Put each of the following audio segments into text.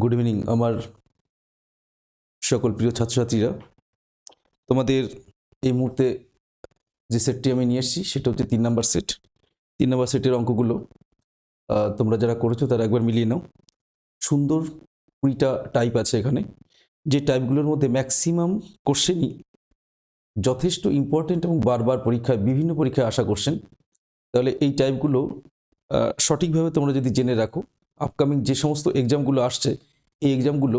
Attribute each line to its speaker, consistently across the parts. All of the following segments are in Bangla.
Speaker 1: গুড ইভিনিং আমার সকল প্রিয় ছাত্রছাত্রীরা। তোমাদের এই মুহূর্তে যে সেটটি আমি নিয়ে এসেছি সেটা হচ্ছে 3 নাম্বার সেট। 3 নাম্বার সেটের অঙ্কগুলো তোমরা যারা করেছো তারা একবার মিলিয়ে নাও। সুন্দর 20টা টাইপ আছে এখানে, যে টাইপগুলোর মধ্যে ম্যাক্সিমাম কোশ্চেনই যথেষ্ট ইম্পর্টেন্ট এবং বারবার পরীক্ষায় বিভিন্ন পরীক্ষায় আসা কোশ্চেন। তাহলে এই টাইপগুলো সঠিকভাবে তোমরা যদি জেনে রাখো, আপকামিং যে সমস্ত এক্সামগুলো আসছে এই এক্সামগুলো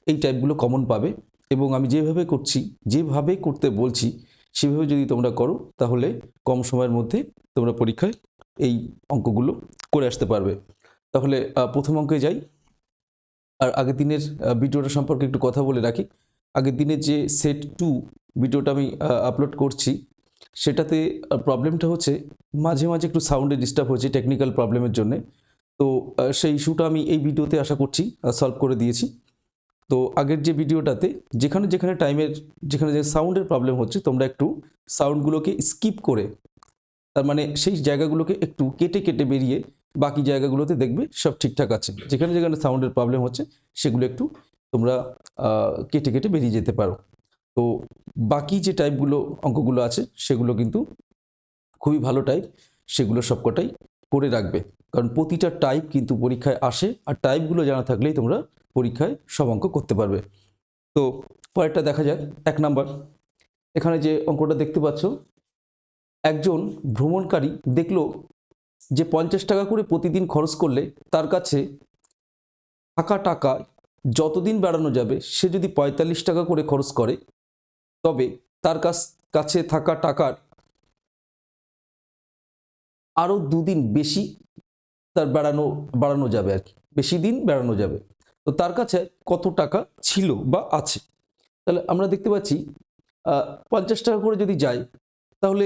Speaker 1: এই টাইপগুলো কমন পাবে। এবং আমি যেভাবে করছি, যেভাবে করতে বলছি সেভাবে যদি তোমরা করো তাহলে কম সময়ের মধ্যে তোমরা পরীক্ষায় এই অঙ্কগুলো করে আসতে পারবে। তাহলে প্রথম অঙ্কে যাই। আর আগের দিনের ভিডিওটা সম্পর্কে একটু কথা বলে রাখি। আগের দিনের যে সেট 2 ভিডিওটা আমি আপলোড করছি সেটাতে প্রবলেমটা হচ্ছে মাঝে মাঝে একটু সাউন্ডে ডিস্টার্ব হয়েছে টেকনিক্যাল প্রবলেমের জন্য। তো সেই ইস্যুটা আমি এই ভিডিওতে আশা করছি সলভ করে দিয়েছি। তো আগের যে ভিডিওটাতে যেখানে যেখানে টাইমের যেখানে যে সাউন্ডের প্রবলেম হচ্ছে তোমরা একটু সাউন্ডগুলোকে স্কিপ করে, তার মানে সেই জায়গাগুলোকে একটু কেটে কেটে বেরিয়ে বাকি জায়গাগুলোতে দেখবে সব ঠিকঠাক আছে। যেখানে যেখানে সাউন্ডের প্রবলেম হচ্ছে সেগুলো একটু তোমরা কেটে কেটে বেরিয়ে যেতে পারো। তো বাকি যে টাইপগুলো অঙ্কগুলো আছে সেগুলো কিন্তু খুবই ভালো টাইপ, সেগুলো সবকটাই করে রাখবে, কারণ প্রতিটা টাইপ কিন্তু পরীক্ষায় আসে আর টাইপগুলো জানা থাকলেই তোমরা পরীক্ষায় সব অঙ্ক করতে পারবে। তো পরেরটা দেখা যাক। 1 নাম্বার, এখানে যে অঙ্কটা দেখতে পাচ্ছ, একজন ভ্রমণকারী দেখলো যে 50 টাকা করে প্রতিদিন খরচ করলে তার কাছে থাকা টাকা যতদিন বেড়ানো যাবে, সে যদি 45 টাকা করে খরচ করে তবে তার কাছে থাকা টাকার আরও 2 দিন বেশি তার বাড়ানো যাবে আর কি, বেশি দিন বেড়ানো যাবে। তো তার কাছে কত টাকা ছিল বা আছে? তাহলে আমরা দেখতে পাচ্ছি 50 টাকা করে যদি যায় তাহলে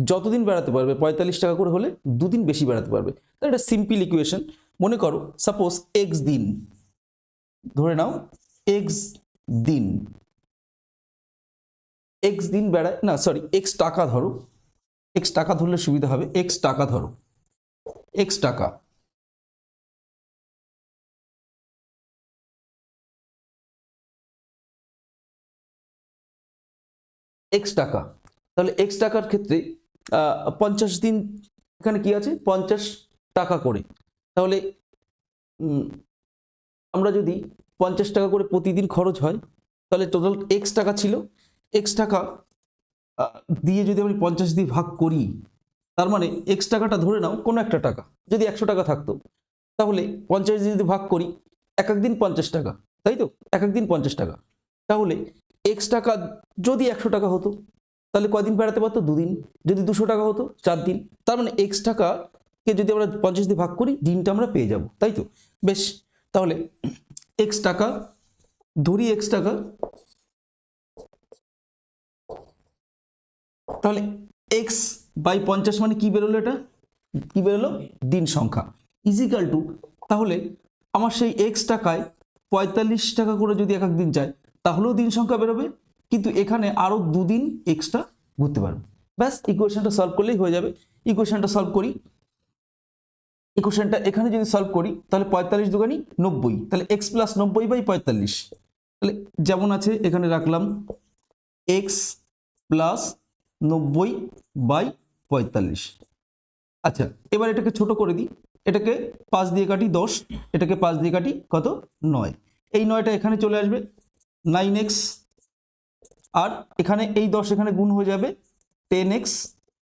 Speaker 1: যতদিন বেড়াতে পারবে, 45 টাকা করে হলে 2 দিন বেশি বেড়াতে পারবে। তাহলে এটা সিম্পল ইকুয়েশন। মনে করো সাপোজ এক্স দিন, ধরে নাও এক্স দিন, এক্স দিন বেড়ায় না, সরি এক্স টাকা ধরো, এক্স টাকা ধরলে সুবিধা হবে। এক্স টাকা ধরো, এক্স টাকা, এক্স টাকা। তাহলে এক্স টাকার ক্ষেত্রে 50 দিন, এখানে কি আছে 50 টাকা করে। তাহলে আমরা যদি 50 টাকা করে প্রতিদিন খরচ হয় তাহলে টোটাল এক্স টাকা ছিল, এক্স টাকা দিয়ে যদি আমি 50 দিয়ে ভাগ করি, তার মানে এক্স টাকাটা ধরে নাও কোনো একটা টাকা, যদি 100 টাকা থাকতো তাহলে 50 দিয়ে যদি ভাগ করি, এক এক দিন 50 টাকা, তাই তো, এক এক দিন 50 টাকা। তাহলে এক্স টাকা যদি 100 টাকা হতো তাহলে কদিন বেড়াতে পারতো? 2 দিন। যদি 200 টাকা হতো 4 দিন। তার মানে এক্স টাকাকে যদি আমরা 50 দিয়ে ভাগ করি দিনটা আমরা পেয়ে যাব, তাই তো। বেশ, তাহলে এক্স টাকা ধরি, এক্স টাকা, তাহলে এক্স বাই 50 মানে কি বেরোলো? এটা কি বেরোলো? দিন সংখ্যা ইজিক্যাল টু, তাহলে আমার সেই এক্স টাকায় 45 টাকা করে যদি এক এক দিন যায় তাহলেও দিন সংখ্যা বেরোবে, কিন্তু এখানে আরো 2 দিন এক্সট্রা ঘুরতে পারবে। ব্যাস, ইকুয়েশনটা সলভ করলেই হয়ে যাবে। ইকুয়েশনটা সলভ করি, ইকুয়েশনটা এখানে যদি সলভ করি তাহলে 45 দুগুণে 90, তাহলে এক্স প্লাস 90 বাই 45, তাহলে যেমন আছে এখানে রাখলাম এক্স প্লাস 90 বাই 45। আচ্ছা, এবার এটাকে ছোট করে দিই, এটাকে 5 দিয়ে কাটি 10, এটাকে 5 দিয়ে কাটি কত? 9। এই 9টা এখানে চলে আসবে 9x, আর এখানে এই 10 এখানে গুণ হয়ে যাবে 10x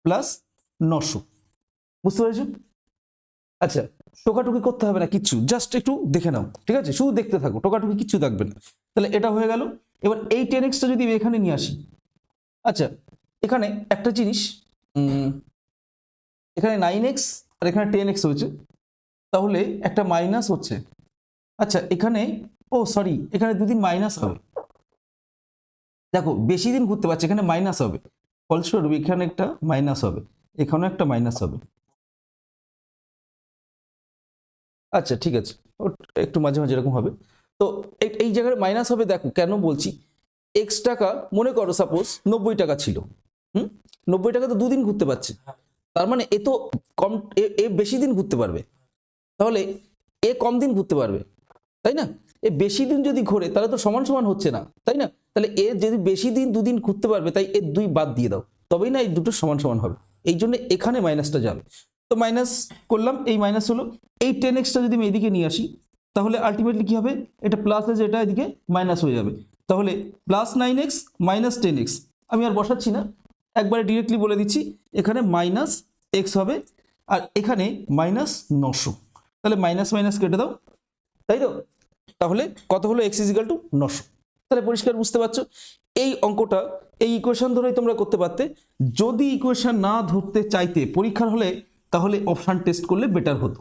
Speaker 1: প্লাস 900। বুঝতে পেরেছো? আচ্ছা, টোকাটুকি করতে হবে না কিচ্ছু, জাস্ট একটু দেখে নাও, ঠিক আছে? শুধু দেখতে থাকো, টোকাটুকি কিচ্ছু থাকবে না। তাহলে এটা হয়ে গেল। এবার এই 10xটা যদি এখানে নিয়ে আসি, আচ্ছা এখানে একটা জিনিস, এখানে 9x আর এখানে 10x হয়েছে, তাহলে একটা মাইনাস হচ্ছে। আচ্ছা এখানে, ও সরি, এখানে 2 দিন মাইনাস হবে। দেখো বেশি দিন ঘুরতে পারছে, এখানে মাইনাস হবে, ফলস্বরূপ এখানে একটা মাইনাস হবে, এখানেও একটা মাইনাস হবে। আচ্ছা ঠিক আছে, একটু মাঝে মাঝে এরকম হবে। তো এই জায়গায় মাইনাস হবে। দেখো কেন বলছি, এক্স টাকা মনে করো সাপোজ 90 টাকা ছিল, 90 টাকা তো 2 দিন ঘুরতে পারছে, তার মানে এ তো কম, এ বেশি দিন ঘুরতে পারবে, তাহলে এ কম দিন ঘুরতে পারবে, তাই না? এ বেশি দিন যদি ঘোরে তাহলে তো সমান সমান হচ্ছে না, তাই না? তাহলে এ যদি বেশি দিন দুদিন ঘুরতে পারবে, তাই এর 2 বাদ দিয়ে দাও, তবেই না এই দুটো সমান সমান হবে। এই জন্য এখানে মাইনাসটা যাবে। তো মাইনাস করলাম, এই মাইনাস হলো। এই 10x যদি আমি এদিকে নিয়ে আসি তাহলে আলটিমেটলি কি হবে, এটা প্লাস আছে, এটা এদিকে মাইনাস হয়ে যাবে। তাহলে প্লাস 9x মাইনাস 10x, আমি আর বসাচ্ছি না, একবারে ডিরেক্টলি বলে দিচ্ছি, এখানে মাইনাস x হবে আর এখানে মাইনাস 900। তাহলে মাইনাস মাইনাস কেটে দাও, তাই তো? তাহলে কত হলো, x = 900। তাহলে পরিষ্কার বুঝতে পারছো, এই অঙ্কটা এই ইকুয়েশন ধরেই তোমরা করতে পারতে। যদি ইকুয়েশন না ধরতে চাইতে পরীক্ষার হলে, তাহলে অপশান টেস্ট করলে বেটার হতো।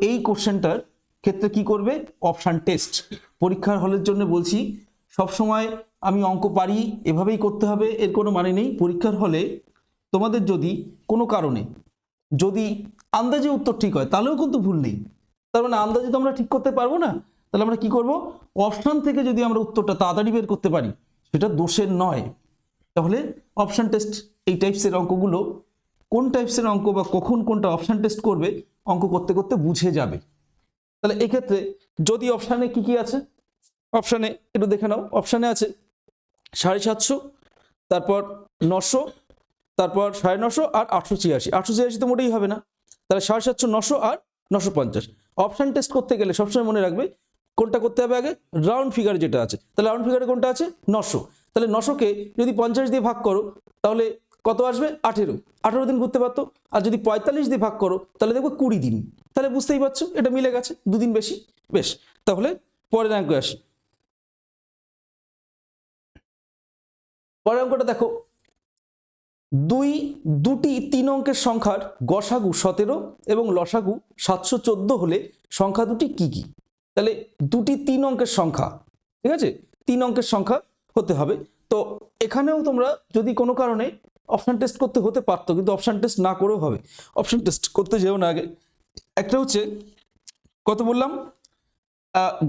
Speaker 1: এই কোশ্চেনটার ক্ষেত্রে কি করবে, অপশান টেস্ট। পরীক্ষার হলের জন্য বলছি, সবসময় আমি অঙ্ক পারি এভাবেই করতে হবে এর কোনো মানে নেই। পরীক্ষার হলে তোমাদের যদি কোনো কারণে যদি আন্দাজে উত্তর ঠিক হয় তাহলেও কিন্তু ভুল নেই। তার মানে আন্দাজে তো আমরা ঠিক করতে পারবো না, তাহলে আমরা কি করব, অপশান থেকে যদি আমরা উত্তরটা তাড়াতাড়ি বের করতে পারি সেটা দোষের নয়। তাহলে অপশান টেস্ট এই টাইপসের অঙ্কগুলো, কোন টাইপসের অঙ্ক বা কখন কোনটা অপশান টেস্ট করবে অঙ্ক করতে করতে বুঝে যাবে। তাহলে এক্ষেত্রে যদি অপশানে কি কি আছে, অপশানে একটু দেখে নাও। অপশানে আছে 750, তারপর 900, তারপর 950 আর 886। 886 তো মোটেই হবে না, তাহলে 750, 900 আর 950। অপশান টেস্ট করতে গেলে সবসময় মনে রাখবে কোনটা করতে হবে আগে, রাউন্ড ফিগার যেটা আছে। তাহলে রাউন্ড ফিগারে কোনটা আছে, 900। তাহলে 900কে যদি 50 দিয়ে ভাগ করো তাহলে কত আসবে, 18 দিন ঘুরতে পারতো। আর যদি 45 দিয়ে ভাগ করো তাহলে দেখবো 20 দিন। তাহলে বুঝতেই পারছো এটা মিলে গেছে, 2 দিন বেশি। বেশ, তাহলে পরের অঙ্কে আসি। পরের অঙ্কটা দেখো, দুটি 3 অঙ্কের সংখ্যার গসাগু 17 এবং লসাগু 714 হলে সংখ্যা দুটি কি কি? তাহলে দুটি 3 অঙ্কের সংখ্যা, ঠিক আছে, 3 অঙ্কের সংখ্যা হতে হবে। তো এখানেও তোমরা যদি কোনো কারণে অপশান টেস্ট করতে হতে পারতো, কিন্তু অপশান টেস্ট না করেও হবে। অপশান টেস্ট করতে যেও না আগে। একটা হচ্ছে কত বললাম,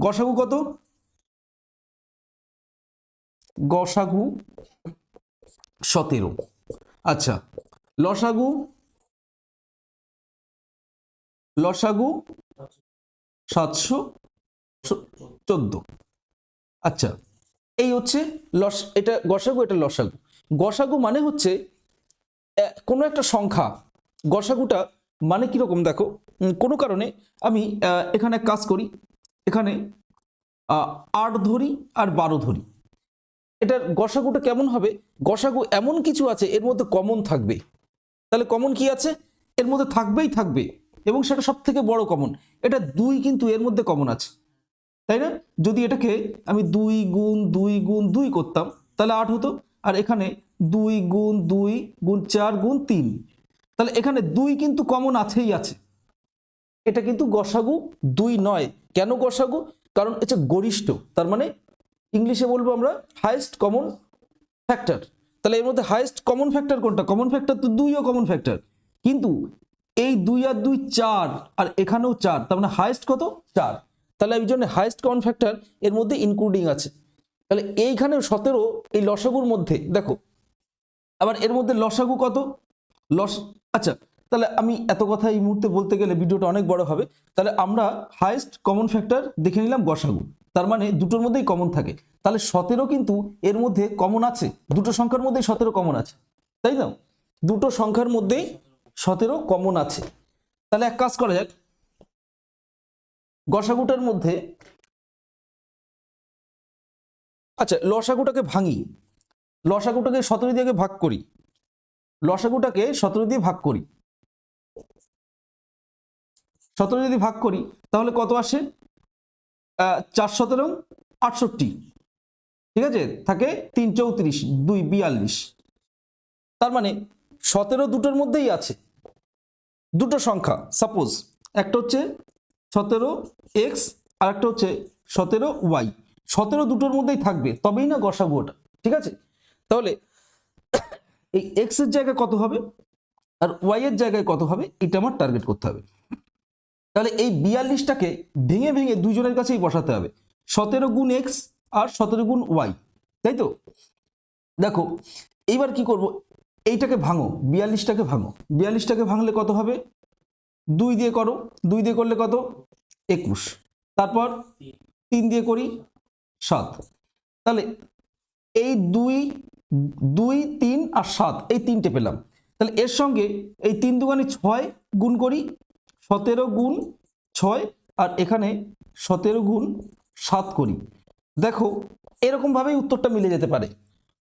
Speaker 1: গসাগু কত, গসাগু 17। আচ্ছা, লসাগু 714। আচ্ছা, এই হচ্ছে এটা গসাগু, এটা লসাগু। গসাগু মানে হচ্ছে কোনো একটা সংখ্যা, গসাগুটা মানে কিরকম দেখো, কোনো কারণে আমি এখানে কাজ করি, এখানে 8 ধরি আর 12 ধরি, এটার গসাগুটা কেমন হবে, গসাগু এমন কিছু আছে এর মধ্যে কমন থাকবে। তাহলে কমন কি আছে, এর মধ্যে থাকবেই থাকবে, এবং সেটা সব থেকে বড় কমন। এটা 2 কিন্তু এর মধ্যে কমন আছে, তাই না? যদি এটাকে আমি 2 গুণ 2 গুণ 2 করতাম তাহলে 8 হতো, আর এখানে 2 গুণ 2 গুণ 4 গুণ 3, তাহলে এখানে 2 কিন্তু কমন আছেই আছে। এটা কিন্তু গসাগু 2 নয়। কেন গসাগু? কারণ এটা গরিষ্ঠ, তার মানে ইংলিশে বলবো আমরা হাইয়েস্ট কমন ফ্যাক্টর। তাহলে এর মধ্যে হাইয়েস্ট কমন ফ্যাক্টর কোনটা, কমন ফ্যাক্টর তো 2ও কমন ফ্যাক্টর, কিন্তু এই 2 আর 2 4, আর এখানেও 4, তার মানে হাইয়েস্ট কত, 4। তাহলে এই জন্য হাইয়েস্ট কমন ফ্যাক্টর এর মধ্যে ইনক্লুডিং আছে। তাহলে এইখানে 17 এই লসাগুর মধ্যে দেখো, আবার এর মধ্যে লসাগু কত, আচ্ছা, তাহলে আমি এত কথা এই মুহূর্তে বলতে গেলে ভিডিওটা অনেক বড় হবে। তাহলে আমরা হাইয়েস্ট কমন ফ্যাক্টর দেখে নিলাম গসাগু, তার মানে দুটোর মধ্যেই কমন থাকে। তাহলে 17 কিন্তু এর মধ্যে কমন আছে, দুটো সংখ্যার মধ্যেই 17 কমন আছে, তাই না? দুটো সংখ্যার মধ্যেই 17 কমন আছে। তাহলে এক কাজ করা যাক, গসাগুটার মধ্যে, আচ্ছা লসাগুটাকে ভাঙি, লসাগুটাকে 17 দিয়ে ভাগ করি, লসাগুটাকে 17 দিয়ে ভাগ করি, 17 যদি ভাগ করি তাহলে কত আসে, 4 17 68, ঠিক আছে, থাকে 3 34 2 42। তার মানে 17 দুটোর মধ্যেই আছে, দুটো সংখ্যা। সাপোজ একটা হচ্ছে 17x আর একটা হচ্ছে 17y, 17 দুটোর মধ্যেই থাকবে, তবেই না গসাগু ওটা, ঠিক আছে? তাহলে এই x এর জায়গায় কত হবে আর y এর জায়গায় কত হবে, এটা আমার টার্গেট করতে হবে। তাহলে এই 42টাকে ভেঙে ভেঙে দুইজনের কাছেই বসাতে হবে, 17 গুণ x আর 17 গুণ y, তাই তো? দেখো এইবার কি করব, এইটাকে ভাঙো, 42টাকে ভাঙো, 42টাকে ভাঙলে কত হবে, 2 দিয়ে করো, 2 দিয়ে করলে কত, 21, তারপর 3 দিয়ে করি 7, তাহলে এই 2 2 3 আর 7 এই তিনটে পেলাম। তাহলে এর সঙ্গে এই 3 দুগুণে 6 গুণ করি, 17 গুণ 6, আর এখানে 17 গুণ 7 করি। দেখো এরকমভাবেই উত্তরটা মিলে যেতে পারে।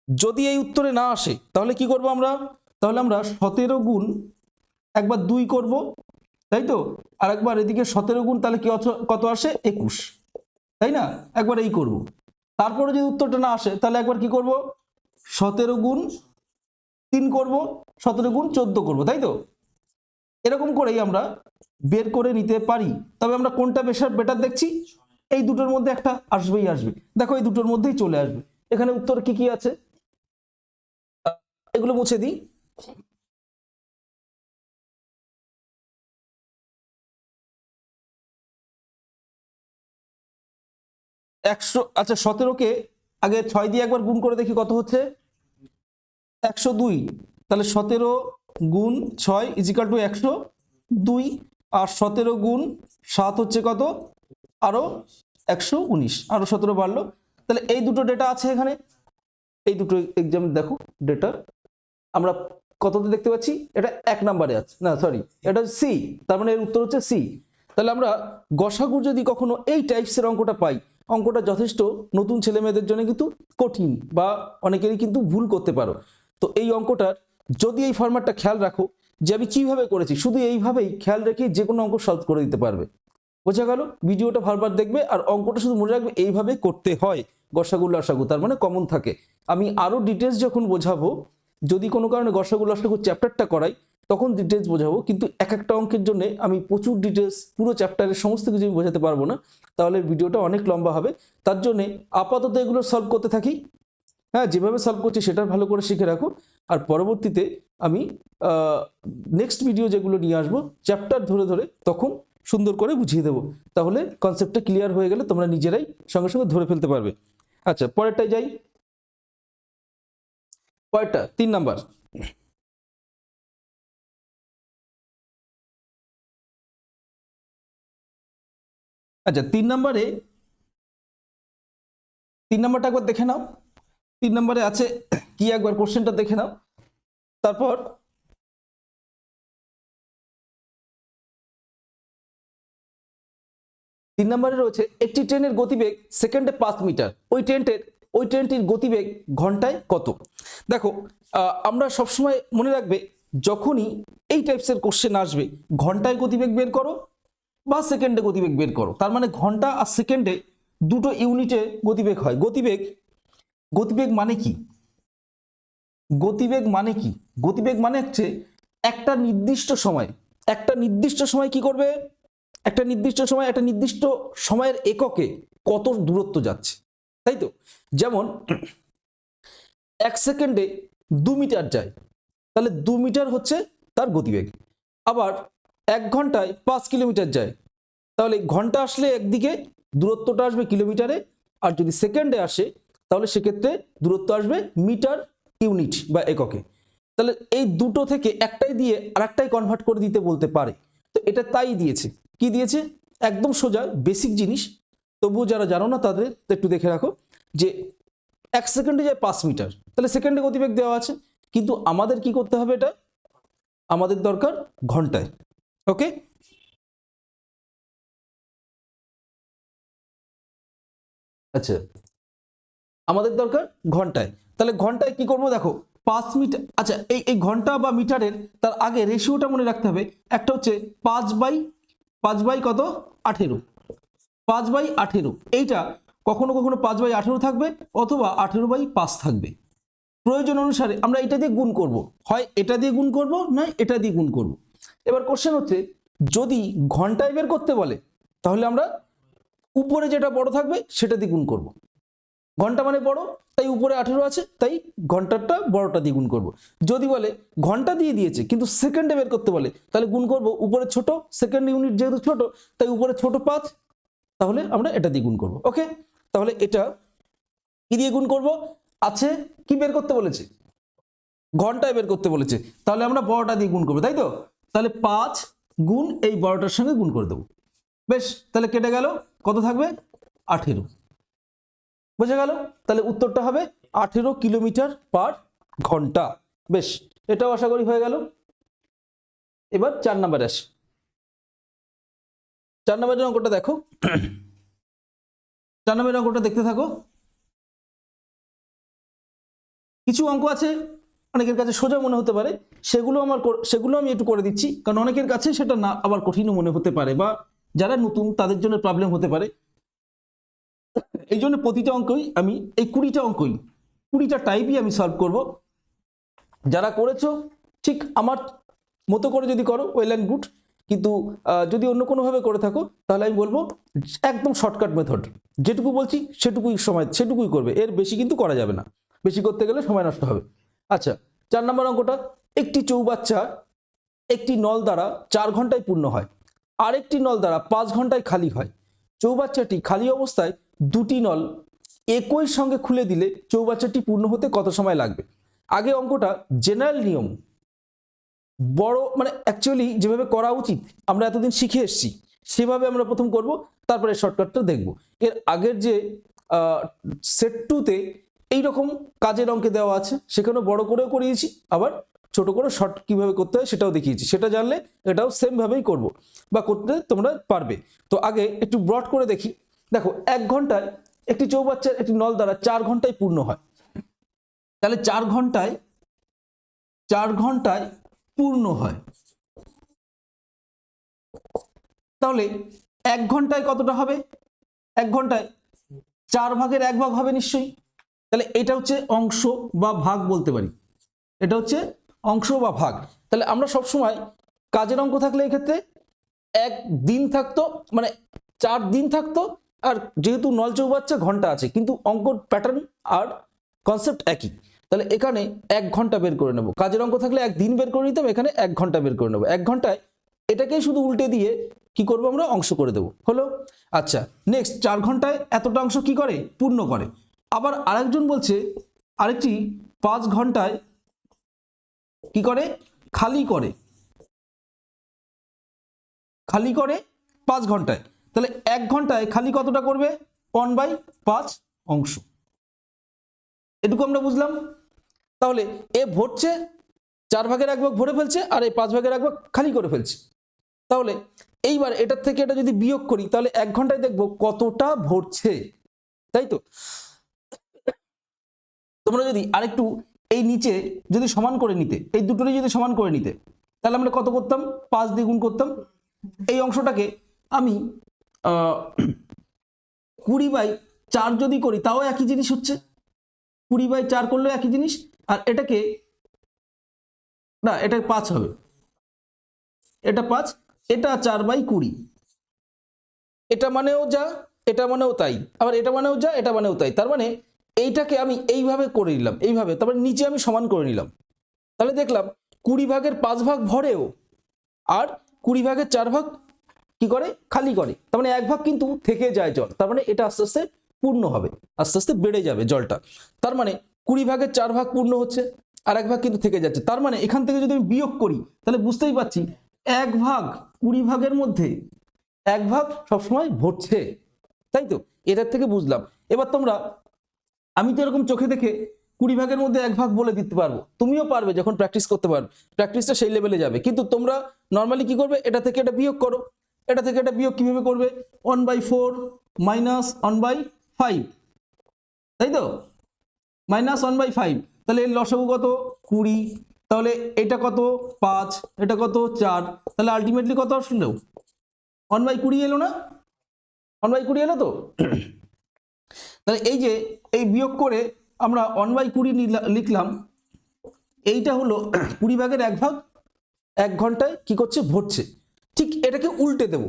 Speaker 1: যদি এই উত্তরে না আসে তাহলে কি করব আমরা? তাহলে আমরা 17 গুণ একবার 2 করব, তাই তো, আর একবার এদিকে 17 গুণ, তাহলে কি কত আসে? 21, তাই না? একবার এই করব। তারপরে যদি উত্তরটা না আসে তাহলে একবার কি করব? 17 গুণ 3 করব, 17 গুণ 14 করব, তাই তো? এরকম করেই আমরা বের করে নিতে পারি। তবে আমরা কোনটা বেটার দেখছি? এই দুটোর মধ্যে একটা আসবেই আসবে। দেখো এই দুটোর মধ্যেই চলে আসবে। এখানে উত্তর কি কি আছে এগুলো মুছে দিই। আচ্ছা 17কে আগে 6 দিয়ে একবার গুণ করে দেখি কত হচ্ছে। 102, তাহলে 17 গুণ 6 ইজিক্যাল টু 102, আর 17 গুণ 7 হচ্ছে কত? আরো 119, আরো 17 বাড়লো। তাহলে এই দুটো ডেটা আছে এখানে, এই দুটো এক্সাম দেখো ডেটা আমরা কততে দেখতে পাচ্ছি? এটা 1 নম্বরে আছে, না সরি এটা সি, তার মানে এর উত্তর হচ্ছে সি। তাহলে আমরা গসাগু যদি কখনো এই টাইপসের অঙ্কটা পাই, অঙ্কটা যথেষ্ট নতুন ছেলে মেয়েদের জন্য কিন্তু কঠিন, বা অনেকেরই কিন্তু ভুল করতে পারো। তো এই অঙ্কটার যদি এই ফরম্যাটটা খেয়াল রাখো যে আমি কিভাবে করেছি, শুধু এইভাবেই খেয়াল রেখে যে কোনো অঙ্ক সলভ করে দিতে পারবে। বোঝা গেল? ভিডিওটা বারবার দেখবে আর অঙ্কটা শুধু মনে রাখবে এইভাবে করতে হয়। গসাগু লসাগু তার মানে কমন থাকে। আমি আরো ডিটেলস যখন বোঝাবো, যদি কোনো কারণে গসাগু লসাগু চ্যাপ্টারটা করাই তখন ডিটেলস বোঝাবো, কিন্তু এক একটা অঙ্কের জন্য আমি প্রচুর ডিটেলস পুরো চ্যাপ্টারের সমস্ত কিছু আমি বোঝাতে পারবো না, তাহলে ভিডিওটা অনেক লম্বা হবে। তার জন্যে আপাতত এগুলো সলভ করতে থাকি। হ্যাঁ, যেভাবে সলভ করছি সেটা ভালো করে শিখে রাখো, আর পরবর্তীতে আমি নেক্সট ভিডিও যেগুলো নিয়ে আসবো চ্যাপ্টার ধরে ধরে তখন সুন্দর করে বুঝিয়ে দেবো। তাহলে কনসেপ্টটা ক্লিয়ার হয়ে গেলে তোমরা নিজেরাই সঙ্গে সঙ্গে ধরে ফেলতে পারবে। আচ্ছা পরেরটাই যাই। পরেরটা 3 নাম্বার। আচ্ছা 3 নাম্বারটা একবার দেখে নাও। 3 নম্বরে আছে কি একবার কোশ্চেনটা দেখে নাও, তারপর 3 নম্বরে রয়েছে একটি ট্রেনের গতিবেগ সেকেন্ডে 5 মিটার, ওই ট্রেনটির গতিবেগ ঘন্টায় কত? দেখো আমরা সবসময় মনে রাখবে যখনই এই টাইপসের কোশ্চেন আসবে ঘন্টায় গতিবেগ বের করো বা সেকেন্ডে গতিবেগ বের করো, তার মানে ঘন্টা আর সেকেন্ডে দুটো ইউনিটে গতিবেগ হয়। গতিবেগ মানে কি? গতিবেগ মানে কি? গতিবেগ মানে হচ্ছে একটা নির্দিষ্ট সময় কি করবে, একটা নির্দিষ্ট সময়ের এককে কত দূরত্ব যাচ্ছে, তাই তো? যেমন 1 সেকেন্ডে 2 মিটার যায়, তাহলে 2 মিটার হচ্ছে তার গতিবেগ। আবার 1 ঘন্টায় 5 কিলোমিটার যায়, তাহলে ঘন্টা আসলে একদিকে দূরত্বটা আসবে কিলোমিটারে, আর যদি সেকেন্ডে আসে তাহলে সেক্ষেত্রে দূরত্ব আসবে মিটার ইউনিট বা এককে। তাহলে এই দুটো থেকে একটাই দিয়ে আরেকটাই কনভার্ট করে দিতে বলতে পারে, তো এটা তাই দিয়েছে। কি দিয়েছে? একদম সোজা বেসিক জিনিস, তবুও যারা জানো না তাদের একটু দেখে রাখো যে 1 সেকেন্ডে যায় 5 মিটার, তাহলে সেকেন্ডে গতিবেগ দেওয়া আছে, কিন্তু আমাদের কি করতে হবে? এটা আমাদের দরকার ঘন্টায়। ওকে, আচ্ছা আমাদের দরকার ঘন্টায়, তাহলে ঘন্টায় কি করব? দেখো 5 মিটার, আচ্ছা এই ঘন্টা বা মিটারের তার আগে রেশিওটা মনে রাখতে হবে। একটা হচ্ছে 5/5 কত? 18, 5/18। এইটা কখনো কখনো 5/18 থাকবে অথবা 18/5 থাকবে। প্রয়োজন অনুসারে আমরা এটা দিয়ে গুণ করব, হয় এটা দিয়ে গুণ করব না এটা দিয়ে গুণ করব। এবার কোশ্চেন হচ্ছে যদি ঘন্টায় বের করতে বলে তাহলে আমরা উপরে যেটা বড় থাকবে সেটা দিয়ে গুণ করব। ঘন্টা মানে বড়, তাই উপরে 18 আছে, তাই ঘন্টাটা বড়টা দিয়ে গুণ করব। যদি বলে ঘন্টা দিয়ে দিয়েছে কিন্তু সেকেন্ডে বের করতে বলে, তাহলে গুণ করব উপরে ছোট, সেকেন্ড ইউনিট যেহেতু ছোট তাই উপরে ছোট 5, তাহলে আমরা এটা দিয়ে গুণ করব। ওকে, তাহলে এটা কি দিয়ে গুণ করব? আছে কি বের করতে বলেছে? ঘন্টায় বের করতে বলেছে, তাহলে আমরা বড়টা দিয়ে গুণ করবো, তাই তো? তাহলে 5 গুণ এই বড়টার সঙ্গে গুণ করে দেবো। বেশ, তাহলে কেটে গেল, কত থাকবে? 18। বোঝা গেল? তাহলে উত্তরটা হবে 18 কিলোমিটার পার ঘন্টা। বেশ, এটাও আশা করি হয়ে গেল। এবার 4 নম্বরে আসি। 4 নম্বরের অঙ্কটা দেখো। 4 নম্বরের অঙ্কটা দেখতে থাকো। কিছু অঙ্ক আছে অনেকের কাছে সোজা মনে হতে পারে, সেগুলো আমি একটু করে দিচ্ছি, কারণ অনেকের কাছে সেটা না আবার কঠিনও মনে হতে পারে, বা যারা নতুন তাদের জন্য প্রবলেম হতে পারে। এই জন্য প্রতিটা অঙ্কই আমি এই 20টা অঙ্কই 20টা টাইপই আমি সলভ করব। যারা করেছো ঠিক আমার মতো করে যদি করো ওয়েল অ্যান্ড গুড, কিন্তু যদি অন্য কোনোভাবে করে থাকো তাহলে আমি বলবো একদম শর্টকাট মেথড, যেটুকু বলছি সেটুকুই করবে, এর বেশি কিন্তু করা যাবে না, বেশি করতে গেলে সময় নষ্ট হবে। আচ্ছা, 4 নম্বর অঙ্কটা, একটি চৌবাচ্চা একটি নল দ্বারা 4 ঘন্টায় পূর্ণ হয়, আরেকটি নল দ্বারা 5 ঘন্টায় খালি হয়। চৌবাচ্চাটি খালি অবস্থায় দুটি নল একই সঙ্গে খুলে দিলে চৌবাচ্চাটি পূর্ণ হতে কত সময় লাগবে? আগে অঙ্কটা জেনারেল নিয়ম, বড় মানে অ্যাকচুয়ালি যেভাবে করা উচিত আমরা এতদিন শিখে এসেছি সেভাবে আমরা প্রথম করব, তারপরে শর্টকাটটা দেখব। এর আগের যে সেট 2তে এইরকম কাজের অঙ্কে দেওয়া আছে, সেখানেও বড় করেও করিয়েছি, আবার ছোট করে শর্ট কিভাবে করতে হয় সেটাও দেখিয়েছি। সেটা জানলে এটাও সেম ভাবেই করব বা করতে তোমরা পারবে। তো আগে একটু ব্রড করে দেখি। দেখো, 1 ঘন্টায় একটি চৌবাচ্চার একটি নল দ্বারা 4 ঘন্টায় পূর্ণ হয়, তাহলে 4 ঘন্টায় পূর্ণ হয়, তাহলে 1 ঘন্টায় কতটা হবে? 1 ঘন্টায় 4 ভাগের 1 ভাগ হবে নিশ্চয়ই। তাহলে এটা হচ্ছে অংশ বা ভাগ বলতে পারি, এটা হচ্ছে অংশ বা ভাগ। তাহলে আমরা সবসময় কাজের অঙ্ক থাকলে এক্ষেত্রে 1 দিন থাকতো, মানে 4 দিন থাকতো, আর যেহেতু নল চৌবাচ্চা ঘন্টা আছে কিন্তু অঙ্কর প্যাটার্ন আর কনসেপ্ট একই, তাহলে এখানে 1 ঘন্টা বের করে নেব। কাজের অঙ্ক থাকলে 1 দিন বের করে নিতাম, এখানে 1 ঘন্টা বের করে নেব। 1 ঘন্টায় এটাকেই শুধু উল্টে দিয়ে কি করব আমরা? অংশ করে দেব, হলো। আচ্ছা, নেক্সট 4 ঘন্টায় এতটা অংশ কি করে? পূর্ণ করে। আবার আরেকজন বলছে আরেকটি 5 ঘন্টায় কি করে? খালি করে 5 ঘন্টায়। তাহলে 1 ঘন্টায় খালি কতটা করবে? 1/5 অংশ। এটুকু আমরা বুঝলাম। তাহলে এ ভরছে, 4 ভাগের 1 ভাগ ভরে ফেলছে, আর এই 5 ভাগের 1 ভাগ খালি করে ফেলছে। তাহলে এইবার এটার থেকে এটা যদি বিয়োগ করি তাহলে 1 ঘন্টায় দেখবো কতটা ভরছে, তাই তো? তোমরা যদি আরেকটু এই নিচে যদি সমান করে নিতে, এই দুটোরই যদি সমান করে নিতে, তাহলে আমরা কত করতাম? 5 দিয়ে গুণ করতাম। এই অংশটাকে আমি 20/4 যদি করি তাও একই জিনিস হচ্ছে, 20/4 করলেও একই জিনিস। আর এটাকে না, এটা 5 হবে, এটা 5, এটা 4/20, এটা মানেও যা এটা মানেও তাই, আবার এটা মানেও যা এটা মানেও তাই। তার মানে এইটাকে আমি এইভাবে করে নিলাম, এইভাবে, তারপরে নিচে আমি সমান করে নিলাম। তাহলে দেখলাম 20 ভাগের 5 ভাগ ভরেও, আর 20 ভাগের 4 ভাগ কি করে? খালি করে। তার মানে 1 ভাগ কিন্তু থেকে যায় জল, তার মানে এটা আস্তে আস্তে পূর্ণ হবে, আস্তে আস্তে বেড়ে যাবে জলটা। তার মানে 20 ভাগের 4 ভাগ পূর্ণ হচ্ছে, আর 1 ভাগ কিন্তু থেকে যাচ্ছে। তার মানে এখান থেকে যদি আমি বিয়োগ করি তাহলে বুঝতেই পারছি 1 ভাগ 20 ভাগের মধ্যে 1 ভাগ সবসময় ভরছে, তাই তো? এটার থেকে বুঝলাম। এবার তোমরা, আমি তো এরকম চোখে দেখে 20 ভাগের মধ্যে 1 ভাগ বলে দিতে পারবো, তুমিও পারবে যখন প্র্যাকটিস করতে পারবে, প্র্যাকটিসটা সেই লেভেলে যাবে। কিন্তু তোমরা নর্মালি কি করবে? এটা থেকে এটা বিয়োগ করো। এটা থেকে এটা বিয়োগ কিভাবে করবে? 1/4 মাইনাস 1/5, তাই তো? মাইনাস 1/5, তাহলে এর লসাগু কত? 20। তাহলে এটা কত? 5, এটা কত? 4। তাহলে আলটিমেটলি কত আসলো? 1/20 এলো না? 1/20 এলো তো? তাহলে এই যে এই বিয়োগ করে আমরা 1/20 লিখলাম, এইটা হলো 20 ভাগের 1 ভাগ 1 ঘন্টায় কি করছে? ভরছে। ঠিক এটাকে উল্টে দেব,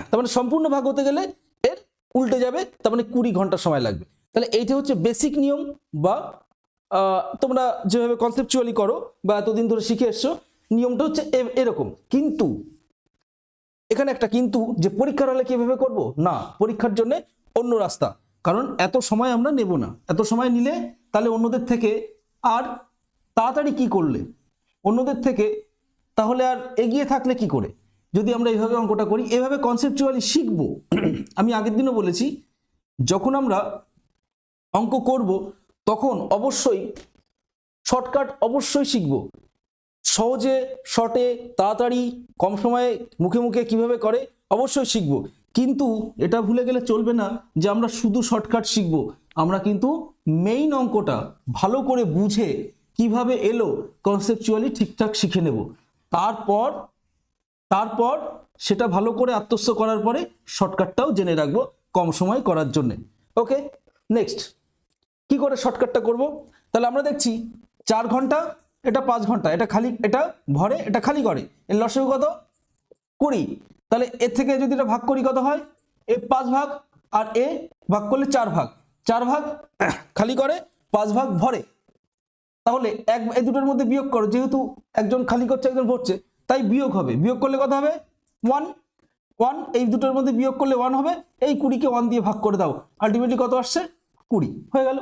Speaker 1: তার মানে সম্পূর্ণ ভাগ হতে গেলে এর উল্টে যাবে, তার মানে 20 ঘন্টা সময় লাগবে। তাহলে এইটা হচ্ছে বেসিক নিয়ম, বা তোমরা যেভাবে কনসেপচুয়ালি করো বা এতদিন ধরে শিখে এসছো, নিয়মটা হচ্ছে এরকম। কিন্তু এখানে একটা কিন্তু, যে পরীক্ষার হলে কিভাবে করব? না, পরীক্ষার জন্য অন্য রাস্তা, কারণ এত সময় আমরা নেব না। এত সময় নিলে তাহলে অন্যদের থেকে আর তাড়াতাড়ি কি করলে, অন্যদের থেকে তাহলে আর এগিয়ে থাকলে কি করে? যদি আমরা এইভাবে অঙ্কটা করি, এভাবে কনসেপচুয়ালি শিখবো। আমি আগের দিনও বলেছি, যখন আমরা অঙ্ক করব তখন অবশ্যই শর্টকাট অবশ্যই শিখবো। সহজে, শর্টে, তাড়াতাড়ি, কম সময়ে, মুখে মুখে কিভাবে করে অবশ্যই শিখবো। কিন্তু এটা ভুলে গেলে চলবে না যে আমরা শুধু শর্টকাট শিখবো। আমরা কিন্তু মেইন অঙ্কটা ভালো করে বুঝে কিভাবে এলো কনসেপচুয়ালি ঠিকঠাক শিখে নেব। তারপর সেটা ভালো করে আত্মস্থ করার পরে শর্টকাটটাও জেনে রাখবো কম সময় করার জন্য। ওকে, নেক্সট কি করে শর্টকাটটা করব? তাহলে আমরা দেখছি 4 ঘন্টা, এটা 5 ঘন্টা, এটা খালি, এটা ভরে, এটা খালি করে, এর লসাগু কত? 20। তাহলে এর থেকে যদি এটা ভাগ করি কত হয়? এ 5 ভাগ আর এ ভাগ করলে 4 ভাগ, 4 ভাগ খালি করে, 5 ভাগ ভরে। তাহলে এই দুটোর মধ্যে বিয়োগ করো, যেহেতু একজন খালি করছে একজন ভরছে, তাই বিয়োগ হবে। বিয়োগ করলে কত হবে? 1। এই দুটোর মধ্যে বিয়োগ করলে 1 হবে। এই 20কে 1 দিয়ে ভাগ করে দাও, আলটিমেটলি কত আসছে? 20 হয়ে গেল।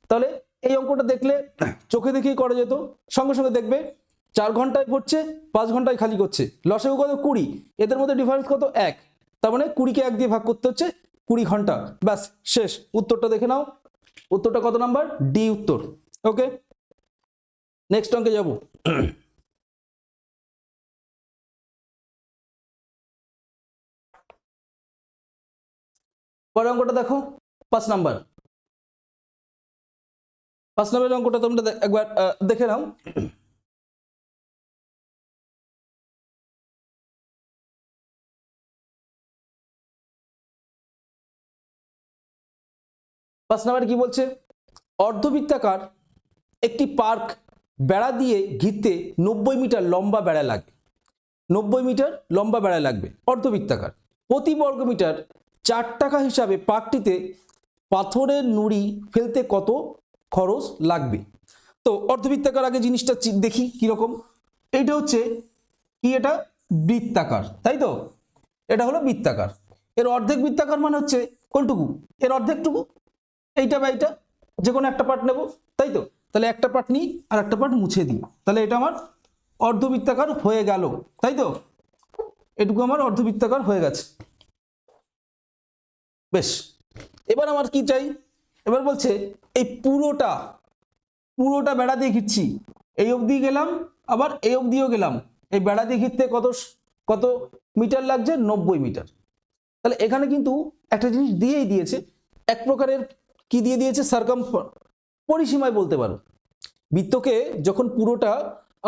Speaker 1: তাহলে এই অঙ্কটা দেখলে চোখে দেখেই করা যেত, সঙ্গে সঙ্গে দেখবে 4 ঘন্টায় ভরছে, 5 ঘন্টায় খালি করছে, লসাগু কত? 20। এদের মধ্যে ডিফারেন্স কত? 1। তার মানে 20কে 1 দিয়ে ভাগ করতে হচ্ছে, 20 ঘন্টা। ব্যাস, শেষ। উত্তরটা দেখে নাও। উত্তরটা কত নাম্বার? ডি উত্তর। ওকে, নেক্সট অঙ্কে যাব। পরের অঙ্কটা দেখো, 5 নাম্বার। 5 নাম্বারের অঙ্কটা তোমরা একবার দেখে নাও। 5 নাম্বারে কি বলছে? অর্ধবৃত্তাকার একটি পার্ক বেড়া দিয়ে ঘিরতে 90 মিটার লম্বা বেড়া লাগবে। 90 মিটার লম্বা বেড়া লাগবে, অর্ধবৃত্তাকার। প্রতি বর্গমিটার 4 টাকা হিসাবে পার্কটিতে পাথরের নুড়ি ফেলতে কত খরচ লাগবে? তো অর্ধবৃত্তাকার আগে জিনিসটা দেখি কিরকম। এইটা হচ্ছে কি? এটা বৃত্তাকার, তাই তো? এটা হলো বৃত্তাকার। এর অর্ধেক বৃত্তাকার মানে হচ্ছে কোনটুকু? এর অর্ধেকটুকু, এইটা বা এইটা, যে কোনো একটা পার্ট নেব, তাই তো? তাহলে একটা পার্ট নিই আর একটা পার্ট মুছে দিই, তাহলে এটা আমার অর্ধবৃত্তাকার হয়ে গেল, তাই তো? এটুকু আমার অর্ধবৃত্তাকার হয়ে গেছে। বেশ, এবার আমার কি চাই? এবার বলছে এই পুরোটা বেড়া দিয়ে ঘিরছি, এই অবধি গেলাম, আবার এই অবধিও গেলাম। এই বেড়া দিয়ে ঘিরতে কত মিটার লাগছে? 90 মিটার। তাহলে এখানে কিন্তু একটা জিনিস দিয়েই দিয়েছে, এক প্রকারের কি দিয়ে দিয়েছে? পরিসীমায় বলতে পারো। বৃত্তকে যখন পুরোটা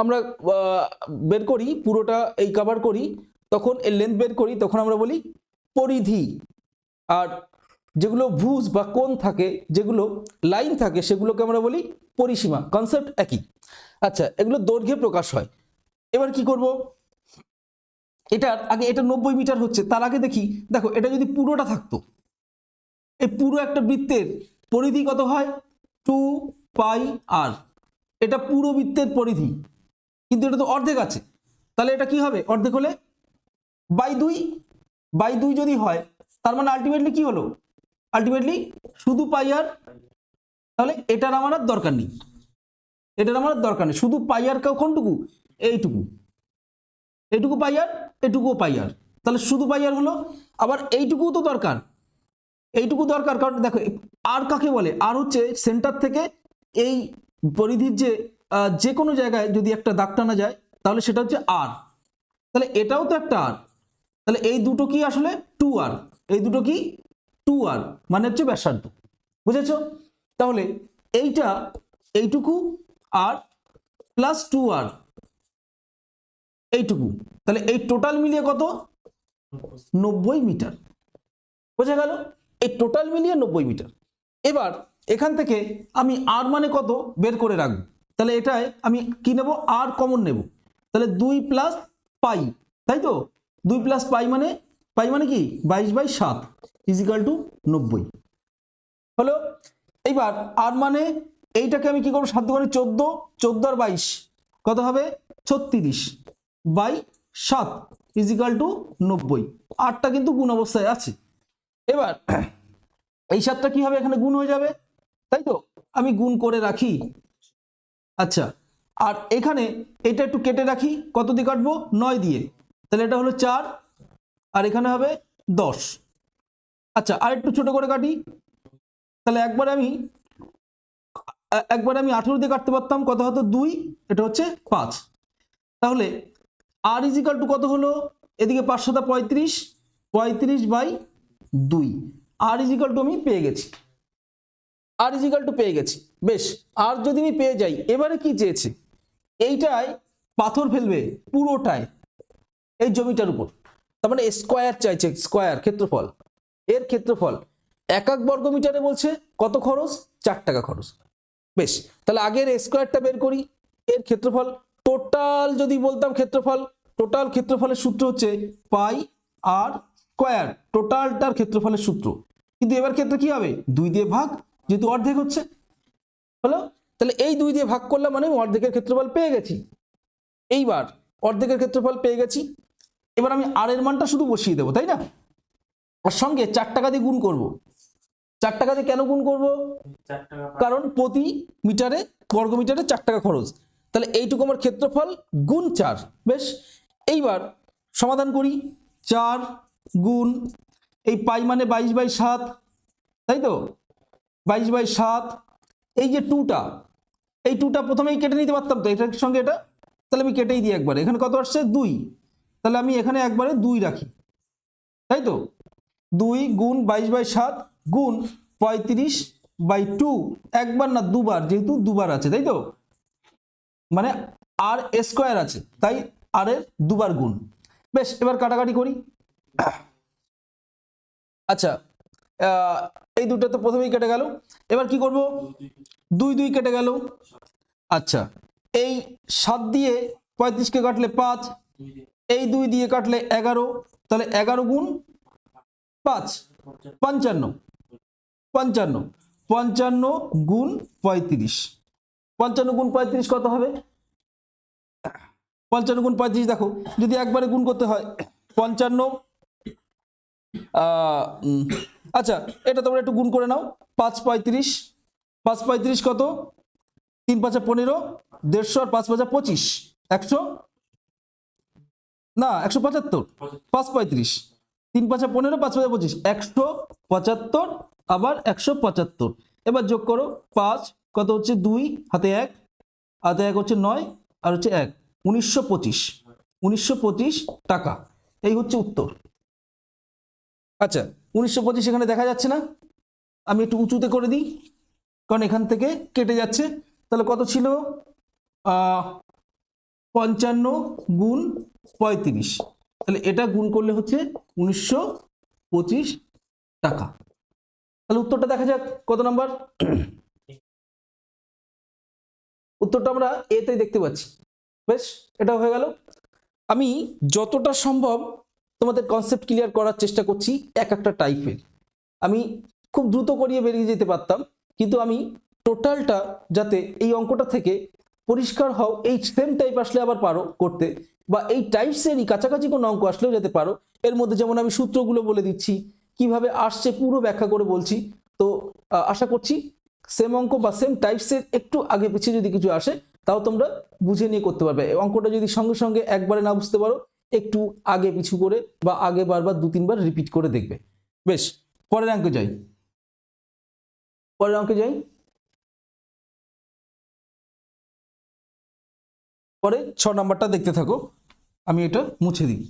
Speaker 1: আমরা বের করি, পুরোটা এই কভার করি, তখন এর লেন্থ বের করি, তখন আমরা বলি পরিধি। আর যেগুলো ভুজ বা কোণ থাকে, যেগুলো লাইন থাকে, সেগুলোকে আমরা বলি পরিসীমা। কনসেপ্ট একই। আচ্ছা, এগুলো দৈর্ঘ্যে প্রকাশ হয়। এবার কি করব? এটার আগে, এটা 90 মিটার হচ্ছে, তার আগে দেখি, দেখো এটা যদি পুরোটা থাকতো, এই পুরো একটা বৃত্তের পরিধি কত হয়? 2πr। এটা পুরো বৃত্তের পরিধি, কিন্তু এটা তো অর্ধেক আছে, তাহলে এটা কি হবে? অর্ধেক হলে বাই 2 যদি হয়, তার মানে আলটিমেটলি কি হলো? আলটিমেটলি শুধু πr। তাহলে এটার আমার আর দরকার নেই, শুধু πr কোনটুকু? এইটুকু πr, এটুকুও πr, তাহলে শুধু πr হলো। আবার এইটুকুও তো দরকার, কারণ দেখো আর কাকে বলে? আর হচ্ছে সেন্টার থেকে এই পরিধির যে কোনো জায়গায় যদি একটা দাগ টানা যায়, তাহলে সেটা হচ্ছে আর। তাহলে এটাও তো একটা আর, তাহলে এই দুটো কি আসলে? 2r। এই দুটো কি? 2r মানে হচ্ছে ব্যাসার্ধ। বুঝেছো? তাহলে এইটুকু আর প্লাস 2r, এইটুকু, তাহলে এই টোটাল মিলিয়ে কত? 90 মিটার। বোঝা গেল? এই টোটাল মিলিয়ে 90 মিটার। এবার এখান থেকে আমি আর মানে কত বের করে রাখবো। তাহলে এটাই আমি কি নেব? আর কমন নেব। তাহলে 2 প্লাস পাই, তাই তো? 2 প্লাস পাই মানে কি? 22/7 ইজিক্যাল টু 90 হলো। এইবার আর মানে এইটাকে আমি কি করবো? 7 × 14, 14 আর 22 কত হবে? 36/7 ইজিক্যাল টু 90। আরটা কিন্তু গুণ অবস্থায় আছে। এবার এই 7টা কি হবে? এখানে গুণ হয়ে যাবে, তাই তো? আমি গুণ করে রাখি। আচ্ছা, আর এখানে এটা একটু কেটে রাখি, কত দিয়ে কাটবো? 9 দিয়ে। তাহলে এটা হলো 4 আর এখানে হবে 10। আচ্ছা আর একটু ছোট করে কাটি, তাহলে একবারে আমি 18 দিয়ে কাটতে পারতাম, কত হতো 2, এটা হচ্ছে 5। তাহলে আর ইজিক্যাল টু কত হলো, এদিকে 5 7 35, 35/2 আর ইজিক্যাল টু আমি পেয়ে গেছি, আর ইজিক্যাল টু পেয়ে গেছি। বেশ, আর যদি আমি পেয়ে যাই, এবারে কি চেয়েছে, এইটাই পাথর ফেলবে পুরোটায় এই জমিটার উপর, তার মানে স্কোয়ার চাইছে, স্কোয়ার ক্ষেত্রফল, এর ক্ষেত্রফল 1 বর্গ মিটারে বলছে কত খরচ, 4 টাকা খরচ। বেশ, তাহলে আগের স্কোয়ারটা বের করি, এর ক্ষেত্রফল টোটাল যদি বলতাম ক্ষেত্রফল, টোটাল ক্ষেত্রফলের সূত্র হচ্ছে পাই আর স্কোয়ার, টোটালটার ক্ষেত্রফলের সূত্র। কিন্তু এবার ক্ষেত্রে কি হবে, 2 দিয়ে ভাগ, যেহেতু অর্ধেক হচ্ছে, হলো। তাহলে এই 2 দিয়ে ভাগ করলাম মানে অর্ধেকের ক্ষেত্রফল পেয়ে গেছি। এইবার অর্ধেকের ক্ষেত্রফল পেয়ে গেছি, এবার আমি আর এর মানটা শুধু বসিয়ে দেবো, তাই না? আর সঙ্গে 4 টাকা দিয়ে গুণ করব। 4 টাকা দিয়ে কেন গুণ করব, কারণ প্রতি মিটারে বর্গ মিটারে 4 টাকা খরচ। তাহলে এইটুকু আমার ক্ষেত্রফল গুণ 4। বেশ, এইবার সমাধান করি। 4 গুণ এই পাই মানে 22/7, তাই তো, 22/7। এই যে 2টা, এই 2টা প্রথমেই কেটে নিতে পারতাম তো এটার সঙ্গে এটা, তাহলে আমি কেটেই দিই একবারে। এখানে কত আসছে 2, তাহলে আমি এখানে একবারে 2 রাখি, তাই তো। 2 গুণ 22/7 গুণ 35/2, একবার না দুবার, যেহেতু দুবার আছে, তাই তো, মানে আর স্কোয়ার আছে, তাই আর এর দুবার গুণ। বেশ, এবার কাটাকাটি করি। আচ্ছা এই দুটো তো প্রথমেই কেটে গেল, এবার কি করব, 2 2 কেটে গেল। আচ্ছা এই 7 দিয়ে 35কে কাটলে 5, এই 2 দিয়ে কাটলে 11, তাহলে 11 গুণ 5 55, 55 55 গুণ 35, 55 গুণ 35 কত হবে, 55 গুণ 35 দেখো যদি একবারে গুণ করতে হয় 55, আচ্ছা এটা তোমরা একটু গুণ করে নাও, 5 35, 5 35 কত, 3 5 15, 150 আর 5 5 25, 100 না 175, 5 35, 3 5 15, 5 5 25, 175, আবার 175। এবার যোগ করো, 5 কত হচ্ছে 2 হাতে 1, হাতে 1 হচ্ছে 9 আর হচ্ছে 1, 1925, 1925 টাকা। এই হচ্ছে উত্তর। আচ্ছা 1925 এখানে দেখা যাচ্ছে না, আমি একটু উঁচুতে করে দিই, কারণ এখান থেকে কেটে যাচ্ছে। তাহলে কত ছিল, 55 গুণ 35, তাহলে এটা গুণ করলে হচ্ছে 1925 টাকা। তাহলে উত্তরটা দেখা যাক কত নাম্বার, উত্তরটা আমরা এতেই দেখতে পাচ্ছি। বেশ, এটা হয়ে গেল। আমি যতটা সম্ভব তোমাদের কনসেপ্ট ক্লিয়ার করার চেষ্টা করছি, এক একটা টাইপের। আমি খুব দ্রুত করিয়ে বেরিয়ে যেতে পারতাম, কিন্তু আমি টোটালটা যাতে এই অঙ্কটা থেকে পরিষ্কার হও, এই সেম টাইপ আসলে আবার পারো করতে, বা এই টাইপসেরই কাছাকাছি কোনো অঙ্ক আসলেও যেতে পারো। এর মধ্যে যেমন আমি সূত্রগুলো বলে দিচ্ছি, কিভাবে আসছে পুরো ব্যাখ্যা করে বলছি। তো আশা করছি সেম অঙ্ক বা সেম টাইপসের একটু আগে পিছিয়ে যদি কিছু আসে, তাও তোমরা বুঝে নিয়ে করতে পারবে। অঙ্কটা যদি সঙ্গে সঙ্গে একবারে না বুঝতে পারো, একটু আগে পিছু করে বা আগে বারবার 2-3 বার রিপিট করে দেখবে। বেশ, পরের অঙ্কে যাই, পরের অঙ্কে যাই। পরে 6 নাম্বারটা দেখতে থাকো, আমি এটা মুছে দিই।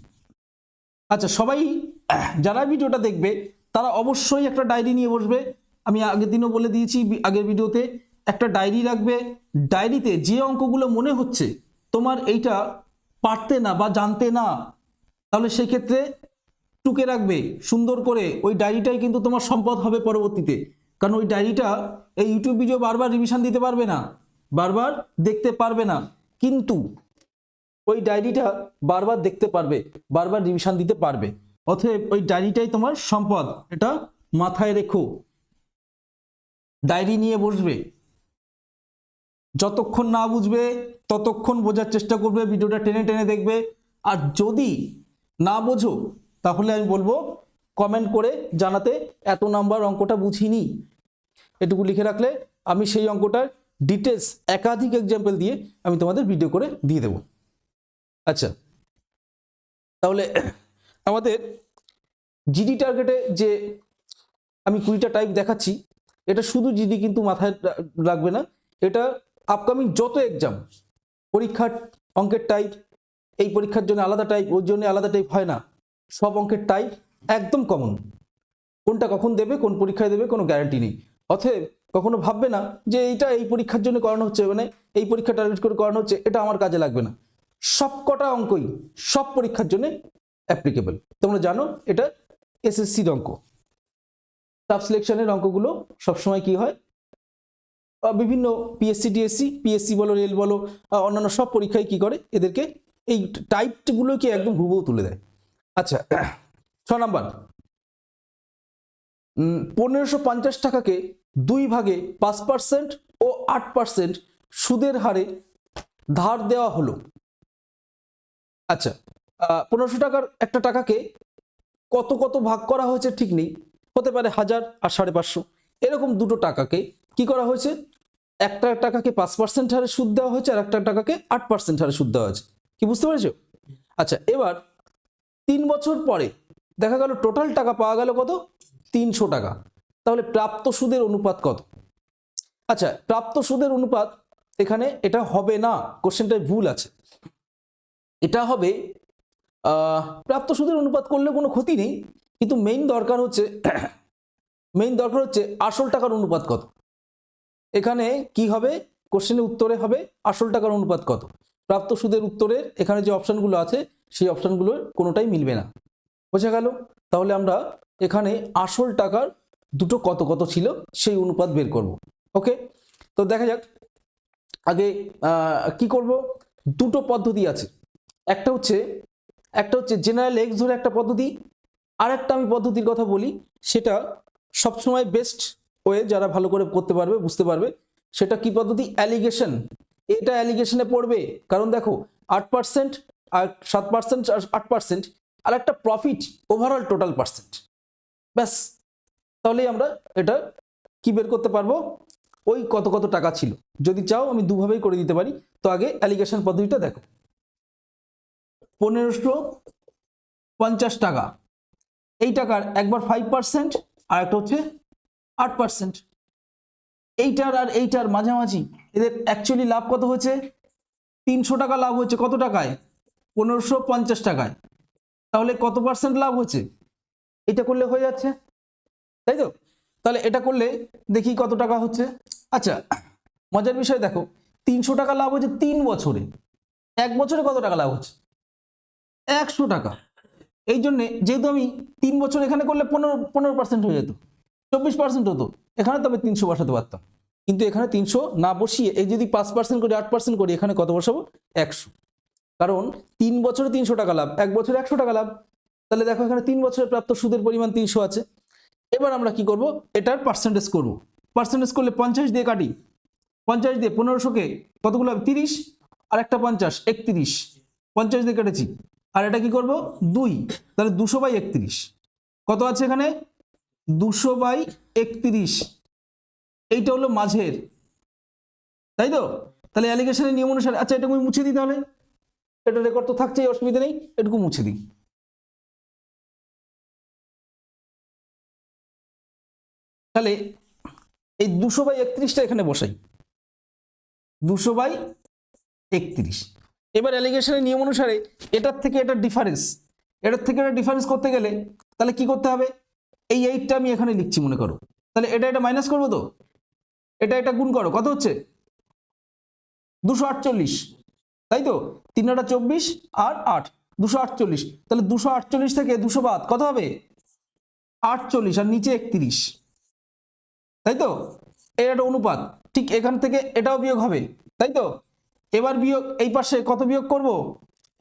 Speaker 1: আচ্ছা সবাই যারা ভিডিওটা দেখবে তারা অবশ্যই একটা ডায়েরি নিয়ে বসবে। আমি আগের দিনও বলে দিয়েছি, আগের ভিডিওতে একটা ডায়েরি রাখবে। ডায়েরিতে যে অঙ্কগুলো মনে হচ্ছে তোমার এইটা পারতে না বা জানতে না, তাহলে সেই ক্ষেত্রে টুকে রাখবে সুন্দর করে। ওই ডায়েরিটাই কিন্তু তোমার সম্পদ হবে পরবর্তীতে, কারণ ওই ডায়েরিটা এই ইউটিউব ভিডিও বারবার রিভিশন দিতে পারবে না, বারবার দেখতে পারবে না, কিন্তু ওই ডায়েরিটা বারবার দেখতে পারবে, বারবার রিভিশন দিতে পারবে। অতএব ওই ডায়েরিটাই তোমার সম্পদ, এটা মাথায় রেখো। ডায়েরি নিয়ে বসবে, যতক্ষণ না বুঝবে ততক্ষণ বোঝার চেষ্টা করবে, ভিডিওটা টেনে টেনে দেখবে। আর যদি না বোঝো তাহলে আমি বলবো কমেন্ট করে জানাতে, এত নাম্বার অঙ্কটা বুঝিনি, এটুকু লিখে রাখলে আমি সেই অঙ্কটার ডিটেলস একাধিক এক্সাম্পল দিয়ে আমি তোমাদের ভিডিও করে দিয়ে দেবো। আচ্ছা তাহলে আমাদের জিডি টার্গেটে যে আমি 20টা টাইপ দেখাচ্ছি, এটা শুধু জিডি কিন্তু মাথায় রাখবে না, এটা আপকামিং যত এক্সাম পরীক্ষার অঙ্কের টাইপ, এই পরীক্ষার জন্য আলাদা টাইপ, ওর জন্য আলাদা টাইপ হয় না, সব অঙ্কের টাইপ একদম কমন। কোনটা কখন দেবে, কোন পরীক্ষায় দেবে, কোনো গ্যারান্টি নেই। অতএব কখনো ভাববে না যে এইটা এই পরীক্ষার জন্য করানো হচ্ছে, মানে এই পরীক্ষা টার্গেট করে করানো হচ্ছে, এটা আমার কাজে লাগবে না। সব কটা অঙ্কই সব পরীক্ষার জন্য অ্যাপ্লিকেবল। তোমরা জানো এটা এসএসসির অঙ্ক। সাব সিলেকশনের অঙ্কগুলো সবসময় কি হয়, বিভিন্ন পিএসসি ডিএসসি, পিএসসি বলো, রেল বলো, অন্যান্য সব পরীক্ষায় কি করে, এদেরকে এই টাইপগুলোকে একদম হুবহু তুলে দেয়। আচ্ছা, 6 নাম্বার, 1550 টাকাকে 2 ভাগে 5% ও 8% সুদের হারে ধার দেওয়া হলো। আচ্ছা, 1500 টাকার একটা টাকাকে কত কত ভাগ করা হয়েছে ঠিক নেই, হতে পারে 1000 আর 550, এরকম দুটো টাকাকে কি করা হয়েছে, একটা টাকাকে 5% হারে সুদ দেওয়া হয়েছে আর একটা টাকাকে 8% হারে সুদ দেওয়া হয়েছে। কি বুঝতে পেরেছো? আচ্ছা, এবার 3 বছর পরে দেখা গেল টোটাল টাকা পাওয়া গেল কত, 300 টাকা। তাহলে প্রাপ্ত সুদের অনুপাত কত? আচ্ছা, প্রাপ্ত সুদের অনুপাত এখানে এটা হবে না, কোশ্চেনটায় ভুল আছে। এটা হবে প্রাপ্ত সুদের অনুপাত করলে কোনো ক্ষতি নেই, কিন্তু মেইন দরকার হচ্ছে আসল টাকার অনুপাত কত। এখানে কি হবে, কোশ্চেনের উত্তরে হবে আসল টাকার অনুপাত কত। প্রাপ্ত সুদের উত্তরের এখানে যে অপশনগুলো আছে সেই অপশনগুলোর কোনোটাই মিলবে না। বোঝা গেল? তাহলে আমরা এখানে আসল টাকার দুটো কত কত ছিল সেই অনুপাত বের করব। ওকে, তো দেখা যাক আগে কি করব। দুটো পদ্ধতি আছে, একটা হচ্ছে জেনারেল এক্স ধরে একটা পদ্ধতি, আর একটা আমি পদ্ধতির কথা বলি, সেটা সবসময় বেস্ট ওয়ে, যারা ভালো করে করতে পারবে, বুঝতে পারবে। সেটা কি পদ্ধতি? অ্যালিগেশন। এটা অ্যালিগেশনে পড়বে, কারণ দেখো 8% আর 7% আর 8%, আর একটা প্রফিট ওভারঅল টোটাল পার্সেন্ট, ব্যাস। তাহলেই আমরা এটা কি বের করতে পারবো, ওই কত কত টাকা ছিল। যদি চাও আমি দুভাবেই করে দিতে পারি। তো আগে অ্যালিগেশন পদ্ধতিটা দেখো। 1550 টাকা, এই টাকার একবার 5% আর একটা হচ্ছে 8%। এইটার আর এইটার মাঝামাঝি এদের অ্যাকচুয়ালি লাভ কত হয়েছে? 300 টাকা লাভ হচ্ছে। কত টাকায়? 1550 টাকায়। তাহলে কত পার্সেন্ট লাভ হচ্ছে? এটা করলে হয়ে যাচ্ছে, তাই তো? তাহলে এটা করলে দেখি কত টাকা হচ্ছে। আচ্ছা, মজার বিষয় দেখো, 300 টাকা লাভ হচ্ছে 3 বছরে। 1 বছরে কত টাকা লাভ হচ্ছে? 100 টাকা। এই জন্যে যেহেতু আমি 3 বছর এখানে করলে 15% হয়ে যেত, 24% হতো এখানে, তবে 300 বসাতে পারতাম। কিন্তু এখানে 300 না বসিয়ে এই যদি 5% করি, 8% করি, এখানে কত বসাবো? 100। কারণ 3 বছরে 300 টাকা লাভ, 1 বছরে 100 টাকা লাভ। তাহলে দেখো এখানে 3 বছরে প্রাপ্ত সুদের পরিমাণ 300 আছে। এবার আমরা কি করব, এটার পার্সেন্টেজ করব। পার্সেন্টেজ করলে 50 দিয়ে কাটি, 50 দিয়ে 1500-কে কতগুলো হবে? 30, আর একটা 50, 31, 50 দিয়ে কেটেছি। আর এটা কি করব? 2, তাহলে 200/31 কত আছে এখানে? 200/31। এইটা হলো মাঝের, তাই তো? তাহলে অ্যালিগেশনের নিয়ম অনুসারে, আচ্ছা এটা আমি মুছে দিই, তাহলে এটা রেকর্ড তো থাকছেই, অসুবিধা নেই, এটুকু মুছে দিই। তাহলে এই 200/31টা এখানে বসাই, 200/31। এবার অ্যালিগেশনের নিয়ম অনুসারে এটার থেকে এটার ডিফারেন্স করতে গেলে তাহলে কি করতে হবে? এই 8টা আমি এখানে লিখছি মনে করো, তাহলে এটা মাইনাস করবো, তো এটা গুণ করো, কত হচ্ছে? 248, তাই তো? 3 × 24 আর 8, 248। তাহলে 248 থেকে 200 বাদ কত হবে? 48, আর নিচে 31, তাই তো? এর একটা অনুপাত, ঠিক এখান থেকে এটাও বিয়োগ হবে, তাই তো? এবার বিয়োগ, এই পাশে কত বিয়োগ করব?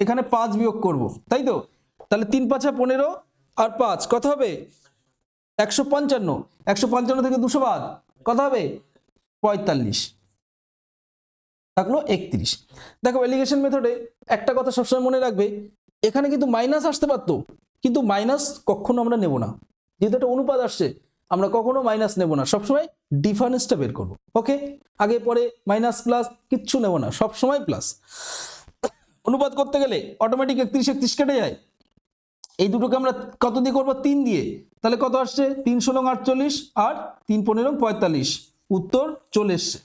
Speaker 1: এখানে 5 বিয়োগ করব, তাই তো? তাহলে 3 × 5 = 15 আর 5 কত হবে? 155। 155 থেকে 200 বাদ কত হবে? 45, থাকলো 31। দেখো এলিগেশন মেথডে একটা কথা সবসময় মনে রাখবে, এখানে কিন্তু মাইনাস আসতে পারতো, কিন্তু মাইনাস কখনো আমরা নেব না। যেহেতু একটা অনুপাত আসছে, আমরা কখনো মাইনাস নেব না, সবসময় ডিফারেন্সটা বের করব। ওকে, আগে পরে মাইনাস প্লাস কিচ্ছু নেব না, সবসময় প্লাস। অনুপাত করতে গেলে অটোমেটিক 31 কেটে যায়, এই দুটোকে আমরা কত দিয়ে করবো? 3 দিয়ে। তাহলে কত আসছে? 3 ষোলং 48 আর 3 15 45। উত্তর চলে এসছে,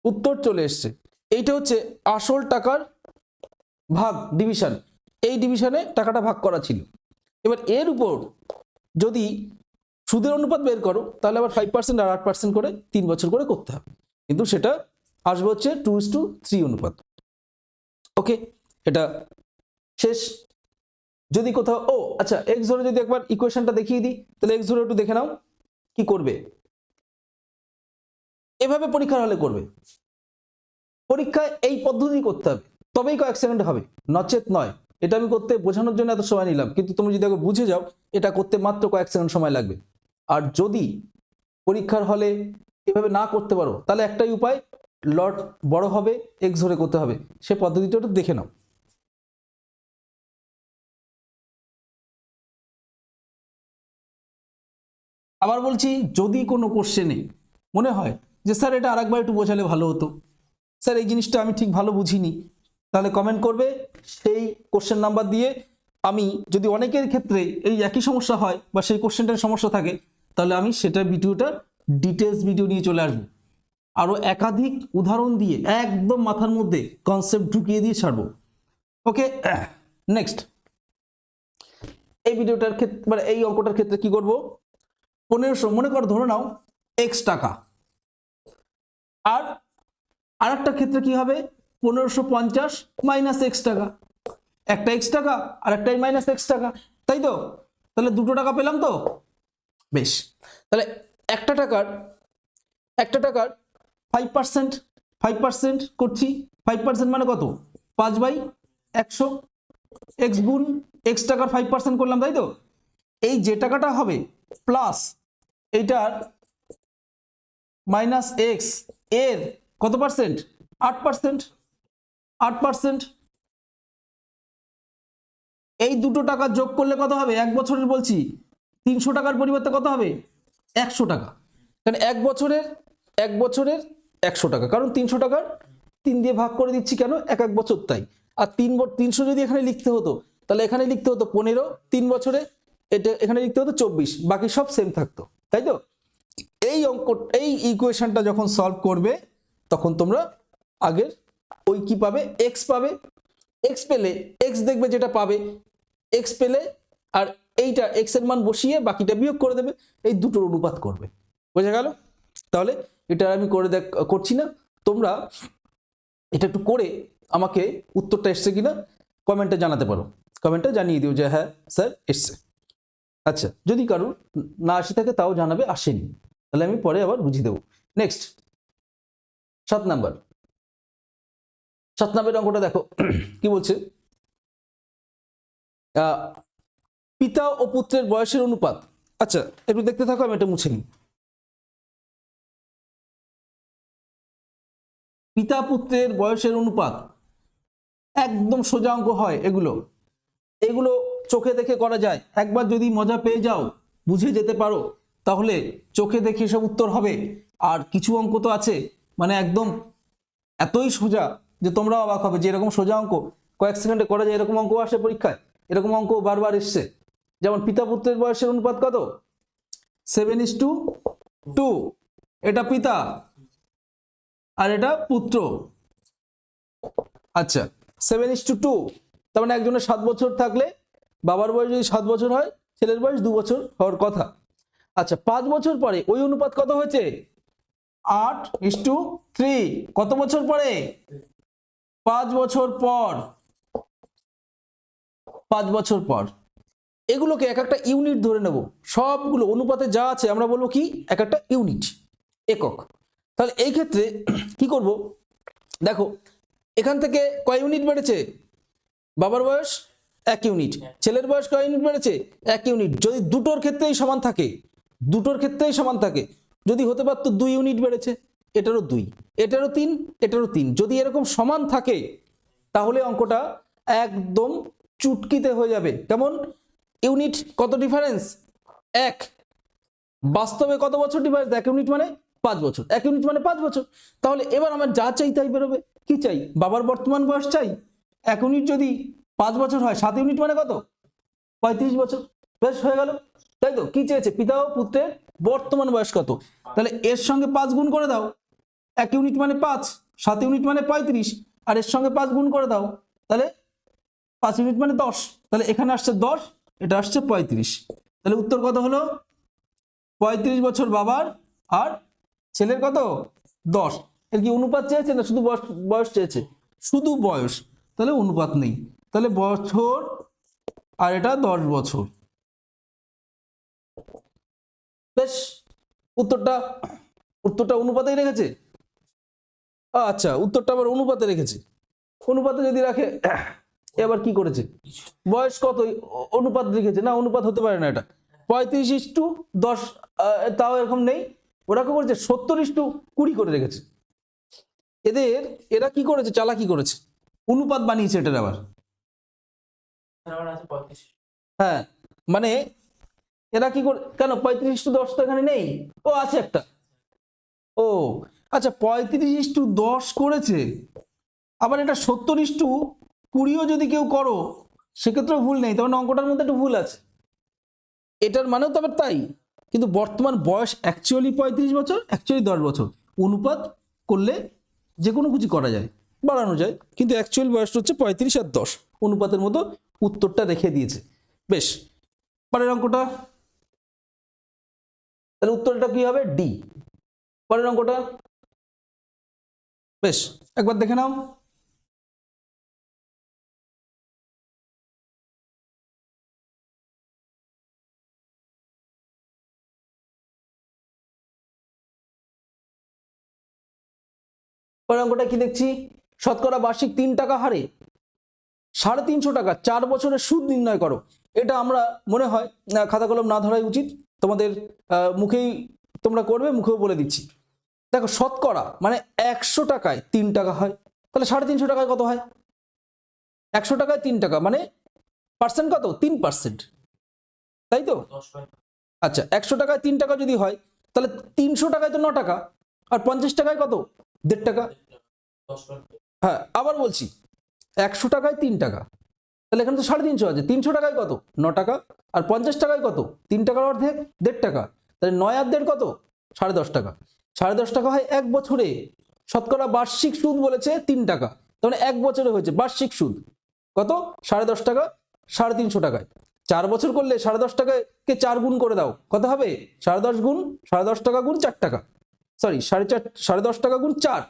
Speaker 1: উত্তর চলে এসছে। এইটা হচ্ছে আসল টাকার ভাগ, ডিভিশন। এই ডিভিশনে টাকাটা ভাগ করা ছিল। এবার এর উপর যদি সুদের অনুপাত বের করো তাহলে আবার 5% আর 8% করে 3 বছর করে করতে হবে, কিন্তু সেটা আসবে হচ্ছে 2:3 অনুপাত। ওকে, এটা শেষ। যদি কোথাও আচ্ছা এক্স ধরে যদি একবার ইকুয়েশনটা দেখিয়ে দিই, তাহলে এক্স ধরে একটু দেখে নাও কি করবে। এভাবে পরীক্ষার হলে করবে, পরীক্ষায় এই পদ্ধতি করতে হবে, তবেই কয়েক সেকেন্ড হবে, নচেত নয়। এটা আমি করতে বোঝানোর জন্য এত সময় নিলাম, কিন্তু তুমি যদি আগে বুঝে যাও এটা করতে মাত্র কয়েক সেকেন্ড সময় লাগবে। আর যদি পরীক্ষার হলে এভাবে না করতে পারো তাহলে একটাই উপায়, লট বড় হবে, এক্স ধরে করতে হবে, সে পদ্ধতিটা একটু দেখে নাও। আবার বলছি, যদি কোনো কোশ্চেনে মনে হয় যে স্যার এটা আরেকবার একটু বোঝালে ভালো হতো, স্যার এই জিনিসটা আমি ঠিক ভালো বুঝিনি, তাহলে কমেন্ট করবে, সেই কোশ্চেন নাম্বার দিয়ে আমি, যদি অনেকের ক্ষেত্রে এই একই সমস্যা হয় বা সেই কোশ্চেনটার সমস্যা থাকে, তাহলে আমি সেটা ভিডিওটা ডিটেলস ভিডিও নিয়ে চলে আসবো, আরও একাধিক উদাহরণ দিয়ে একদম মাথার মধ্যে কনসেপ্ট ঢুকিয়ে দিয়ে ছাড়বো। ওকে, নেক্সট এই ভিডিওটার ক্ষেত্রে মানে এই অঙ্কটার ক্ষেত্রে কি করব? 1500 মনে করো, ধরে নাও এক্স টাকা, আর আরেকটা ক্ষেত্রে কি হবে? 1550 মাইনাস এক্স টাকা। একটা এক্স টাকা আর একটাই মাইনাস এক্স টাকা, তাই তো? তাহলে দুটো টাকা পেলাম তো, বেশ। তাহলে একটা টাকার 5% করছি। 5% মানে কত? 5/100। এক্স গুণ এক্স টাকার 5% করলাম, তাই তো? এই যে টাকাটা হবে প্লাস এইটার মাইনাস এক্স, এর কত পার্সেন্ট? 8%। 8%। এই দুটো টাকা যোগ করলে কত হবে? এক বছরের বলছি, 300 টাকার পরিবর্তে কত হবে? 100 টাকা। কারণ এক বছরের 100 টাকা, কারণ 300 টাকার 3 দিয়ে ভাগ করে দিচ্ছি, কেন? এক বছর তাই। আর 300 যদি এখানে লিখতে হতো, তাহলে এখানে লিখতে হতো 15 3 বছরে, এটা এখানে লিখতে হতো 24, বাকি সব সেম থাকতো, তাই তো? এই অঙ্ক, এই ইকুয়েশনটা যখন সলভ করবে তখন তোমরা আগের ওই কি পাবে? এক্স পাবে। এক্স পেলে এক্স দেখবে যেটা পাবে, এক্স পেলে আর এইটা এক্স এর মান বসিয়ে বাকিটা বিয়োগ করে দেবে, এই দুটোর অনুপাত করবে। বোঝা গেল? তাহলে এটা আমি করছি না, তোমরা এটা একটু করে আমাকে উত্তরটা এসছে কিনা কমেন্টে জানাতে পারো, কমেন্টে জানিয়ে দিও যে হ্যাঁ স্যার এসছে। আচ্ছা, যদি কারোর না আসে থাকে তাও জানাবে আসেনি, তাহলে আমি পরে আবার বুঝিয়ে দেবো। নেক্সট 7 নাম্বার অঙ্কটা দেখো কি বলছে। পিতা ও পুত্রের বয়সের অনুপাত। আচ্ছা একটু দেখতে থাকো, আমি এটা মুছে নিই। পিতা পুত্রের বয়সের অনুপাত একদম সোজা অঙ্ক হয় এগুলো, এগুলো চোখে দেখে করা যায়। একবার যদি মজা পেয়ে যাও, বুঝে যেতে পারো, তাহলে চোখে দেখে সব উত্তর হবে। আর কিছু অঙ্ক তো আছে মানে একদম এতই সোজা যে তোমরাও অবাক হবে যে এরকম সোজা অঙ্ক কয়েক সেকেন্ডে করা যায়, এরকম অঙ্ক আসে পরীক্ষায়, এরকম অঙ্ক বারবার এসছে। যেমন পিতা পুত্রের বয়সের অনুপাত কত? 7:2। এটা পিতা আর এটা পুত্র। আচ্ছা 7:2, তার মানে একজনের 7 বছর থাকলে বাবার বয়স যদি 7 বছর হয়, ছেলের বয়স 2 বছর হওয়ার কথা। আচ্ছা 5 বছর পরে ওই অনুপাত কত হয়েছে? 8:3। কত বছর পরে? 5 বছর পর। 5 বছর পর। এগুলোকে এক একটা ইউনিট ধরে নেব, সবগুলো অনুপাতে যা আছে আমরা বলবো কি এক একটা ইউনিট, একক। তাহলে এই ক্ষেত্রে কি করব? দেখো এখান থেকে কয় ইউনিট বেড়েছে? বাবার বয়স 1 ইউনিট, ছেলের বয়স কয় ইউনিট বেড়েছে? 1 ইউনিট। যদি দুটোর ক্ষেত্রেই সমান থাকে, যদি হতে পারতো 2 ইউনিট বেড়েছে, এটারও 2, এটারও 3, এটারও 3, যদি এরকম সমান থাকে তাহলে অঙ্কটা একদম চুটকিতে হয়ে যাবে। কেমন? ইউনিট কত ডিফারেন্স? 1। বাস্তবে কত বছর ডিফারেন্স? 1 ইউনিট মানে 5 বছর, 1 ইউনিট মানে 5 বছর। তাহলে এবার আমার যা চাই তাই বেরোবে। কি চাই? বাবার বর্তমান বয়স চাই। 1 ইউনিট যদি 5 বছর হয়, 7 ইউনিট মানে কত? 35 বছর। বেশ, হয়ে গেল। তাই তো, কি চেয়েছে? পিতা ও পুত্রের বর্তমান বয়স কত। তাহলে এর সঙ্গে 5 গুণ করে দাও, 1 ইউনিট মানে 5, 7 ইউনিট মানে 35, আর এর সঙ্গে 5 গুণ করে দাও, তাহলে 5 ইউনিট মানে 10। তাহলে এখানে আসছে 10, এটা আসছে 35। তাহলে উত্তর কত হলো? 35 বছর বাবার, আর ছেলের কত? 10। এর কি অনুপাত চেয়েছে না শুধু বয়স চেয়েছে? শুধু বয়স, তাহলে অনুপাত নেই। তাহলে বছর, আর এটা 10 বছর। বেশ, উত্তরটা অনুপাতেই রেখেছে। আচ্ছা, উত্তরটা আবার অনুপাতে রেখেছে। অনুপাতে যদি রাখে, এবার কি করেছে? বয়স কত অনুপাত রেখেছে না? অনুপাত হতে পারে না এটা। 35:10, তাও এরকম নেই। ওরা কি করেছে? 70:20 করে রেখেছে। এরা কি করেছে? চালাকি করেছে, অনুপাত বানিয়েছে এটার আবার। হ্যাঁ, মানে এরা কি করে, কেন 35:10 তো এখানে নেই? ও আছে একটা। ও আচ্ছা, 35:10 করেছে। আবার এটা 70:20 যদি কেউ করো, সেক্ষেত্রেও ভুল নেই, তখন অঙ্কটার মধ্যে একটু ভুল আছে। এটার মানেও তো আবার তাই, কিন্তু বর্তমান বয়স অ্যাকচুয়ালি 35 বছর, অ্যাকচুয়ালি 10 বছর। অনুপাত করলে যে কোনো কিছু করা যায়, বাড়ানো যায়, কিন্তু অ্যাকচুয়াল বয়সটা হচ্ছে 35 আর 10। অনুপাতের মতো উত্তরটা রেখে দিয়েছে। বেশ, পরের অঙ্কটা, তাহলে উত্তরটা কি হবে? ডি। পরের অঙ্কটা, বেশ একবার দেখে নাও। পরের অঙ্কটা কি দেখছি? শতকরা বার্ষিক 3 টাকা হারে 350 টাকা 4 বছরের সুদ নির্ণয় করো। এটা আমরা মনে হয় খাতা কলম না ধরাই উচিত, তোমাদের মুখেই তোমরা করবে, মুখেও বলে দিচ্ছি। দেখো, শতকরা মানে 100 টাকায় 3 টাকা হয়, তাহলে 350 টাকায় কত হয়? 100 টাকায় 3 টাকা মানে পার্সেন্ট কত? 3%, তাই তো? আচ্ছা, 100 টাকায় 3 টাকা যদি হয়, তাহলে 300 টাকায় তো 9 টাকা, আর 50 টাকায় কত? 1.5 টাকা। হ্যাঁ, আবার বলছি, 100 টাকায় 3 টাকা, তাহলে এখানে তো 350 আছে। 300 টাকায় কত? 9 টাকা। আর 50 টাকায় কত? 3 টাকার অর্ধেক, 1.5 টাকা। তাহলে 9 আর 1.5 কত? 10.5 টাকা। 10.5 টাকা হয় 1 বছরে। শতকরা বার্ষিক সুদ বলেছে 3 টাকা, তাহলে 1 বছরে হয়েছে বার্ষিক সুদ কত? 10.5 টাকা। 350 টাকায় 4 বছর করলে 10.5 টাকাকে 4 গুণ করে দাও, কত হবে? 10.5 গুণ 10.5 টাকা গুণ 4 টাকা, সরি 10.5 টাকা গুণ 4,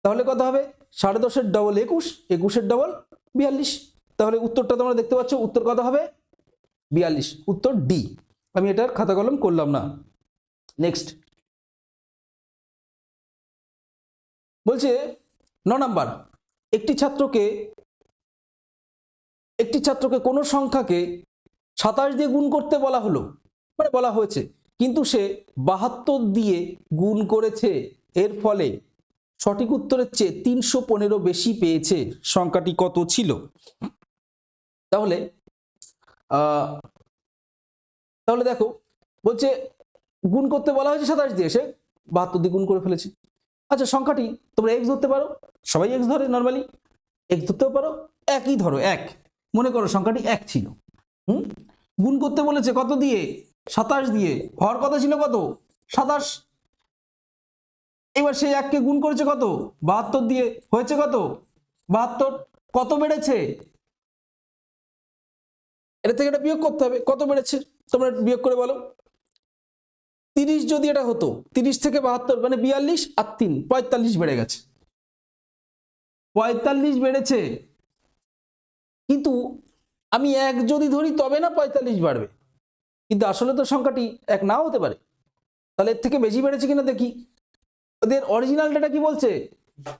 Speaker 1: তাহলে কত হবে? 10.5-এর ডবল 21, 21-এর ডবল 42। তাহলে উত্তরটা তোমরা দেখতে পাচ্ছ, উত্তর কত হবে? 42। উত্তর ডি। আমি এটার খাতা কলম করলাম না। নেক্সট বলছে 9 নাম্বার, একটি ছাত্রকে কোনো সংখ্যাকে 27 দিয়ে গুণ করতে বলা হলো, মানে বলা হয়েছে, কিন্তু সে 72 দিয়ে গুণ করেছে। এর ফলে সঠিক উত্তরের চেয়ে 315 বেশি পেয়েছে। সংখ্যাটি কত ছিল? তাহলে দেখো, বলছে গুণ করতে বলা হয়েছে 27 দিয়ে, সে 72 দিয়ে গুণ করে ফেলেছে। আচ্ছা, সংখ্যাটি তোমরা এক্স ধরতে পারো, সবাই এক্স ধরে নর্মালি, এক্স ধরতেও পারো, একই ধরো, এক মনে করো সংখ্যাটি 1 ছিল। গুণ করতে বলেছে কত দিয়ে? 27 দিয়ে। হওয়ার কথা ছিল কত? 27। এবার সেই 1কে গুণ করেছে কত? 72 দিয়ে, হয়েছে কত? 72। কত বেড়েছে? এটা থেকে এটা বিয়োগ করতে হবে, কত বেড়েছে তোমরা বিয়োগ করে বলো। 30 যদি এটা হতো, 30 থেকে 72 মানে 42 আর 3 45 বেড়ে গেছে। 45 বেড়েছে, কিন্তু আমি 1 যদি ধরি তবে না 45 বাড়বে, কিন্তু আসলে তো সংখ্যাটি 1 নাও হতে পারে। তাহলে এর থেকে বেশি বেড়েছে কিনা দেখি। ওদের অরিজিনাল ডেটা কি বলছে?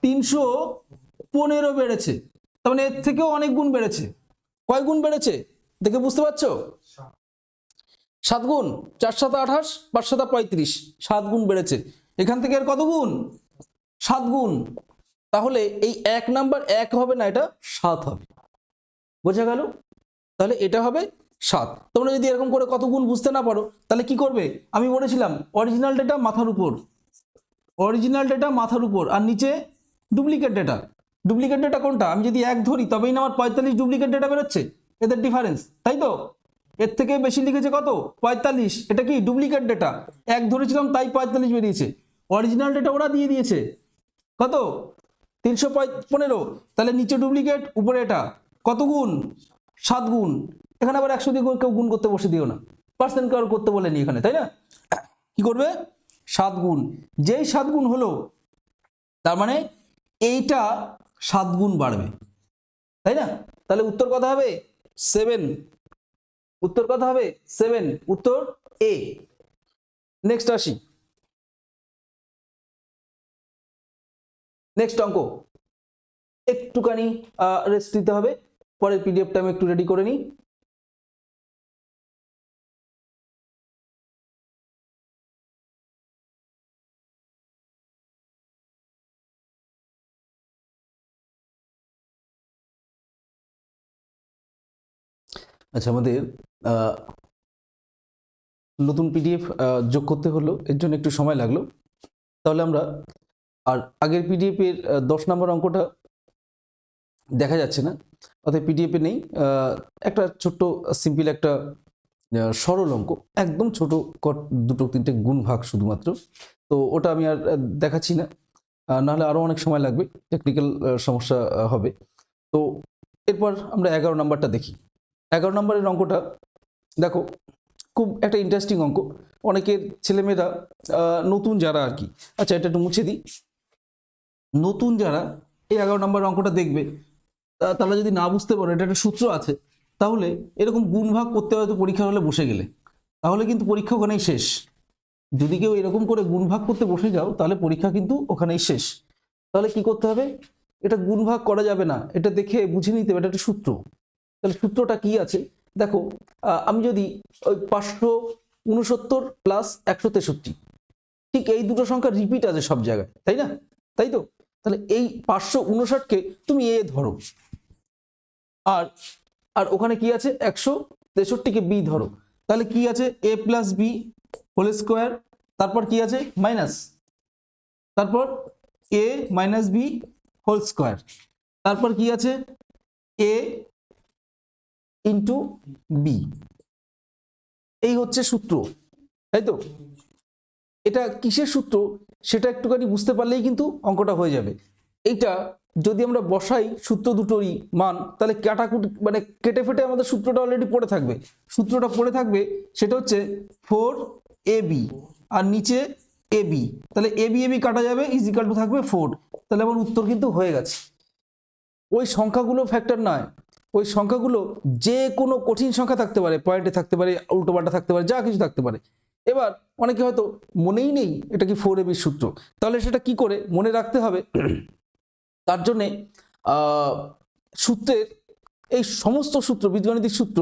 Speaker 1: 315 বেড়েছে, তার মানে এর থেকেও অনেক গুণ বেড়েছে। কয় গুণ বেড়েছে দেখে বুঝতে পারছো? 7 গুণ, 4 7 28, 5 7 35, 7 গুণ বেড়েছে। এখান থেকে এর কত গুণ? 7 গুণ। তাহলে এই 1 নাম্বার 1 হবে না, এটা 7 হবে। বোঝা গেল? তাহলে এটা হবে 7। তোমরা যদি এরকম করে কত গুণ বুঝতে না পারো, তাহলে কি করবে? আমি বলেছিলাম অরিজিনাল ডেটা মাথার উপর, আর নিচে ডুপ্লিকেট ডেটা। ডুপ্লিকেট ডেটা কোনটা? আমি যদি 1 ধরি তবেই না আমার 45 ডুপ্লিকেট ডেটা বেরোচ্ছে, এদের ডিফারেন্স, তাই তো? এর থেকে বেশি লিখেছে কত? 45, এটা কি ডুপ্লিকেট ডেটা, 1 ধরেছিলাম তাই 45 বেরিয়েছে। অরিজিনাল ডেটা ওরা দিয়ে দিয়েছে কত? 315, তাহলে নিচে ডুপ্লিকেট, উপরে এটা কত গুণ? 7 গুণ। এখানে আবার 100 দিয়ে কেউ গুণ করতে বসে দিও না, পার্সেন্ট কার করতে বলেনি এখানে, তাই না? কি করবে? 7 গুণ। যেই 7 গুণ হলো তার মানে এইটা 7 গুণ বাড়বে, তাই না? তাহলে উত্তর কত হবে? 7। উত্তর কত হবে? 7, উত্তর এ। নেক্সট আসি, নেক্সট অঙ্ক। একটুখানি রেস্ট দিতে হবে, পরের পিডিএফটা আমি একটু রেডি করে নিই। আচ্ছা, আমাদের নতুন পিডিএফ যোগ করতে হলো, এর জন্য একটু সময় লাগলো। তাহলে আমরা আর আগের পিডিএফ এর 10 নম্বর অঙ্কটা দেখা যাচ্ছে না, অর্থাৎ পিডিএফে নেই। একটা ছোট্ট সিম্পল একটা সরল অঙ্ক, একদম ছোট, দুটো তিনটে গুণ ভাগ শুধুমাত্র। তো ওটা আমি আর দেখাচ্ছি না, নাহলে আরও অনেক সময় লাগবে, টেকনিক্যাল সমস্যা হবে। তো এরপর আমরা 11 নম্বরটা দেখি। 11 নম্বরের অঙ্কটা দেখো, খুব একটা ইন্টারেস্টিং অঙ্ক। অনেকের ছেলেমেয়েরা নতুন যারা আর কি, আচ্ছা এটা একটু মুছে দিই, নতুন যারা এই 11 নম্বর অঙ্কটা দেখবে, তারা যদি না বুঝতে পারো এটা একটা সূত্র আছে, তাহলে এরকম গুণ ভাগ করতে হয়তো পরীক্ষা হলে বসে গেলে, তাহলে কিন্তু পরীক্ষা ওখানেই শেষ। যদি কেউ এরকম করে গুণ ভাগ করতে বসে যাও তাহলে পরীক্ষা কিন্তু ওখানেই শেষ। তাহলে কি করতে হবে? এটা গুণ ভাগ করা যাবে না, এটা দেখে বুঝে নিতে হবে এটা একটা সূত্র। তাহলে সূত্রটা কি আছে দেখো, আমি যদি ওই 569 প্লাস 163, ঠিক এই দুটো সংখ্যা রিপিট আছে সব জায়গায়, তাই না? তাই তো? তাহলে এই 559কে তুমি এ ধরো, আর আর ওখানে কি আছে 163কে বি ধরো, তাহলে কি আছে? এ প্লাস বি হোল স্কোয়ার, তারপর কি আছে? মাইনাস, তারপর এ মাইনাস বি হোল স্কোয়ার, তারপর কি আছে? এ ইন্টু বি। এই হচ্ছে সূত্র, তাই তো? এটা কিসের সূত্র সেটা একটুখানি বুঝতে পারলেই কিন্তু অঙ্কটা হয়ে যাবে। এইটা যদি আমরা বসাই সূত্র দুটোরই মান, তাহলে কাটাকুটি মানে কেটে ফেটে আমাদের সূত্রটা অলরেডি পড়ে থাকবে। সূত্রটা পড়ে থাকবে, সেটা হচ্ছে 4ab আর নিচে ab, তাহলে ab কাটা যাবে, ইজ ইকাল টু থাকবে 4। তাহলে আমার উত্তর কিন্তু হয়ে গেছে। ওই সংখ্যাগুলো ফ্যাক্টর নয়, ওই সংখ্যাগুলো যে কোনো কঠিন সংখ্যা থাকতে পারে, পয়েন্টে থাকতে পারে, উল্টোপাল্টা থাকতে পারে, যা কিছু থাকতে পারে। এবার অনেকে হয়তো মনেই নেই এটা কি 4ab সূত্র, তাহলে সেটা কি করে মনে রাখতে হবে? তার জন্যে সূত্রের এই সমস্ত সূত্র, বীজগণিতিক সূত্র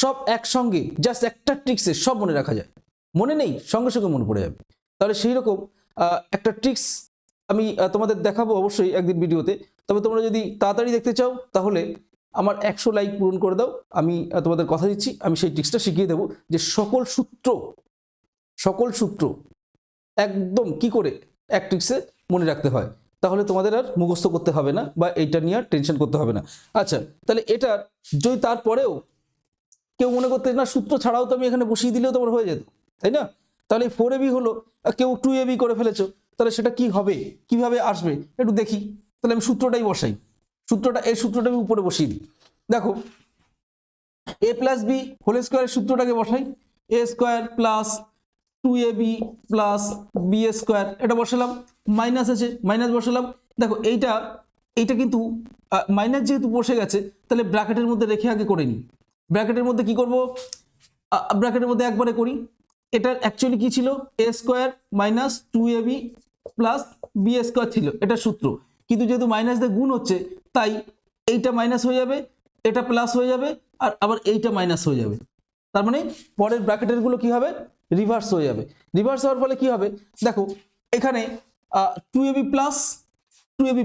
Speaker 1: সব একসঙ্গে জাস্ট একটা ট্রিক্সে সব মনে রাখা যায়। মনে নেই, সঙ্গে সঙ্গে মনে পড়ে যাবে। তাহলে সেই রকম একটা ট্রিক্স আমি তোমাদের দেখাবো অবশ্যই একদিন ভিডিওতে। তবে তোমরা যদি তাড়াতাড়ি দেখতে চাও তাহলে আমার 100 লাইক পূরণ করে দাও, আমি তোমাদের কথা দিচ্ছি আমি সেই ট্রিক্সটা শিখিয়ে দেবো, যে সকল সূত্র একদম কি করে এক ট্রিক্সে মনে রাখতে হয়। তাহলে তোমাদের আর মুখস্থ করতে হবে না, বা এইটা নিয়ে আর টেনশন করতে হবে না। আচ্ছা, তাহলে এটা যদি তারপরেও কেউ মনে করতে না সূত্র ছাড়াও তো আমি এখানে বসিয়ে দিলেও তোমার হয়ে যেত, তাই না? তাহলে 4ab হলো, কেউ 2ab করে ফেলেছো, তাহলে সেটা কি হবে, কিভাবে আসবে একটু দেখি। তাহলে আমি সূত্রটাই বসাই, এই সূত্রটা আমি উপরে বসিয়ে দিই। দেখো, এ প্লাস বি হোল স্কোয়ারের সূত্রটাকে বসাই, a square plus 2ab plus b square, এটা বসালাম, মাইনাস আছে মাইনাস বসালাম। দেখো এইটা কিন্তু মাইনাস যেহেতু বসে গেছে, তাহলে ব্র্যাকেটের মধ্যে রেখে আগে করে নিই। ব্র্যাকেটের মধ্যে কি করব? ব্র্যাকেটের মধ্যে একবারে করি। এটা অ্যাকচুয়ালি কি ছিল? A square minus 2ab plus b square ছিল, এটা সূত্র। কিন্তু যেহেতু মাইনাস দিয়ে গুণ হচ্ছে, তাই এইটা মাইনাস হয়ে যাবে, এটা প্লাস হয়ে যাবে, আর আবার এইটা মাইনাস হয়ে যাবে। তার মানে পরের ব্র্যাকেটের গুলো কি হবে? রিভার্স হয়ে যাবে। রিভার্স হওয়ার ফলে কি হবে? দেখো এখানে 2ab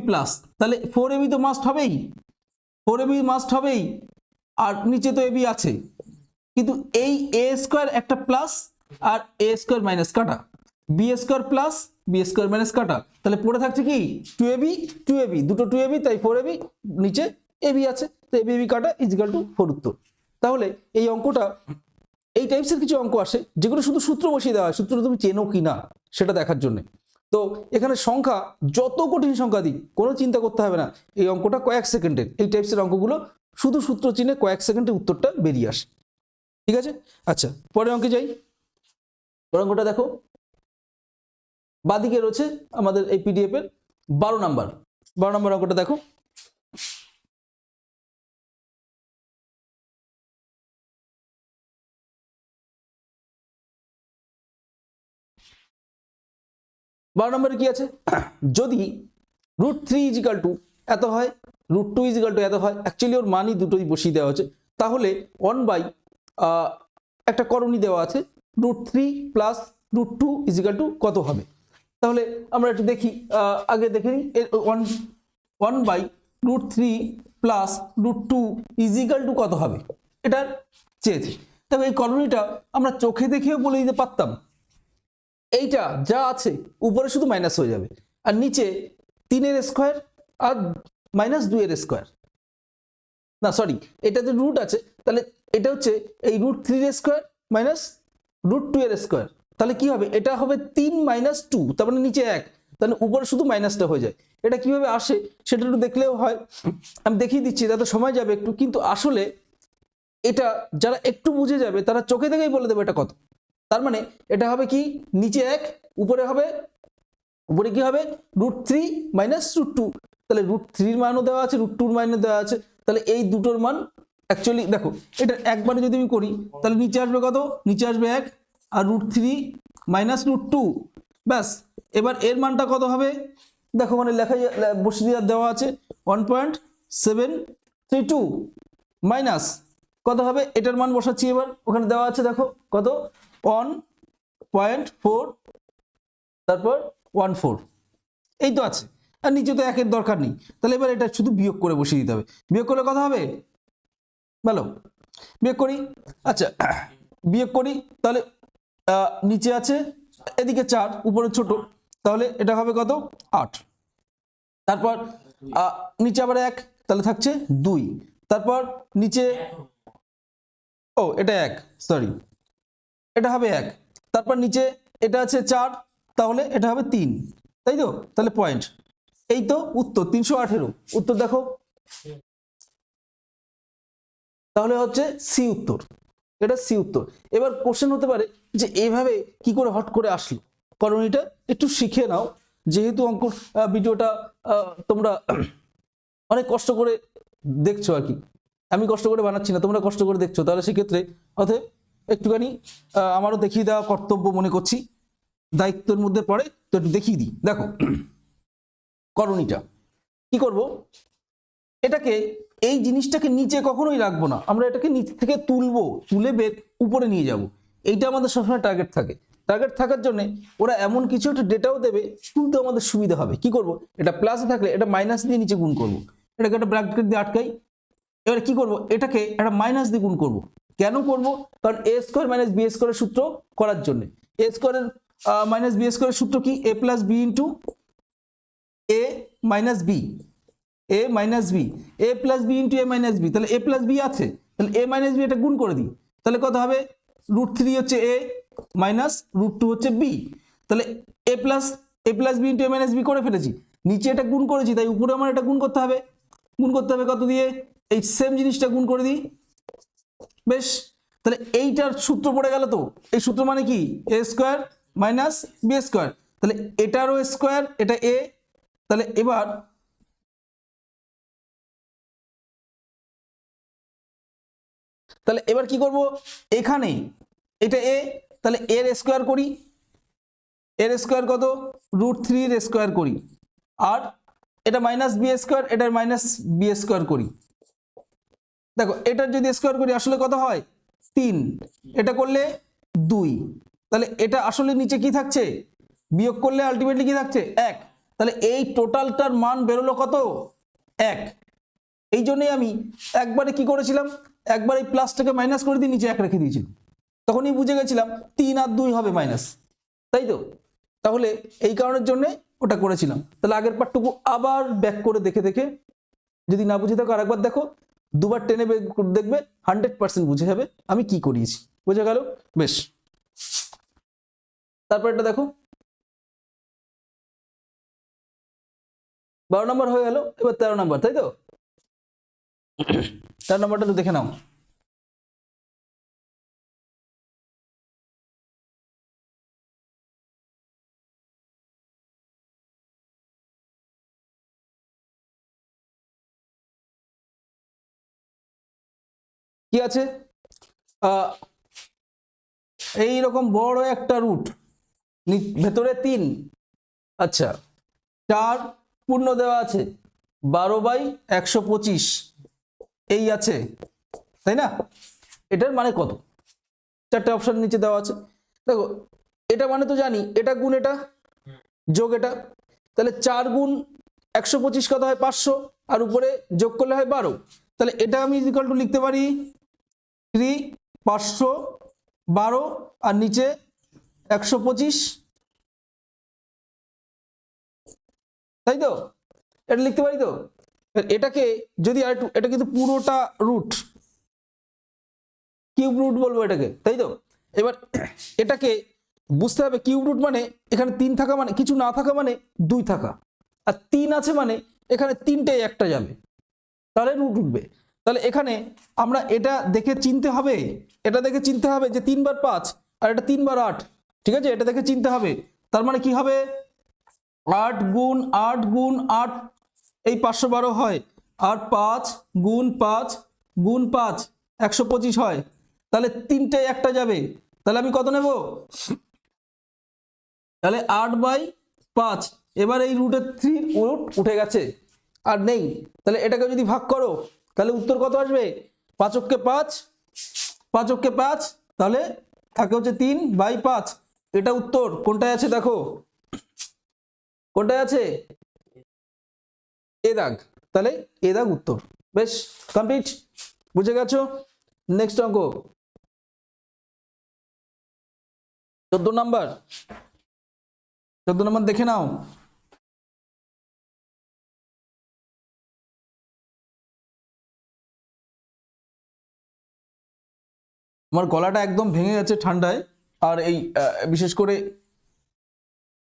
Speaker 1: প্লাস, তাহলে 4ab তো মাস্ট হবেই, 4ab মাস্ট হবেই, আর নিচে তো ab আছে, কিন্তু এই এ স্কোয়ার একটা প্লাস আর এ স্কোয়ার মাইনাস কাটা, b square plus b square minus কাটা, তাহলে পড়ে থাকছে কি 2ab দুটো 2ab, তাই 4ab, নিচে ab আছে, তো ab কাটা ইজিক্যাল টু 4 উত্তর। তাহলে এই অঙ্কটা এই টাইপসের কিছু অঙ্ক আসে যেগুলো শুধু সূত্র বসিয়ে দেওয়া হয়, সূত্র তুমি চেনো কি না সেটা দেখার জন্য। তো এখানে সংখ্যা যত কঠিন সংখ্যা দিই কোনো চিন্তা করতে হবে না, এই অঙ্কটা কয়েক সেকেন্ডের, এই টাইপসের অঙ্কগুলো শুধু সূত্র চিনে কয়েক সেকেন্ডে উত্তরটা বেরিয়ে আসে। ঠিক আছে, আচ্ছা পরের অঙ্কে যাই। পরের অঙ্কটা দেখো, বাদিকে রয়েছে আমাদের এই পিডিএফ এর 12 নম্বর অঙ্কটা দেখো। বারো নম্বরে কি আছে, যদি √3 ইজিক্যাল টু এত হয়, √2 ইজিক্যাল টু এত হয়, অ্যাকচুয়ালি ওর মানই দুটোই বসিয়ে দেওয়া হচ্ছে, তাহলে 1 একটা করণী দেওয়া আছে, √3 প্লাস √2 ইজিক্যাল টু কত হবে। তাহলে আমরা একটু দেখি, আগে দেখে নিই 1/√3 প্লাস √2 ইজিক্যাল টু কত হবে, এটা চেয়েছে। তবে এই করণীটা আমরা চোখে দেখেও বলে দিতে পারতাম, এইটা যা আছে উপরে শুধু মাইনাস হয়ে যাবে, আর নিচে 3 এর স্কোয়ার আর -2 এর স্কোয়ার, না সরি এটাতে রুট আছে, তাহলে এটা হচ্ছে এই √3 এর স্কোয়ার মাইনাস √2 এর স্কোয়ার, তাহলে কি হবে, এটা হবে 3 - 2, তার মানে নিচে 1, তাহলে উপরে শুধু মাইনাসটা হয়ে যায়। এটা কিভাবে আসে সেটা একটু দেখলেও হয়, আমি দেখিয়ে দিচ্ছি, তাতে সময় যাবে একটু, কিন্তু আসলে এটা যারা একটু বুঝে যাবে তারা চোখে দেখেই বলে দেবে এটা কত। তার মানে এটা হবে কি, নিচে 1, উপরে কি হবে √3 মাইনাস √2, তাহলে √3 এর মানও দেওয়া আছে, √2 এর মানও দেওয়া আছে, তাহলে এই দুটোর মান অ্যাকচুয়ালি দেখো, এটা একবারে যদি আমি করি তাহলে নিচে আসবে কত, নিচে আসবে 1 আর √3 মাইনাস √2, ব্যাস। এবার এর মানটা কত হবে দেখো, মানে লেখাই বসিয়ে দেওয়া আছে 1.732 মাইনাস কত হবে, এটার মান বসাচ্ছি, এবার ওখানে দেওয়া আছে দেখো কত 1.4, তারপর 14, এই তো আছে, আর নিচে তো 1 এর দরকার নেই, তাহলে এবার এটা শুধু বিয়োগ করে বসিয়ে দিতে হবে। বিয়োগ করলে কত হবে বলো, বিয়োগ করি, আচ্ছা বিয়োগ করি, তাহলে নিচে আছে এদিকে 4, উপরে ছোট, তাহলে এটা হবে কত 8, তারপর নিচে আবার 1, তাহলে থাকছে 2, তারপর নিচে এটা 1, সরি এটা হবে 1, তারপর নিচে এটা আছে 4, তাহলে এটা হবে 3, তাই তো, তাহলে পয়েন্ট, এই তো উত্তর 318, উত্তর দেখো, তাহলে হচ্ছে সি উত্তর, এটা সি উত্তর। এবার কোশ্চেন হতে পারে যে এইভাবে কি করে হট করে আসলো, করণীটা একটু শিখে নাও, যেহেতু অঙ্ক ভিডিওটা তোমরা অনেক কষ্ট করে দেখছো আর কি, আমি কষ্ট করে বানাচ্ছি না, তোমরা কষ্ট করে দেখছো, তাহলে সেক্ষেত্রে অতএব একটুখানি আমারও দেখিয়ে দেওয়া কর্তব্য মনে করছি, দায়িত্বের মধ্যে পড়ে, তো একটু দেখিয়ে দিই। দেখো করণীটা কি করব, এটাকে এই জিনিসটাকে নিচে কখনোই রাখবো না, আমরা এটাকে নিচ থেকে তুলবো, তুলে উপরে নিয়ে যাব, এইটা আমাদের সবসময় টার্গেট থাকে। টার্গেট থাকার জন্য ওরা এমন কিছু একটা ডেটাও দেবে, তুলতে আমাদের সুবিধা হবে। কি করব, এটা প্লাসে থাকলে এটা মাইনাস দিয়ে নিচে গুণ করব, এটাকে একটা ব্র্যাকেট দিয়ে আটকাই, এবার কি করব, এটাকে একটা মাইনাস দিয়ে গুণ করব। কেন করব, কারণ a স্কোয়ার মাইনাস বি স্কোয়ারের সূত্র করার জন্য। a স্কোয়ারের মাইনাস বি স্কোয়ারের সূত্র কি, a plus b into a minus b, a minus b, a plus b into a minus b, তাহলে a প্লাস বি আছে, তাহলে a মাইনাস বি এটা গুণ করে দিই, তাহলে কত হবে √3 হচ্ছে a মাইনাস √2 হচ্ছে b, তাহলে a plus b into a minus b করে ফেলেছি, নিচে এটা গুণ করেছি, তাই উপরে আমার এটা গুণ করতে হবে, কত দিয়ে, এই সেম জিনিসটা গুণ করে দিই, বেশ। তাহলে এইটার সূত্র পড়ে গেল, তো এই সূত্র মানে কি, a square minus b square, তাহলে এটারও স্কোয়ার, এটা a, তাহলে এবার কি করব, এখানে এটা a, তাহলে এর স্কোয়ার করি, এর স্কোয়ার কত √3 এর স্কোয়ার করি, আর এটা মাইনাস বি স্কোয়ার, এটার মাইনাস বি স্কোয়ার করি, দেখো এটার যদি স্কোয়ার করি আসলে কত হয় 3, এটা করলে 2, তাহলে এটা আসলে নিচে কি থাকছে, বিয়োগ করলে আলটিমেটলি কি থাকছে 1, তাহলে এই টোটালটার মান বেরোলো কত 1। এই জন্যই আমি একবারে কি করেছিলাম, একবার এই প্লাসটাকে মাইনাস করে দিয়ে নিচে 1 রেখে দিয়েছিলাম, তখনই বুঝে গেছিলাম 3 আর 2 হবে মাইনাস, তাই তো। তাহলে এই কারণের জন্য ওটা করেছিলাম। তাহলে আগের পার্টটুকু আবার ব্যাক করে দেখে দেখে, যদি না বুঝে থাকো আরেকবার দেখো, দুবার টেনে দেখবে 100% বুঝে যাবে আমি কি করিয়েছি। বুঝে গেল? বেশ, তারপর এটা দেখো 12 নম্বর হয়ে গেল, এবার 13 নম্বর, তাই তো? 13 নম্বরটা তো দেখে নাও। কি আছে? এইরকম বড় একটা রুট, ভেতরে 3, আচ্ছা 4 পূর্ণ দেওয়া আছে, 12/125 এই আছে, তাই না? এটার মানে কত? 4টে অপশন নিচে দেওয়া আছে। দেখো এটা মানে তো জানি, এটা গুণ এটা যোগ এটা, তাহলে 4 গুণ 125 কত হয়? 500, আর উপরে যোগ করলে হয় 12। তাহলে এটা আমি ইকুয়াল টু লিখতে পারি 3 512 আর নিচে 125, তাই তো? এটা লিখতে পারি তো? এটাকে যদি আর একটু, এটা কিন্তু পুরোটা রুট, কিউব রুট বলবো এটাকে, তাই তো? এবার এটাকে বুঝতে হবে কিউব রুট মানে এখানে 3 থাকা মানে কিছু না থাকা মানে 2 থাকা, আর 3 আছে মানে এখানে 3টে একটা যাবে, তাহলে রুট উঠবে। তাহলে এখানে আমরা এটা দেখে চিনতে হবে, এটা দেখে চিনতে হবে যে 3 বার 5 আর এটা 3 বার 8, ঠিক আছে? এটা দেখে চিনতে হবে। তার মানে কি হবে? 8 গুণ 8 গুণ 8 এই 512 হয়, আর 5 গুণ 5 গুণ 5 125 হয়, তাহলে 3টে একটা যাবে, তাহলে আমি কত নেব? তাহলে 8/5। এবার এই রুটের 3 রুট উঠে গেছে আর নেই, তাহলে এটাকে যদি ভাগ করো তাহলে উত্তর কত আসবে? 5 × 5 5 × 5, তাহলে থাকে হচ্ছে 3/5। এটা উত্তর। কোনটায় আছে দেখো, কোনটায় আছে? এ দাগ, তাহলে এ দাগ উত্তর। বেশ, কমপ্লিট, বুঝে গেছো? নেক্সট অঙ্ক 14 নাম্বার। 14 নম্বর দেখে নাও। আমার গলাটা একদম ভেঙে গেছে ঠান্ডায়, আর এই বিশেষ করে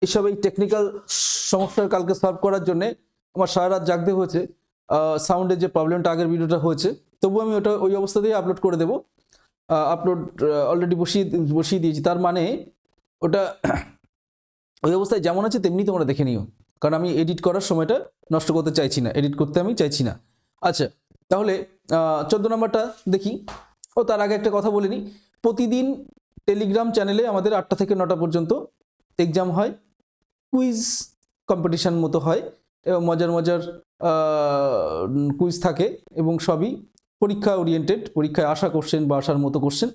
Speaker 1: এসব এই টেকনিক্যাল সমস্যার কালকে সলভ করার জন্য আমার সারা রাত জাগতে হয়েছে। সাউন্ডের যে প্রবলেমটা আগের ভিডিওটা হয়েছে, তবু আমি ওটা ওই অবস্থাতেই আপলোড করে দেবো। আপলোড অলরেডি বসিয়ে দিয়েছি, তার মানে ওটা ওই অবস্থায় যেমন আছে তেমনি তোমরা দেখে নিও, কারণ আমি এডিট করার সময়টা নষ্ট করতে চাইছি না, এডিট করতে আমি চাইছি না। আচ্ছা, তাহলে 14 নম্বরটা দেখি। ও তার আগে একটা কথা বলে নিই, প্রতিদিন টেলিগ্রাম চ্যানেলে আমাদের 8টা থেকে 9টা পর্যন্ত এক্সাম হয়, কুইজ কম্পিটিশান মতো হয়, এবং মজার মজার কুইজ থাকে, এবং সবই পরীক্ষা ওরিয়েন্টেড, পরীক্ষায় আসা কোশ্চেন বা আসার মতো কোশ্চেন।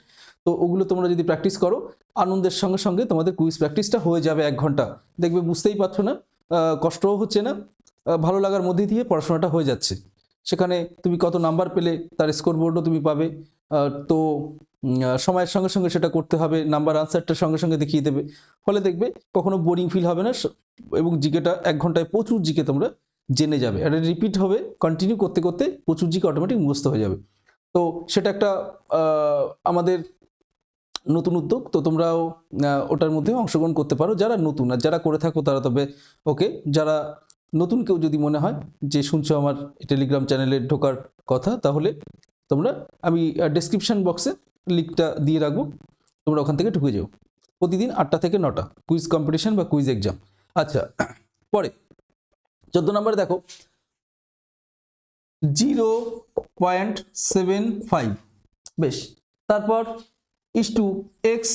Speaker 1: তো ওগুলো তোমরা যদি প্র্যাকটিস করো, আনন্দের সঙ্গে সঙ্গে তোমাদের কুইজ প্র্যাকটিসটা হয়ে যাবে 1 ঘন্টা, দেখবে বুঝতেই পারছো না, কষ্টও হচ্ছে না, ভালো লাগার মধ্যে দিয়ে পড়াশোনাটা হয়ে যাচ্ছে। সেখানে তুমি কত নাম্বার পেলে তার স্কোর বোর্ডও তুমি পাবে। তো সময়ের সঙ্গে সঙ্গে সেটা করতে হবে, নাম্বার আনসারটার সঙ্গে সঙ্গে দেখিয়ে দেবে, ফলে দেখবে কখনো বোরিং ফিল হবে না, এবং জিকেটা 1 ঘন্টায় প্রচুর জিকে তোমরা জেনে যাবে। এটা রিপিট হবে, কন্টিনিউ করতে করতে প্রচুর জিকে অটোমেটিক মুখস্থ হয়ে যাবে। তো সেটা একটা আমাদের নতুন উদ্যোগ, তো তোমরাও ওটার মধ্যে অংশগ্রহণ করতে পারো যারা নতুন, আর যারা করে থাকো তারা তবে ওকে, যারা নতুন কেউ যদি মনে হয় যে শুনছো আমার টেলিগ্রাম চ্যানেলে ঢোকার কথা, তাহলে তোমরা, আমি ডেসক্রিপশন বক্সে লিঙ্কটা দিয়ে রাখবো, তোমরা ওখান থেকে ঢুকে যাও। প্রতিদিন 8টা থেকে 9টা কুইজ কম্পিটিশন বা কুইজ এক্সাম। আচ্ছা, পরে 14 নম্বরে দেখো 0.75, বেশ, তারপর ইস্টু এক্স,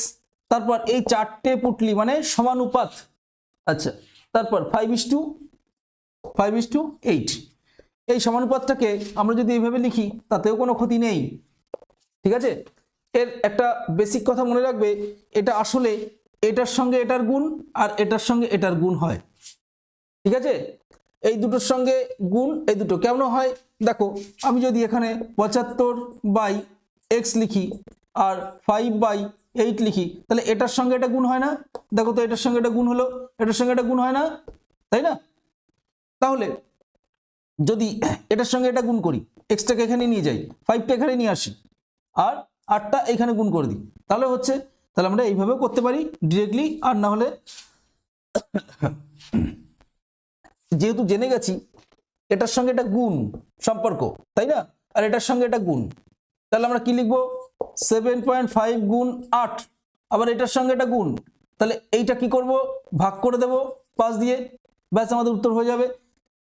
Speaker 1: তারপর এই 4টে পুটলি মানে সমানুপাত। আচ্ছা, তারপর 5:8, এই সমানুপাতটাকে আমরা যদি এইভাবে লিখি তাতেও কোনো ক্ষতি নেই, ঠিক আছে? এর একটা বেসিক কথা মনে রাখবে, এটা আসলে এটার সঙ্গে এটার গুণ আর এটার সঙ্গে এটার গুণ হয়, ঠিক আছে? এই দুটোর সঙ্গে গুণ, এই দুটো কেমন হয় দেখো, আমি যদি এখানে 75/x লিখি আর 5/8 8 লিখি, তাহলে এটার সঙ্গে এটা গুণ হয় না? দেখো তো, এটার সঙ্গে এটা গুণ হলো, এটার সঙ্গে এটা গুণ হয় না, তাই না? তাহলে যদি এটার সঙ্গে এটা গুণ করি, এক্সটাকে এখানে নিয়ে যাই, 5টা এখানে নিয়ে আসি, আর 8টা এখানে গুণ করে দিই, তাহলে হচ্ছে, তাহলে আমরা এইভাবেও করতে পারি ডিরেক্টলি। আর না হলে যেহেতু জেনে গেছি এটার সঙ্গে এটা গুণ সম্পর্ক, তাই না, আর এটার সঙ্গে এটা গুণ, তাহলে আমরা কি লিখবো? 7.5 গুণ 8, আবার এটার সঙ্গে এটা গুণ, তাহলে এইটা কি করব? ভাগ করে দেব 5 দিয়ে, ব্যাস আমাদের উত্তর হয়ে যাবে।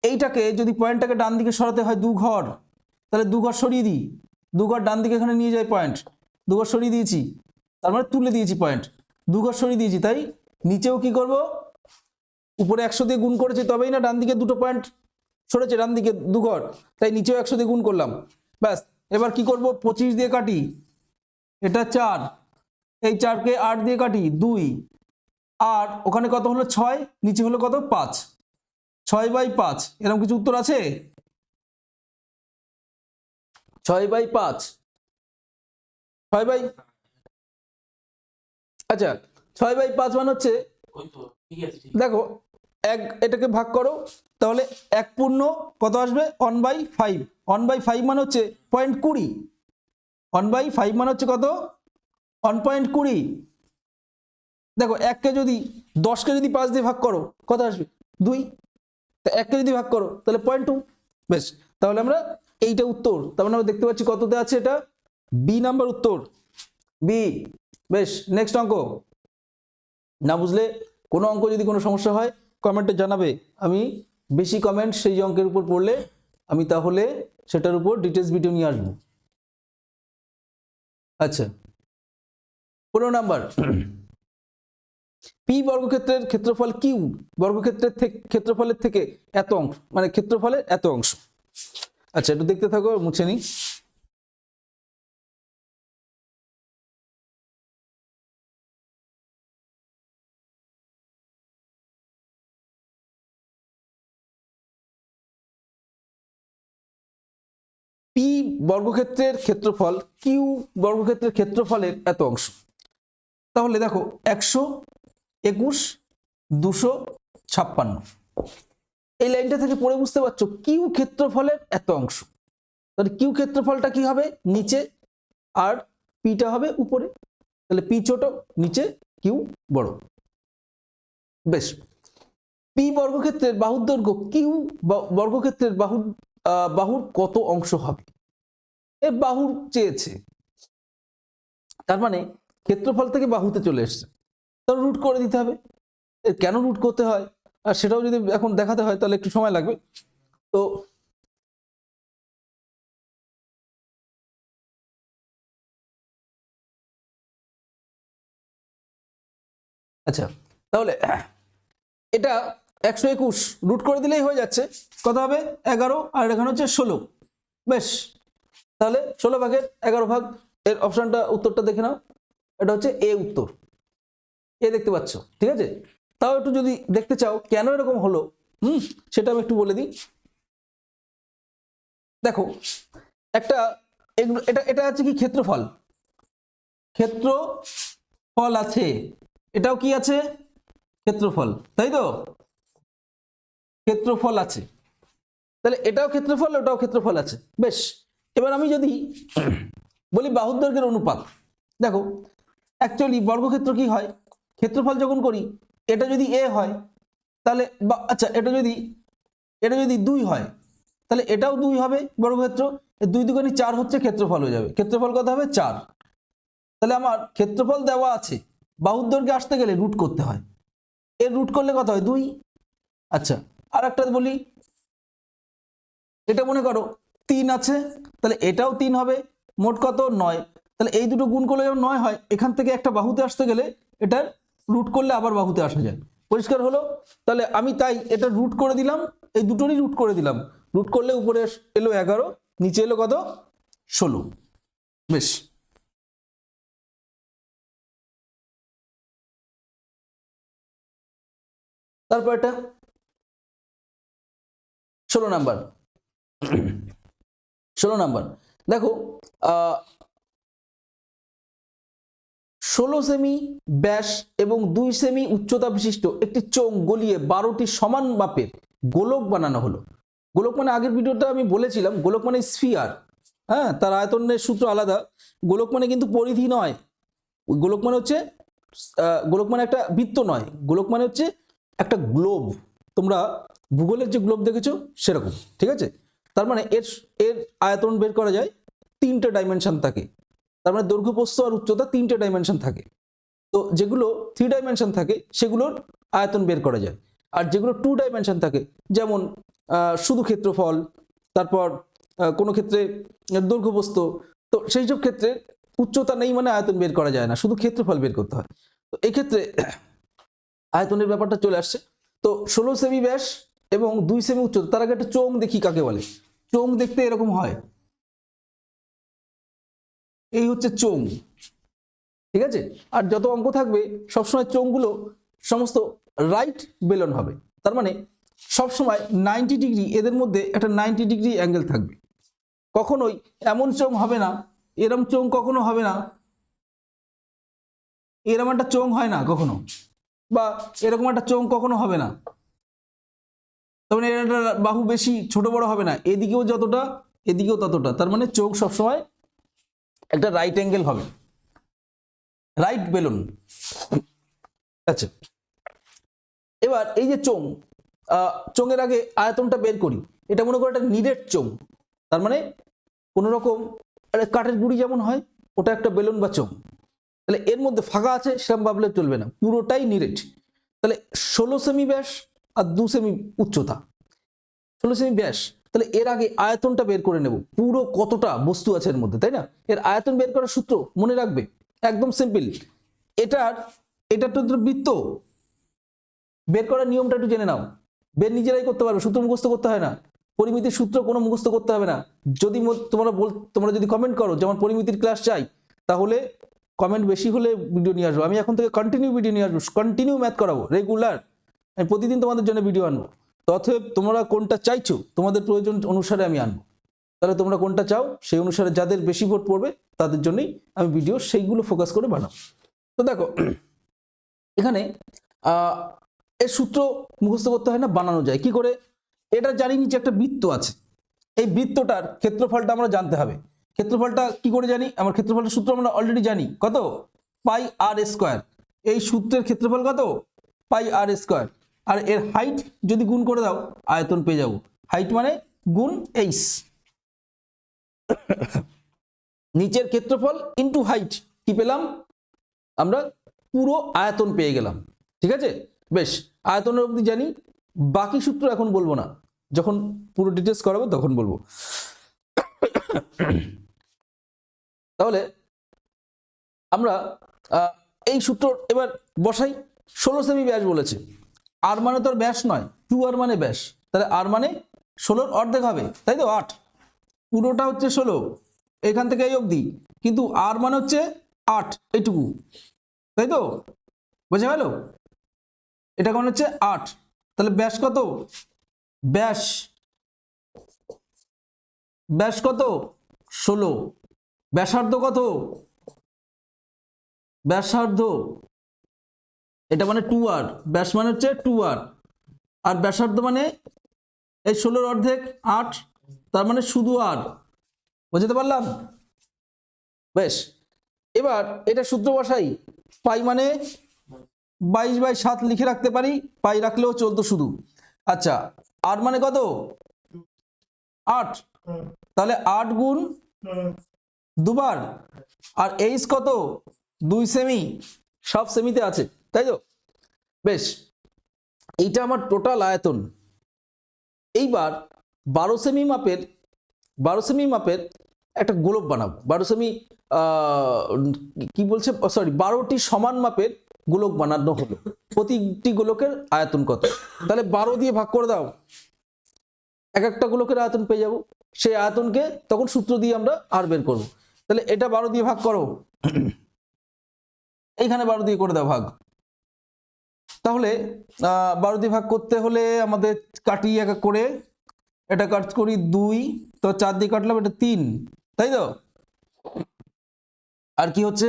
Speaker 1: এইটাকে যদি পয়েন্টটাকে ডান দিকে সরাতে হয় 2 ঘর, তাহলে 2 ঘর সরিয়ে দিই, 2 ঘর ডান দিকে এখানে নিয়ে যাই পয়েন্ট, 2 ঘর সরিয়ে দিয়েছি, তার মানে তুলে দিয়েছি পয়েন্ট, 2 ঘর সরিয়ে দিয়েছি, তাই নিচেও কি করব? উপরে 100 দিয়ে গুণ করেছি তবেই না ডান দিকে দুটো পয়েন্ট সরেছে, ডান দিকে 2 ঘর, তাই নিচেও 100 দিয়ে গুণ করলাম, ব্যাস। এবার কি করব? 25 দিয়ে কাটি, এটা 4, এই 4কে 8 দিয়ে কাটি 2, আর ওখানে কত হলো 6, নিচে হলো কত 5, 6/5, এরকম কিছু উত্তর আছে? 6/5, 6 আচ্ছা 6/5 মানে হচ্ছে, দেখো এটাকে ভাগ করো, তাহলে 1 পূর্ণ কত আসবে? 1/5, 1/5 মানে হচ্ছে 0.20, 1/5 মানে হচ্ছে কত? 1.20। দেখো 1কে যদি 10কে যদি 5 দিয়ে ভাগ করো কত আসবে? 2, তা 1কে যদি ভাগ করো তাহলে 0.2, বেশ। তাহলে আমরা এইটা উত্তর, তার মানে আমরা দেখতে পাচ্ছি কততে আছে, এটা বি নাম্বার উত্তর, বি। বেশ, নেক্সট অঙ্ক। না বুঝলে কোনো অঙ্ক যদি কোনো সমস্যা হয় কমেন্টে জানাবে, আমি বেশি কমেন্ট সেই অঙ্কের উপর পড়লে আমি তাহলে সেটার উপর ডিটেলস ভিডিও নিয়ে আসবো। আচ্ছা, 15 নাম্বার, পি বর্গক্ষেত্রের ক্ষেত্রফল কিউ বর্গক্ষেত্রের ক্ষেত্রফলের থেকে এত অংশ, মানে ক্ষেত্রফলের এত অংশ। আচ্ছা, একটু দেখতে থাকো, মুছে নি। পি বর্গক্ষেত্রের ক্ষেত্রফল কিউ বর্গক্ষেত্রের ক্ষেত্রফলের এত অংশ। তাহলে দেখো 121, 256, এই লাইনটা থেকে পড়ে বুঝতে পারছো কিউ ক্ষেত্রফলের এত অংশ, তাহলে কিউ ক্ষেত্রফলটা কি হবে? নিচে, আর পিটা হবে উপরে, তাহলে পি ছোট, নিচে কিউ বড়। বেশ, পি বর্গক্ষেত্রের বাহুর দৈর্ঘ্য কিউ বর্গক্ষেত্রের বাহুর কত অংশ হবে? এ বাহুর চেয়েছে, তার মানে ক্ষেত্রফল থেকে বাহুতে চলে এসছে, তাহলে রুট করে দিতে হবে। এর কেন রুট করতে হয় আর সেটাও যদি এখন দেখাতে হয় তাহলে একটু সময় লাগবে। তো আচ্ছা, তাহলে এটা 121 রুট করে দিলেই হয়ে যাচ্ছে, কত হবে? 11, আর এখানে হচ্ছে 16। বেশ, তাহলে 16/11 এর অপশনটা, উত্তরটা দেখে নাও, এটা হচ্ছে এ উত্তর, এ দেখতে পাচ্ছ, ঠিক আছে? তাও একটু যদি দেখতে চাও কেন এরকম হলো, সেটা আমি একটু বলে দিই। দেখো একটা, এটা এটা আছে কি? ক্ষেত্রফল, ক্ষেত্রফল আছে, এটাও কি আছে? ক্ষেত্রফল, তাই তো? ক্ষেত্রফল আছে, তাহলে এটাও ক্ষেত্রফল, ওটাও ক্ষেত্রফল আছে। বেশ, এবার আমি যদি বলি বাহুর দৈর্ঘ্যের অনুপাত, দেখো অ্যাকচুয়ালি বর্গক্ষেত্র কি হয়? ক্ষেত্রফল যখন করি, এটা যদি এ হয় তাহলে, আচ্ছা এটা যদি 2 হয় তাহলে এটাও 2 হবে বর্গক্ষেত্র, 2 দুগুণে 4 হচ্ছে, ক্ষেত্রফল হয়ে যাবে। ক্ষেত্রফল কত হবে? 4। তাহলে আমার ক্ষেত্রফল দেওয়া আছে, বাহুর দৈর্ঘ্যে আসতে গেলে রুট করতে হয়, এর রুট করলে কত হয়? 2। আচ্ছা, আর একটা বলি, এটা মনে করো 3 আছে, তাহলে এটাও 3 হবে, মোট কত? 9। তাহলে এই দুটো গুণ করলে যখন 9 হয়, এখান থেকে একটা বাহুতে আসতে গেলে এটার রুট করলে আবার বাহুতে আসা যায়। পরিষ্কার হলো? তাহলে আমি তাই এটা রুট করে দিলাম, এই দুটোরই রুট করে দিলাম, রুট করলে উপরে এলো 11, নিচে এলো কত? 16। বেশ, তারপর এটা 16 নাম্বার। 16 নাম্বার, দেখো 16 সেমি ব্যাস এবং 2 সেমি উচ্চতা বিশিষ্ট একটি চোঙ গলিয়ে 12টি সমান মাপের গোলক বানানো হলো। গোলক মানে আগের ভিডিওটা আমি বলেছিলাম, গোলক মানে স্ফিয়ার, হ্যাঁ, তার আয়তনের সূত্র আলাদা। গোলক মানে কিন্তু পরিধি নয়, গোলক মানে হচ্ছে গোলক মানে একটা বৃত্ত নয়, গোলক মানে হচ্ছে একটা গ্লোব। তোমরা ভূগোলের যে গ্লোব দেখেছো সেরকম, ঠিক আছে। তার মানে এর এর আয়তন বের করা যায়, 3টে ডাইমেনশন থাকে। তার মানে দৈর্ঘ্য প্রস্থ আর উচ্চতা 3টে ডাইমেনশন থাকে। তো যেগুলো 3 ডাইমেনশন থাকে সেগুলোর আয়তন বের করা যায়, আর যেগুলো 2 ডাইমেনশন থাকে যেমন শুধু ক্ষেত্রফল, তারপর কোনো ক্ষেত্রে দৈর্ঘ্য প্রস্থ, তো সেই সব ক্ষেত্রে উচ্চতা নেই মানে আয়তন বের করা যায় না, শুধু ক্ষেত্রফল বের করতে হয়। তো এই ক্ষেত্রে আয়তনের ব্যাপারটা চলে আসছে। তো 16 সেমি ব্যাস এবং 2 সেমি উচ্চতা। তার আগে একটা চোঙ দেখি কাকে বলে। চোঙ দেখতে এরকম হয়, এই হচ্ছে চোঙ, ঠিক আছে। আর যত অঙ্ক থাকবে সবসময় চোঙগুলো সমস্ত রাইট বেলন হবে, তার মানে সবসময় 90 ডিগ্রি, এদের মধ্যে একটা 90 ডিগ্রি অ্যাঙ্গেল থাকবে। কখনোই এমন চোঙ হবে না, এরম চোঙ কখনো হবে না, এরম একটা চোঙ হয় না কখনো, বা এরকম একটা চোঙ কখনো হবে না। তার মানে এর একটা বাহু বেশি ছোট বড় হবে না, এদিকেও যতটা এদিকেও ততটা, তার মানে চোঙ সবসময় একটা রাইট অ্যাঙ্গেল হবে, রাইট বেলুন। আচ্ছা, এবার এই যে চোঙ, চোঙের আগে আয়তনটা বের করি। এটা মনে করো একটা নিরেট চোঙ, তার মানে কোনো রকম কাঠের গুঁড়ি যেমন হয় ওটা একটা বেলুন বা চোঙ। তাহলে এর মধ্যে ফাঁকা আছে সেরকম ভাবলে চলবে না, পুরোটাই নিরেট। তাহলে 16 সেমি ব্যাস আর 2 সেমি উচ্চতা, 16 সেমি ব্যাস। তাহলে এর আগে আয়তনটা বের করে নেব, পুরো কতটা বস্তু আছে এর মধ্যে, তাই না। এর আয়তন বের করার সূত্র মনে রাখবে, একদম সিম্পল। এটা তো বৃত্ত, বের করার নিয়মটা একটু জেনে নাও, বের নিজেরাই করতে পারবে, সূত্র মুখস্থ করতে হয় না। পরিমিতির সূত্র কোনো মুখস্থ করতে হবে না। যদি তোমরা যদি কমেন্ট করো যেমন পরিমিতির ক্লাস চাই, তাহলে কমেন্ট বেশি হলে ভিডিও নিয়ে আসবো। আমি এখন থেকে কন্টিনিউ ভিডিও নিয়ে আসবো, কন্টিনিউ ম্যাথ করাবো রেগুলার। আমি প্রতিদিন তোমাদের জন্য ভিডিও আনবো। অতএব তোমরা কোনটা চাইছো তোমাদের প্রয়োজন অনুসারে আমি আনবো। তাহলে তোমরা কোনটা চাও সেই অনুসারে যাদের বেশি ভোট পড়বে তাদের জন্যই আমি ভিডিও সেইগুলো ফোকাস করে বানাবো। তো দেখো এখানে এর সূত্র মুখস্থ করতে হয় না, বানানো যায় কি করে। এটা জানি যে একটা বৃত্ত আছে, এই বৃত্তটার ক্ষেত্রফলটা আমরা জানতে হবে। ক্ষেত্রফলটা কি করে জানি, আমার ক্ষেত্রফলটার সূত্র আমরা অলরেডি জানি, কত, পাই আর স্কোয়ার। এই সূত্রের ক্ষেত্রফল কত, পাই আর স্কোয়ার। আর এর হাইট যদি গুণ করে দাও আয়তন পেয়ে যাবো। হাইট মানে গুণ এইচ, নিচের ক্ষেত্রফল ইন্টু হাইট, কি পেলাম আমরা, পুরো আয়তন পেয়ে গেলাম। ঠিক আছে, বেশ, আয়তনের অবধি জানি, বাকি সূত্র এখন বলবো না, যখন পুরো ডিটেলস করাবো তখন বলবো। তাহলে আমরা এই সূত্র এবার বসাই। 16 সেমি ব্যাস বলেছে, আর মানে তো আর ব্যাস নয়, 2 আর মানে ব্যাস, তাহলে আর মানে 16-র অর্ধেক হবে, তাই তো 8, পুরোটা হচ্ছে 16 এখান থেকে এই অবধি, কিন্তু আর মানে হচ্ছে 8 এইটুকু, তাই তো, বোঝা গেল। এটা মানে হচ্ছে 8, তাহলে ব্যাস কত, ব্যাস কত 16, ব্যাসার্ধ কত, ব্যাসার্ধ এটা মানে 2r, ব্যাস মানে হচ্ছে 2r, আর ব্যাসার্ধ মানে এই 16-র অর্ধেক 8, তার মানে শুধু আর, বুঝতে পারলাম। বেশ, এবার এটা সূত্র বসাই। পাই মানে 22/7 লিখে রাখতে পারি, পাই রাখলেও চলতো শুধু। আচ্ছা, আর মানে কত, 8, তাহলে 8 গুণ 2 বার, আর এইচ কত 2 সেমি, সব সেমিতে আছে, তাই তো। বেশ, এইটা আমার টোটাল আয়তন। এইবার 12 সেমি মাপের একটা গোলক বানাবো। 12 সেমি কি বলছে, সরি, 12টি সমান মাপের গোলক বানানো হলো। প্রতিটি গোলকের আয়তন কত, তাহলে 12 দিয়ে ভাগ করে দাও, এক একটা গোলকের আয়তন পেয়ে যাব। সেই আয়তনকে তখন সূত্র দিয়ে আমরা আর বের করব। তাহলে এটা 12 দিয়ে ভাগ করো, এইখানে 12 দিয়ে করে দাও ভাগ। তাহলে 12 দিয়ে ভাগ করতে হলে আমাদের কাটি এক এক করে, এটা কাট করি 2, তো 4 দিয়ে কাটলাম, এটা 3, তাই তো। আর কি হচ্ছে,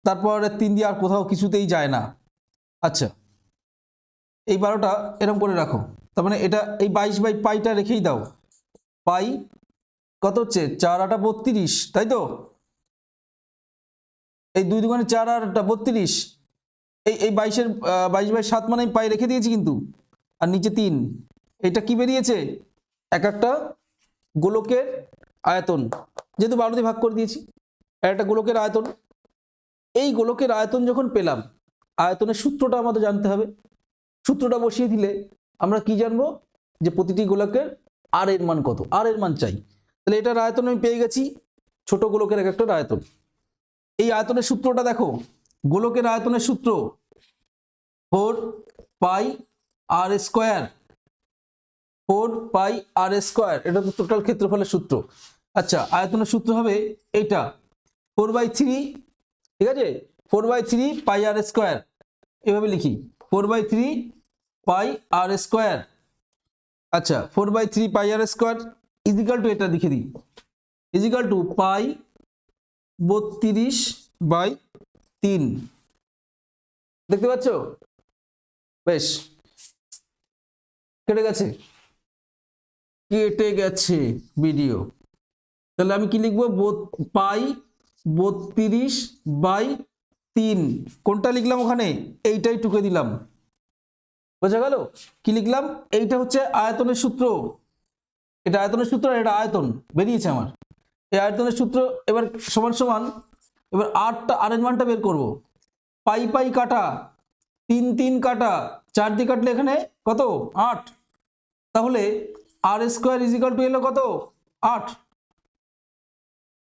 Speaker 1: তারপরে 3 দিয়ে আর কোথাও কিছুতেই যায় না। আচ্ছা, এই 12টা এরকম করে রাখো, তার মানে এটা এই 22 বাই পাইটা রেখেই দাও। পাই কত হচ্ছে, 4 8 32, তাই তো? এই 2 দুগুণে 4 আর 32, এই 22-এর 22 বাই 7 মানে আমি পাই রেখে দিয়েছি কিন্তু, আর নিচে 3। এটা কি বেরিয়েছে, এক একটা গোলকের আয়তন, যেহেতু 12 দিয়ে ভাগ করে দিয়েছি, একটা গোলকের আয়তন। এই গোলকের আয়তন যখন পেলাম, আয়তনের সূত্রটা আমাদের জানতে হবে। সূত্রটা বসিয়ে দিলে আমরা কি জানবো, যে প্রতিটি গোলকের আর এর মান কত, আর এর মান চাই। তাহলে এটার আয়তন আমি পেয়ে গেছি, ছোট গোলকের এক একটা আয়তন। এই আয়তনের সূত্রটা দেখো, গোলকের আয়তনের সূত্র 4 পাই আর স্কোয়ার, 4 পাই আর স্কোয়ার, এটা তো টোটাল ক্ষেত্রফলের সূত্র। আচ্ছা, আয়তনের সূত্র হবে এইটা 4/3, ঠিক আছে, 4/3 পাই আর স্কোয়ার, এভাবে লিখি 4/3 পাই আর স্কোয়ার। আচ্ছা, 4/3 পাই আর স্কোয়ার ইজিক্যাল টু, এটা লিখে দিই, ইজিক্যাল টু পাই 32/3। দেখতে পাচ্ছ? বেশ, কেটে গেছে, কেটে গেছে ভিডিও। তাহলে আমি কি লিখবো, পাই 32/3, কোনটা লিখলাম ওখানে, এইটাই টুকে দিলাম। বোঝা গেল? কি লিখলাম, এইটা হচ্ছে আয়তনের সূত্র, এটা আয়তনের সূত্র, আর এটা আয়তন বেরিয়েছে আমার। এই আয়তনের সূত্র এবার সমান সমান, এবার আর এর মানটা বের করব। পাই পাই কাটা, 3 3 কাটা, 4 দিয়ে কাটলে এখানে কত, 8। তাহলে আর স্কোয়ার ইজিক্যাল টু এলো কত, 8,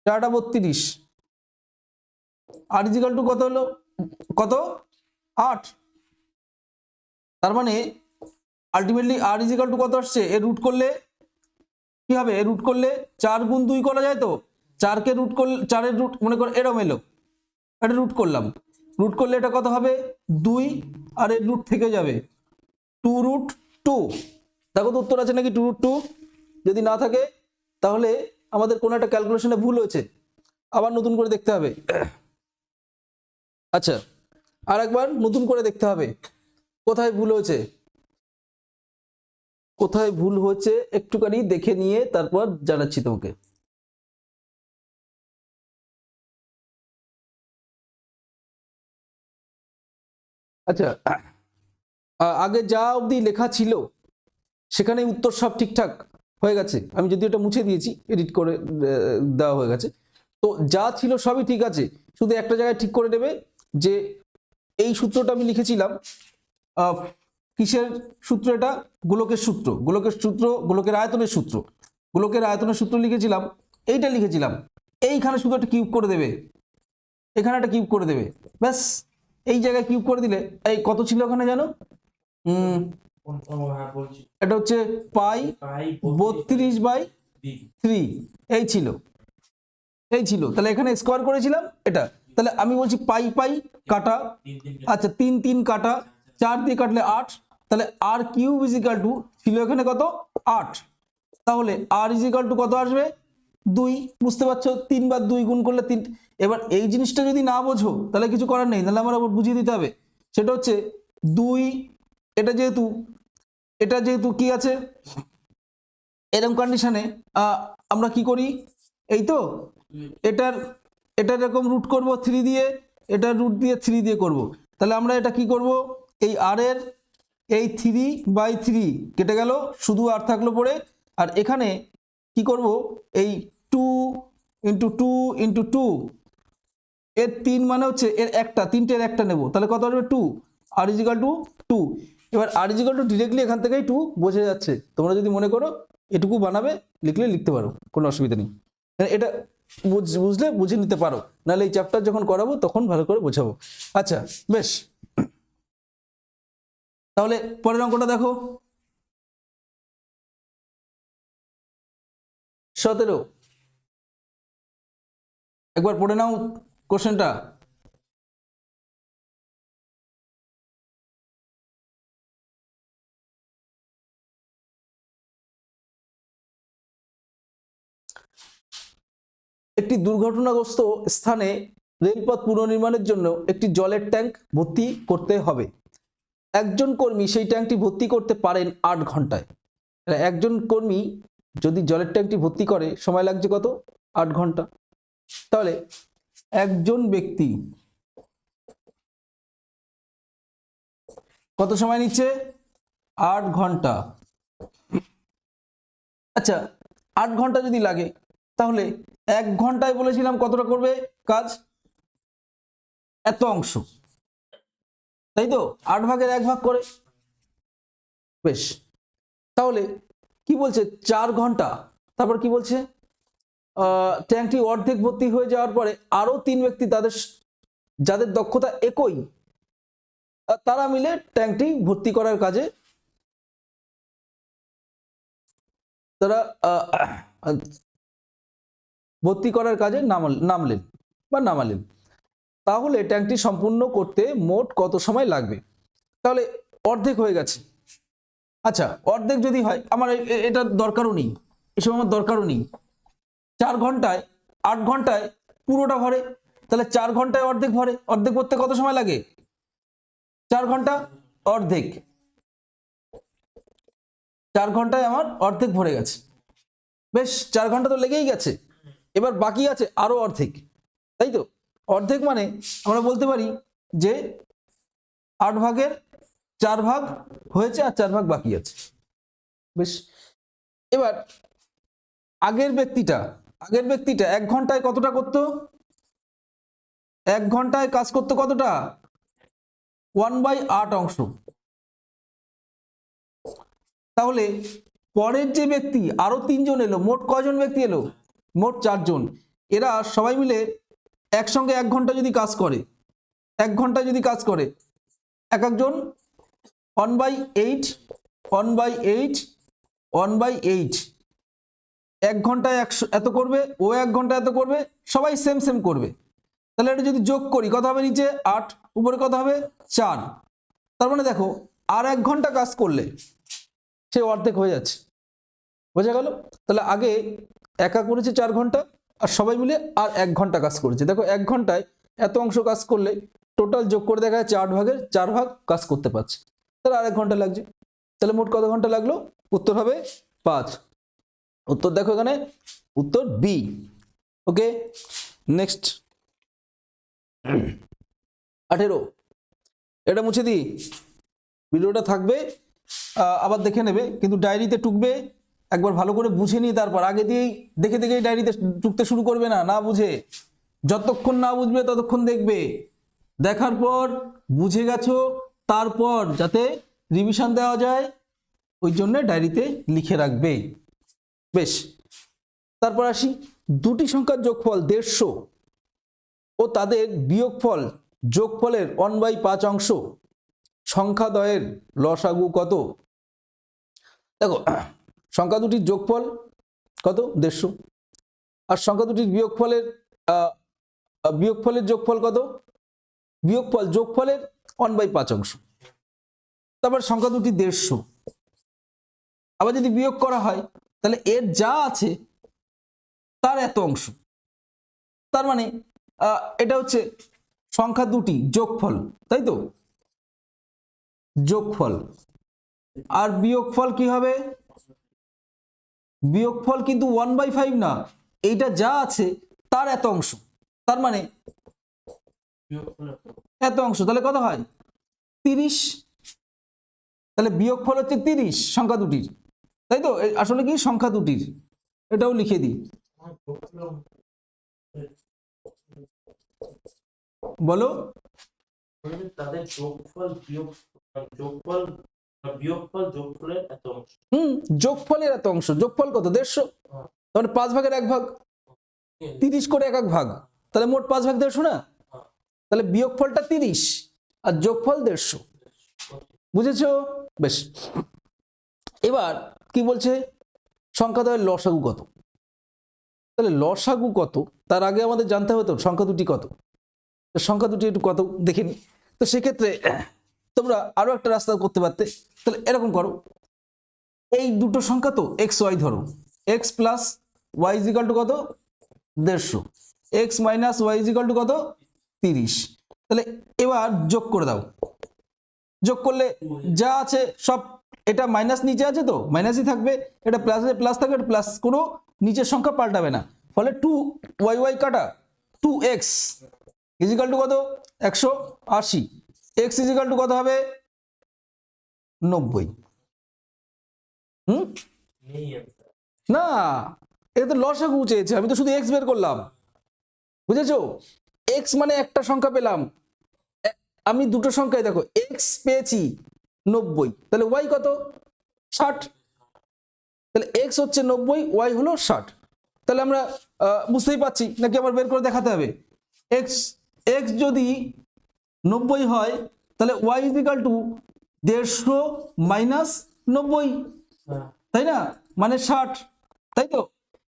Speaker 1: 4 32, আর ইজিক্যাল টু কত হলো, কত, 8। তার মানে আলটিমেটলি আর ইজিক্যাল টু কত আসছে, এর রুট করলে কি হবে, এর রুট করলে 4 গুণ 2 করা যায় তো, 4কে রুট করলে 4-এর রুট মনে করো এরম এলো, এটা রুট করলাম, রুট করলে এটা কত হবে 2, আর এর রুট থেকে যাবে 2√2। দেখো তো উত্তর আছে নাকি 2√2, যদি না থাকে তাহলে আমাদের কোনো একটা ক্যালকুলেশনে ভুল হয়েছে, আবার নতুন করে দেখতে হবে। আচ্ছা, আর একবার নতুন করে দেখতে হবে কোথায় ভুল হয়েছে, কোথায় ভুল হয়েছে একটুখানি দেখে নিয়ে তারপর জানাচ্ছি তোমাকে। আচ্ছা, আগে যা অবধি লেখা ছিল সেখানে উত্তর সব ঠিকঠাক হয়ে গেছে, আমি যদি এটা মুছে দিয়েছি, এডিট করে দেওয়া হয়ে গেছে, তো যা ছিল সবই ঠিক আছে, শুধু একটা জায়গায় ঠিক করে নেবে যে এই সূত্রটা আমি লিখেছিলাম, কিসের সূত্র, এটা গোলকের সূত্র, গোলকের সূত্র, গোলকের আয়তনের সূত্র, গোলকের আয়তনের সূত্র লিখেছিলাম, এইটা লিখেছিলাম, এইখানে শুধু একটা কিউব করে দেবে, এখানে একটা কিউব করে দেবে, ব্যাস। এই জায়গায় কিউব করে দিলে, এই কত ছিল ওখানে জানো, এটা হচ্ছে পাই 32/3, এই ছিল, এই ছিল। তাহলে এখানে স্কোয়ার করেছিলাম এটা, তাহলে আমি বলছি পাই পাই কাটা, আচ্ছা 3 3 কাটা, 4 দিয়ে কাটলে 8, তাহলে আর কিউব ইজিক্যাল টু ছিল এখানে কত, 8। তাহলে আর ইজিক্যাল টু কত আসবে, 2। বুঝতে পারছো, 3 বার 2 গুণ করলে 3। এবার এই জিনিসটা যদি না বোঝো তাহলে কিছু করার নেই, তাহলে আমার আবার বুঝিয়ে দিতে হবে। সেটা হচ্ছে 2, এটা যেহেতু কি আছে, এরকম কন্ডিশনে আমরা কি করি, এই তো এটার এরকম রুট করব 3 দিয়ে, এটার রুট দিয়ে 3 দিয়ে করব। তাহলে আমরা এটা কি করব, এই আর এর এই 3/3 কেটে গেল, শুধু আর থাকলো পড়ে, আর এখানে কি করব, এই 2 × 2 × 2, এর 3 মানে হচ্ছে এর একটা, তিনটের একটা নেব, তাহলে কত আসবে 2, আর ইজিক্যাল টু 2। এবার আর ইজিক্যাল টু ডিরেক্টলি এখান থেকেই 2 বোঝা যাচ্ছে, তোমরা যদি মনে করো এটুকু বানাবে, লিখলে লিখতে পারো, কোনো অসুবিধা নেই। এটা বুঝলে বুঝে নিতে পারো, নাহলে এই চ্যাপ্টার যখন করাবো তখন ভালো করে বোঝাবো। আচ্ছা, বেশ, তাহলে পরের অঙ্কটা দেখো, 17, একবার পড়ে নাও কোশ্চেনটা। একটি দুর্ঘটনাগ্রস্ত স্থানে রেলপথ পুনর্নির্মাণের জন্য একটি জলের ট্যাঙ্ক ভর্তি করতে হবে। একজন কর্মী সেই ট্যাঙ্কটি ভর্তি করতে পারেন 8 ঘন্টায়। একজন কর্মী যদি জলের ট্যাঙ্কটি ভর্তি করে সময় লাগছে কত? 8 ঘন্টা। তাহলে একজন ব্যক্তি কত সময় নিচ্ছে? 8 ঘন্টা। আচ্ছা, 8 ঘন্টা যদি লাগে তাহলে 1 ঘন্টায় বলেছিলাম কতটা করবে কাজ? এত অংশ, তাই তো? 8 ভাগের 1 ভাগ করে। বেশ, তাহলে কি বলছে? 4 ঘন্টা। তারপর কি বলছে? ট্যাঙ্কটি অর্ধেক ভর্তি হয়ে যাওয়ার পরে আরো 3 ব্যক্তি যাদের দক্ষতা একই, তারা মিলে ট্যাঙ্কটি ভর্তি করার কাজে নামালেন। তাহলে ট্যাঙ্কটি সম্পূর্ণ করতে মোট কত সময় লাগবে? তাহলে অর্ধেক হয়ে গেছে। আচ্ছা, অর্ধেক যদি হয়, আমার এটা দরকারও নেই, এসব আমার দরকারও নেই। 4 ঘন্টায় 8 ঘন্টায় পুরোটা ভরে, তাহলে 4 ঘন্টায় অর্ধেক ভরে। অর্ধেক ভরতে কত সময় লাগে? 4 ঘন্টা। অর্ধেক 4 ঘন্টায় আমার অর্ধেক ভরে গেছে। বেশ, 4 ঘন্টা তো লেগেই গেছে। এবার বাকি আছে আরো অর্ধেক, তাই তো? অর্ধেক মানে আমরা বলতে পারি যে 8 ভাগের 4 ভাগ হয়েছে আর 4 ভাগ বাকি আছে। বেশ, এবার আগের ব্যক্তিটা 1 ঘন্টায় কতটা করতো? 1 ঘন্টায় কাজ করতো কতটা? 1/8 অংশ। তাহলে পরের যে ব্যক্তি আরো 3 জন এলো, মোট কয়জন ব্যক্তি এলো? মোট 4 জন। এরা সবাই মিলে একসঙ্গে 1 ঘন্টা যদি কাজ করে, 1 ঘন্টায় যদি কাজ করে, এক একজন 1/8 1 ঘন্টায় 100 এত করবে, ও 1 ঘন্টায় এত করবে, সবাই সেম করবে। তাহলে এটা যদি যোগ করি কত হবে? নিচে 8, উপরে কত হবে? 4। তার মানে দেখো, আর 1 ঘন্টা কাজ করলে সে অর্ধেক হয়ে যাচ্ছে। বোঝা গেল? তাহলে আগে একা করেছে 4 ঘন্টা, আর সবাই মিলে আর 1 ঘন্টা কাজ করেছে। দেখো, 1 ঘন্টায় এত অংশ কাজ করলে টোটাল যোগ করে দেখা যাচ্ছে 8 ভাগের 4 ভাগ কাজ করতে পারছে। তাহলে আর 1 ঘন্টা লাগছে। তাহলে মোট কত ঘন্টা লাগলো? উত্তর হবে 5। উত্তর দেখো এখানে, উত্তর বি। ওকে, নেক্সট 18। এটা মুছে দিই, ভিডিওটা থাকবে, আবার দেখে নেবে, কিন্তু ডায়েরিতে টুকবে। একবার ভালো করে বুঝে নিয়ে তারপর, আগে দিয়েই দেখে ডায়েরিতে টুকতে শুরু করবে না, না বুঝে। যতক্ষণ না বুঝবে ততক্ষণ দেখবে, দেখার পর বুঝে গেছো, তারপর যাতে রিভিশন দেওয়া যায় ওই জন্য ডায়েরিতে লিখে রাখবে। বেশ, তারপর আসি, দুটি সংখ্যার যোগফল 150 ও তাদের বিয়োগফল যোগফলের 1/5 অংশ, সংখ্যাদ্বয়ের লসাগু কত? দেখো, সংখ্যা দুটির যোগফল কত? 150, আর সংখ্যা দুটির বিয়োগফলের যোগফল কত? যোগফলের 1/5 অংশ। তারপর সংখ্যা দুটি 150, আবার যদি বিয়োগ করা হয় তাহলে এর যা আছে তার এত অংশ। তার মানে এটা হচ্ছে সংখ্যা দুটি যোগফল, তাই তো? যোগফল। আর বিয়োগফল কি হবে? বিয়োগফল কিন্তু 1/5 না, এইটা যা আছে তার এত অংশ। তার মানে এত অংশ, তাহলে কত হয়? 30। তাহলে বিয়োগফল হচ্ছে 30 সংখ্যা দুটির, তাই তো? আসলে কি সংখ্যা দুটির, এটাও লিখে দিই। বলো,
Speaker 2: তাদের যোগফল যোগফলের এত অংশ।
Speaker 1: যোগফলের এত অংশ। যোগফল কত? 150। তাহলে 5 ভাগের 1 ভাগ, 30 করে 1 ভাগ, তাহলে মোট 5 ভাগ 150 না? তাহলে বিয়োগফলটা 30 আর যোগফল 150। বুঝেছো? বেশ, এবার কি বলছে? সংখ্যাদ্বয়ের লসাগু কত? তাহলে লসাগু কত তার আগে আমাদের জানতে হবে তো সংখ্যা দুটি কত। সংখ্যা দুটি একটু কত দেখে নি। তো সেক্ষেত্রে তোমরা আরো একটা রাস্তা করতে পারতে। তাহলে এরকম করো, এই দুটো সংখ্যা তো এক্স ওয়াই ধরো, x plus y is equal to কত? 150, x minus y is equal to কত? 30। তাহলে এবার যোগ করে দাও, যোগ করলে যা আছে সব, এটা মাইনাস নিচে আছে তো মাইনাসই থাকবে, এটা প্লাস আছে প্লাস থাকবে, এটা প্লাস, কোনো নিচের সংখ্যা পাল্টাবে না, ফলে 2y কাটা 2x ইজিক্যাল টু কত 180, x ইজিক্যাল টু কত হবে 90।
Speaker 2: নেই answer।
Speaker 1: না, এটা তো লসাগু চেয়েছে, আমি তো শুধু x বের করলাম, বুঝেছো? x মানে একটা সংখ্যা পেলাম, আমি দুটো সংখ্যায় দেখো x পেয়েছি 90, তাহলে y কত 60, তাহলে x হচ্ছে 90, y হলো 60। তাহলে আমরা বুঝতেই পাচ্ছি নাকি আবার বের করে দেখাতে হবে? x যদি 90 হয় তাহলে y ইজিক্যাল টু 150 মাইনাস 90,
Speaker 2: হ্যাঁ,
Speaker 1: তাই না, মানে 60, তাই তো?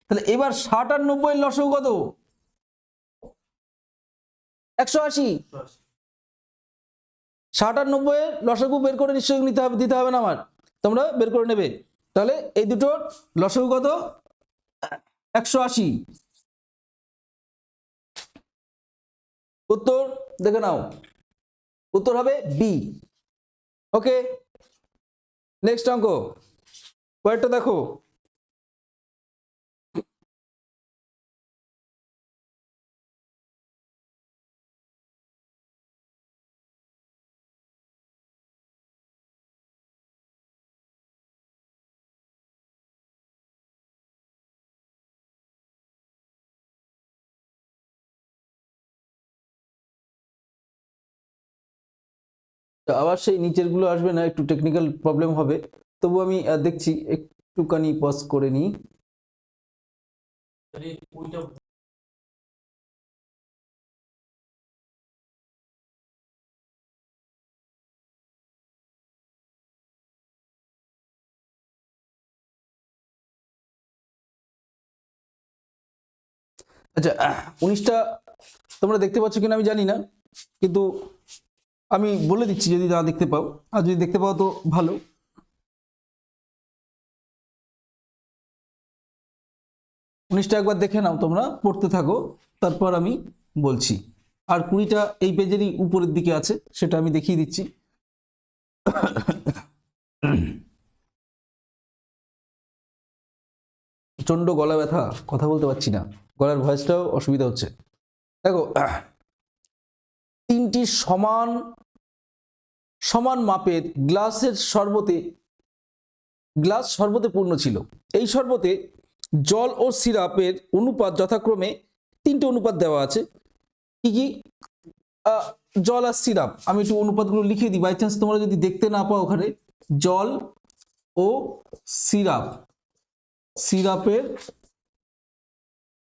Speaker 1: তাহলে এবার 60 আর 90 এর লসাগু কত 180। 60 আর 90 এর লসাগু বের করে নিশ্চয়ই দিতে হবে না আমার, তোমরা বের করে নেবে। তাহলে এই দুটোর লসাগু কত 180। উত্তর দেখে নাও, উত্তর হবে বি। ওকে, নেক্সট অঙ্ক, পরেরটা দেখো। আবার সেই নিচের গুলো আসবে না, একটু টেকনিক্যাল প্রবলেম হবে, তবু আমি দেখছি, একটুখানি পজ করে নিই।
Speaker 2: তাহলে ওইটা
Speaker 1: আচ্ছা, 19টা তোমরা দেখতে পাচ্ছ কিনা আমি জানি না, কিন্তু আমি বলে দিচ্ছি যদি না দেখতে পাও, আর যদি দেখতে পাও তো ভালো। উনিশটা একবার দেখে নাও, তোমরা পড়তে থাকো, তারপর আমি বলছি। আর 20টা এই পেজেরই উপরের দিকে আছে, সেটা আমি দেখিয়ে দিচ্ছি। প্রচন্ড গলা ব্যথা, কথা বলতে পারছি না, গলার ভয়েসটাও অসুবিধা হচ্ছে। দেখো, তিনটি সমান সমান মাপের গ্লাস শরবতে পূর্ণ ছিল। এই শরবতে জল ও সিরাপের অনুপাত যথাক্রমে 3টে অনুপাত দেওয়া আছে। কি কি? জল আর সিরাপ, আমি একটু অনুপাতগুলো লিখে দিই, বাই চান্স তোমরা যদি দেখতে না পাও ওখানে। জল ও সিরাপের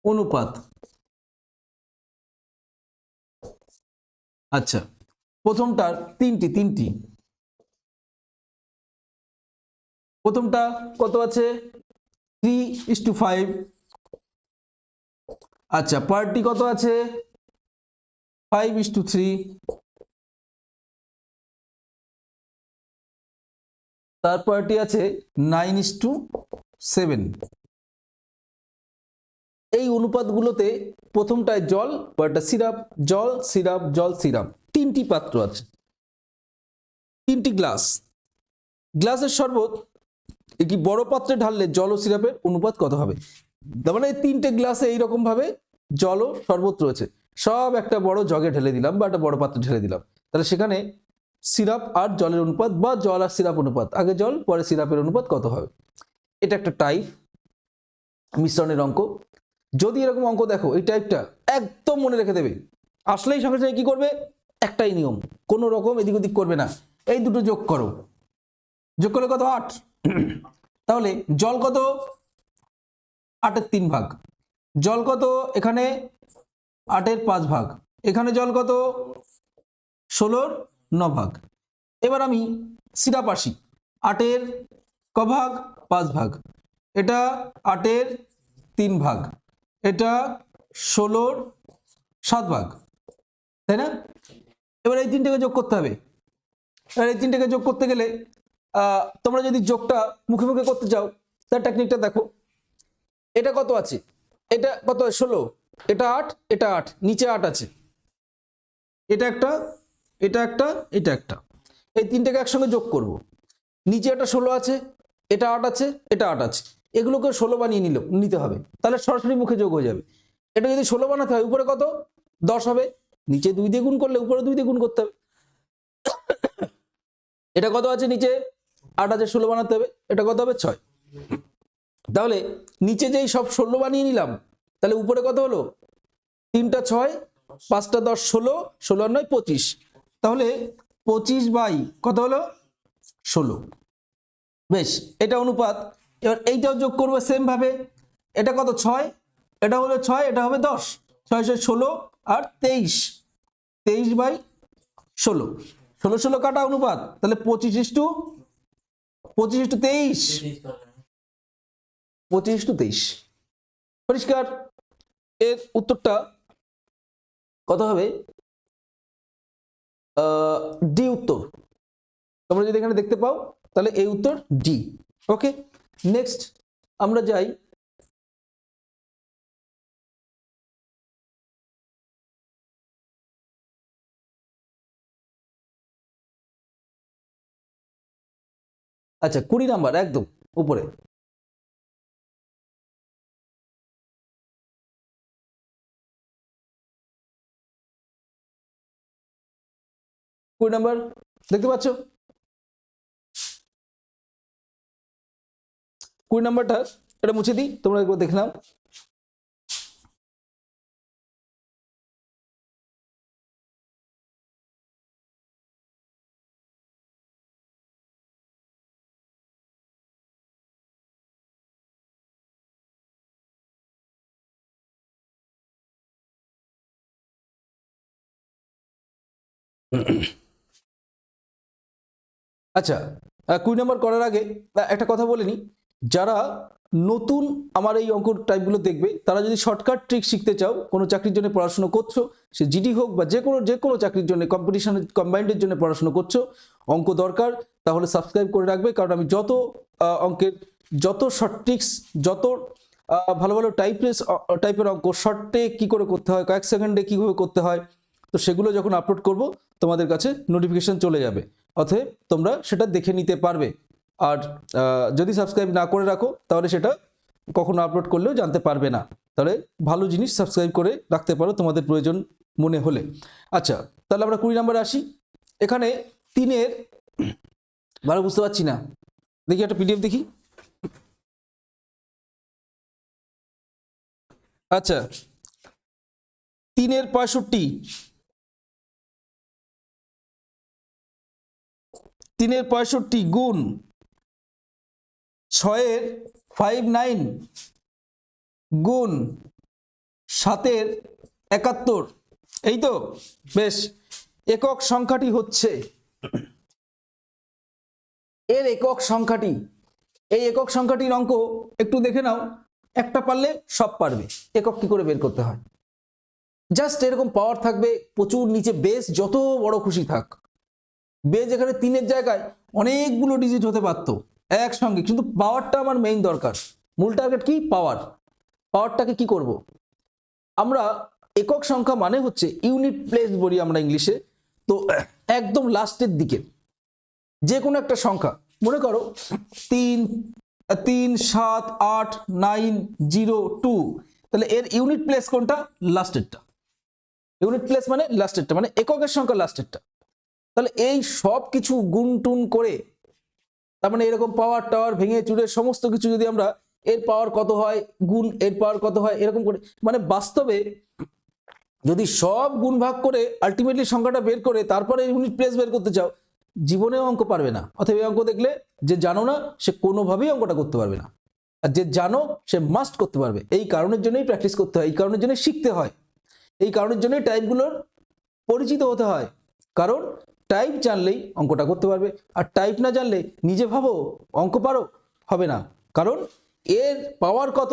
Speaker 1: অনুপাত। আচ্ছা, প্রথমটার তিনটি, প্রথমটা কত আছে 3:5। আচ্ছা, পার্টি কত আছে 5:3। তার পার্টি আছে 9:7। এই অনুপাতগুলোতে প্রথমটায় জল, পরেরটা সিরাপ, জল সিরাপ জল সিরাপ, 3টি পাত্র আছে, 3টি গ্লাসের শরবত একটি বড় পাত্রে ঢাললে জল ও সিরাপের অনুপাত কত হবে? তার মানে 3টে গ্লাসে এইরকম ভাবে জল ও শরবত রয়েছে, সব একটা বড় জগে ঢেলে দিলাম বা একটা বড় পাত্রে ঢেলে দিলাম, তাহলে সেখানে সিরাপ আর জলের অনুপাত বা জল আর সিরাপ অনুপাত, আগে জল পরে সিরাপের অনুপাত কত হবে? এটা একটা টাইপ মিশ্রণের অঙ্ক। যদি এরকম অঙ্ক দেখো, এই টাইপটা একদম মনে রেখে দেবে, আসলেই সঙ্গে সঙ্গে কি করবে, একটাই নিয়ম, কোনো রকম এদিক ওদিক করবে না, এই দুটো যোগ করো, যোগ করলে কত 8। তাহলে জল কত 8-এর 3 ভাগ, জল কত এখানে 8-এর 5 ভাগ, এখানে জল কত 16-র 9 ভাগ। এবার আমি সিরাপ আসি, 8-এর ক ভাগ 5 ভাগ, এটা 8-এর 3 ভাগ, এটা 16-র 7 ভাগ, তাই না? এবার এই তিনটাকে যোগ করতে হবে। এবার এই তিনটাকে যোগ করতে গেলে তোমরা যদি যোগটা মুখে মুখে করতে চাও, তার টেকনিকটা দেখো। এটা কত আছে, এটা কত 16, এটা 8, এটা 8, নিচে 8 আছে, এটা একটা, এটা একটা, এটা একটা, এই তিনটাকে একসঙ্গে যোগ করব। নিচে একটা 16 আছে, এটা 8 আছে, এটা 8 আছে, এগুলোকে 16 বানিয়ে নিতে হবে, তাহলে সরাসরি মুখে যোগ হয়ে যাবে। এটা যদি 16 বানাতে হয় উপরে কত 10 হবে, নিচে 2 দিয়ে গুণ করলে উপরে 2 দিয়ে গুণ করতে হবে। এটা কত আছে নিচে 8 আছে, 16 বানাতে হবে, এটা কত হবে 6। তাহলে নিচে যেই সব 16 বানিয়ে নিলাম, তাহলে উপরে কত হলো 3টা 6, 5টা 10, 16, 16 আর 9 25, তাহলে 25 বাই কত হলো 16। বেশ, এটা অনুপাত। এবার এইটাও যোগ করবো সেম ভাবে, এটা কত 6, এটা হলো 6, এটা হবে 10, 6 6 16 আর 23, 23 বাই 16, 16 16 কাটা অনুপাত, তাহলে 25:23, 25:23। পরিষ্কার? এর উত্তরটা কত হবে? ডি উত্তর। তোমরা যদি এখানে দেখতে পাও তাহলে এই উত্তর ডি। ওকে, নেক্সট আমরা যাই আচ্ছা 20 নাম্বার একদম উপরে। কুড়ি নাম্বার দেখতে পাচ্ছ? 20 নাম্বারটা এটা মুছে দিই, তোমরা একবার দেখে নাও। আচ্ছা 20 নম্বর করার আগে একটা কথা বলে নিই, যারা নতুন আমার এই অঙ্ক টাইপগুলো দেখবে, তারা যদি শর্টকাট ট্রিক শিখতে চাও, কোনো চাকরির জন্য পড়াশোনা করছো, সে জিডি হোক বা যে কোনো চাকরির জন্য কম্পিটিশনের কম্বাইন্ডের জন্য পড়াশোনা করছো, অঙ্ক দরকার, তাহলে সাবস্ক্রাইব করে রাখবে। কারণ আমি যত অঙ্কের যত শর্ট ট্রিক্স, যত ভালো ভালো টাইপের অঙ্ক শর্টে কি করে করতে হয়, কয়েক সেকেন্ডে কীভাবে করতে হয়, তো সেগুলো যখন আপলোড করব তোমাদের কাছে নোটিফিকেশন চলে যাবে, অতএব তোমরা সেটা দেখে নিতে পারবে। আর যদি সাবস্ক্রাইব না করে রাখো তাহলে সেটা কখনো আপলোড করলেও জানতে পারবে না। তাহলে ভালো জিনিস সাবস্ক্রাইব করে রাখতে পারো তোমাদের প্রয়োজন মনে হলে। আচ্ছা, তাহলে আমরা 20 নম্বরে আসি। এখানে 3-এর ভালো বুঝতে পারছি না, দেখি একটা পিডিএফ দেখি। আচ্ছা 3-এর 65, 3-এর 65 গুণ 6-এর 59 গুণ 7-এর 71, এই তো? বেশ, একক সংখ্যাটি হচ্ছে, এর একক সংখ্যাটি, এই একক সংখ্যাটির অঙ্ক একটু দেখে নাও, একটা পারলে সব পারবে। একক কি করে বের করতে হয়, জাস্ট এরকম পাওয়ার থাকবে প্রচুর, নিচে বেস যত বড় খুশি থাক, বেজ এখানে 3-এর জায়গায় অনেকগুলো ডিজিট হতে পারতো একসঙ্গে, কিন্তু পাওয়ারটা আমার মেইন দরকার। মূল টার্গেট কি? পাওয়ার। পাওয়ারটাকে কি করব আমরা? একক সংখ্যা মানে হচ্ছে ইউনিট প্লেস বলি আমরা ইংলিশে, তো একদম লাস্টের দিকে যে কোনো একটা সংখ্যা, মনে করো 3 3 7 8 9 0 2, তাহলে এর ইউনিট প্লেস কোনটা? লাস্টেরটা। ইউনিট প্লেস মানে লাস্টেরটা, মানে এককের সংখ্যা লাস্টেরটা। তাহলে এই সব কিছু গুণ টুন করে, তার মানে এরকম পাওয়ার টাওয়ার ভেঙে চুরে সমস্ত কিছু যদি আমরা এর পাওয়ার কত হয় গুণ এর পাওয়ার কত হয় এরকম করে, মানে বাস্তবে যদি সব গুণ ভাগ করে আলটিমেটলি সংখ্যাটা বের করে তারপরে ইউনিট প্লেস বের করতে চাও, জীবনেও অঙ্ক পারবে না। অথবা এই অঙ্ক দেখলে যে জানো না সে কোনোভাবেই অঙ্কটা করতে পারবে না, আর যে জানো সে মাস্ট করতে পারবে। এই কারণের জন্যই প্র্যাকটিস করতে হয়, এই কারণের জন্যই শিখতে হয়, এই কারণের জন্যই টাইপগুলোর পরিচিত হতে হয়। কারণ টাইপ জানলেই অঙ্কটা করতে পারবে, আর টাইপ না জানলে নিজে ভাবো অঙ্ক পারো, হবে না। কারণ এর পাওয়ার কত?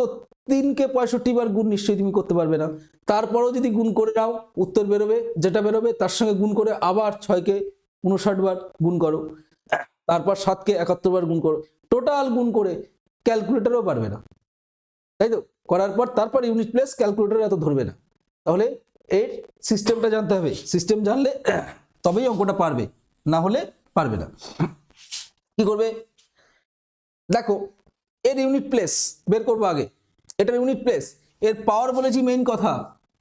Speaker 1: 3-কে 65 বার গুণ নিশ্চয়ই তুমি করতে পারবে না। তারপরেও যদি গুণ করে নাও, উত্তর বেরোবে, যেটা বেরোবে তার সঙ্গে গুণ করে আবার 6-কে 59 বার গুণ করো, তারপর 7-কে 71 বার গুণ করো, টোটাল গুণ করে ক্যালকুলেটরও পারবে না, তাই তো? করার পর তারপর ইউনিট প্লেস ক্যালকুলেটর এত ধরবে না। তাহলে এর সিস্টেমটা জানতে হবে, সিস্টেম জানলে তবেই অঙ্কটা পারবে, না হলে পারবে না। কি করবে দেখো, এর ইউনিট প্লেস বের করবো আগে, এটার ইউনিট প্লেস, এর পাওয়ার বলেছি মেইন কথা,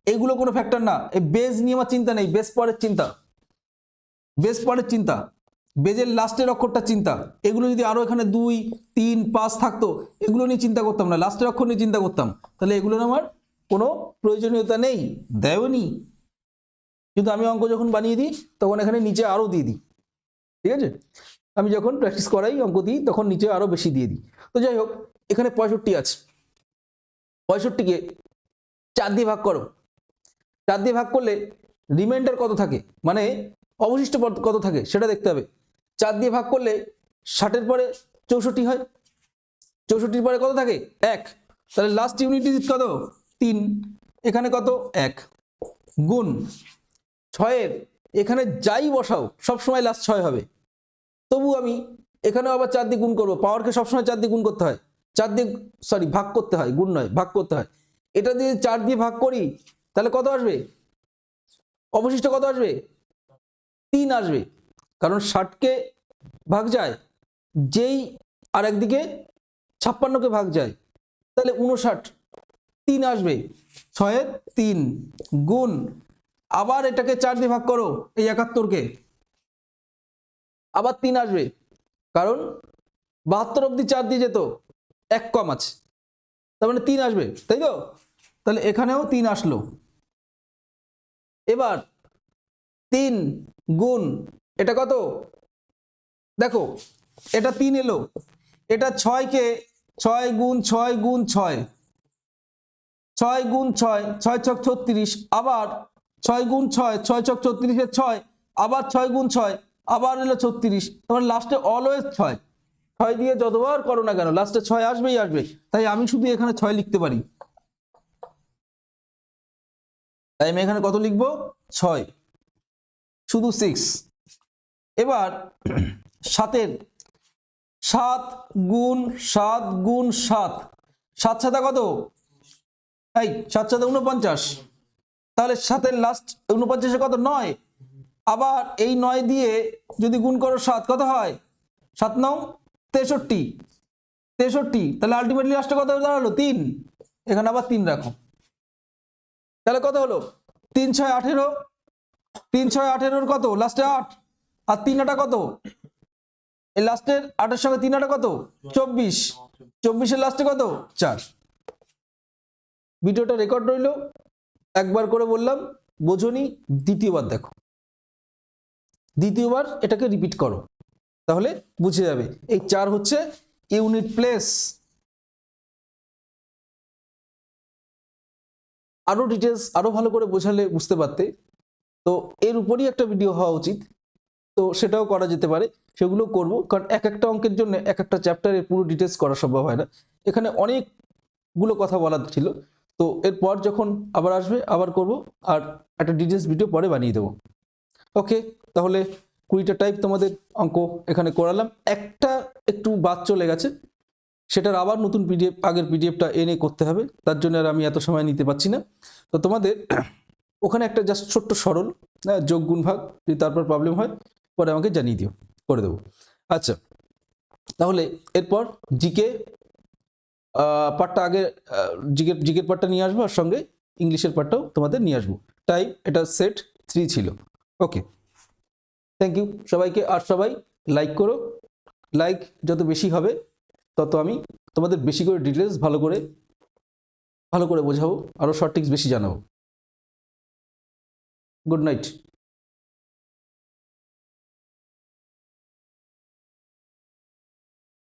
Speaker 1: এগুলো কোনো ফ্যাক্টর না, এই বেজ নিয়ে আমার চিন্তা নেই, বেস পরের চিন্তা, বেস পরের চিন্তা, বেজের লাস্টের অক্ষরটা চিন্তা, এগুলো যদি আরো এখানে 2 3 5 থাকতো এগুলো নিয়ে চিন্তা করতাম না, লাস্টের অক্ষর নিয়ে চিন্তা করতাম, তাহলে এগুলোর আমার কোনো প্রয়োজনীয়তা নেই, দেয়নি। কিন্তু আমি অঙ্ক যখন বানিয়ে দিই তখন এখানে নিচে আরো দিয়ে দিই, ঠিক আছে, আমি যখন প্র্যাকটিস করাই অঙ্ক দিই তখন নিচে আরো বেশি দিয়ে দিই। তো যাই হোক, এখানে 65 আছে, 65কে 4 দিয়ে ভাগ করো, 4 দিয়ে ভাগ করলে রিমাইন্ডার কত থাকে, মানে অবশিষ্ট পদ কত থাকে সেটা দেখতে হবে। 4 দিয়ে ভাগ করলে 60-এর পরে 64 হয়, 64-এর পরে কত থাকে 1, তাহলে লাস্ট ইউনিট ডিজিট কত 3, এখানে কত 1, গুণ 6-এর এখানে যাই বসাও সবসময় লাস্ট 6 হবে, তবু আমি এখানেও আবার 4 দিয়ে গুণ করবো, পাওয়ারকে সবসময় 4 দিয়ে গুণ করতে হয়, 4 দিয়ে সরি ভাগ করতে হয়, গুণ নয় ভাগ করতে হয়, এটা দিয়ে 4 দিয়ে ভাগ করি তাহলে কত আসবে, অবশিষ্ট কত আসবে 3 আসবে, কারণ 60কে ভাগ যায় যেই আর একদিকে 56কে ভাগ যায়, তাহলে 59, 3 আসবে, 6-এর 3 গুণ আবার এটাকে 4 দিয়ে ভাগ করো, এই 71কে আবার 3 আসবে, কারণ 72 অব্দি 4 দিয়ে যেত, 1 কম আছে, তার মানে 3 আসবে, তাই তো, তাহলে এখানেও 3 আসলো। এবার 3 গুণ এটা কত দেখো, এটা 3 এলো, এটা 6কে 6 গুণ 6 গুণ 6, 6 গুণ 6, 6 ছক 36, আবার 6 গুণ 6, 6 ছক 36-এর 6, আবার 6 গুণ 6, আবার এলো 36, তারপর লাস্টে অলওয়েজ 6, 6 দিয়ে যতবার করো না কেন লাস্টে 6 আসবেই আসবে, তাই আমি শুধু এখানে 6 লিখতে পারি, তাই আমি এখানে কত লিখবো 6, শুধু 6। এবার 7-এর 7 গুণ 7 গুণ 7, 7 7 কত, এই 7 7 49, তাহলে 7-এর লাস্ট 49-এ কত 9, আবার এই 9 দিয়ে যদি গুণ করো 7 কত হয়, 7 9 63, 63, তাহলে আলটিমেটলি লাস্টে কত দাঁড়ালো 3, এখানে আবার 3 রাখো, তাহলে কত হলো 3 6 18, 3 6 18-এর কত লাস্টে 8, আর 3 8 কত, এই লাস্টের 8-এর সঙ্গে 3 8 কত 24, 24-এর লাস্টে কত 4। ভিডিওটা রেকর্ড রইল, একবার করে বললাম বোঝনি, দ্বিতীয়বার দেখো, দ্বিতীয়বার এটাকে রিপিট করো, তাহলে বুঝে যাবে এই 4 হচ্ছে ইউনিট প্লেস। আরো ডিটেলস আরো ভালো করে বোঝালে বুঝতে পারতে, তো এর উপরই একটা ভিডিও হওয়া উচিত, তো সেটাও করা যেতে পারে, সেগুলো করব, কারণ এক একটা অঙ্কের জন্য এক একটা চ্যাপ্টারের পুরো ডিটেলস করা সম্ভব হয় না, এখানে অনেকগুলো কথা বলার ছিল, তো এরপর যখন আবার আসবে আবার করব, আর একটা ডিটেলস ভিডিও পরে বানিয়ে দেবো। ওকে, তাহলে 20টা টাইপ তোমাদের অঙ্ক এখানে করালাম, একটা একটু বাদ চলে গেছে, সেটার আবার নতুন পিডিএফ, আগের পিডিএফটা এনে করতে হবে, তার জন্য আর আমি এত সময় নিতে পারছি না। তো তোমাদের ওখানে একটা জাস্ট ছোট্ট সরল যোগ গুণ ভাগ, যদি তারপর প্রবলেম হয় পরে আমাকে জানিয়ে দিও, করে দেবো। আচ্ছা, তাহলে এরপর জিকে পার্টটা আগে, জিকের পার্টটা নিয়ে আসবো, আর সঙ্গে ইংলিশের পার্টটাও তোমাদের নিয়ে আসবো। টাইপ এটা সেট 3 ছিল। ওকে, থ্যাংক ইউ সবাইকে, আর সবাই লাইক করো, লাইক যত বেশি হবে তত আমি তোমাদের বেশি করে ডিটেলস ভালো করে বোঝাবো, আরও শর্ট ট্রিক্স বেশি জানাবো। Good night.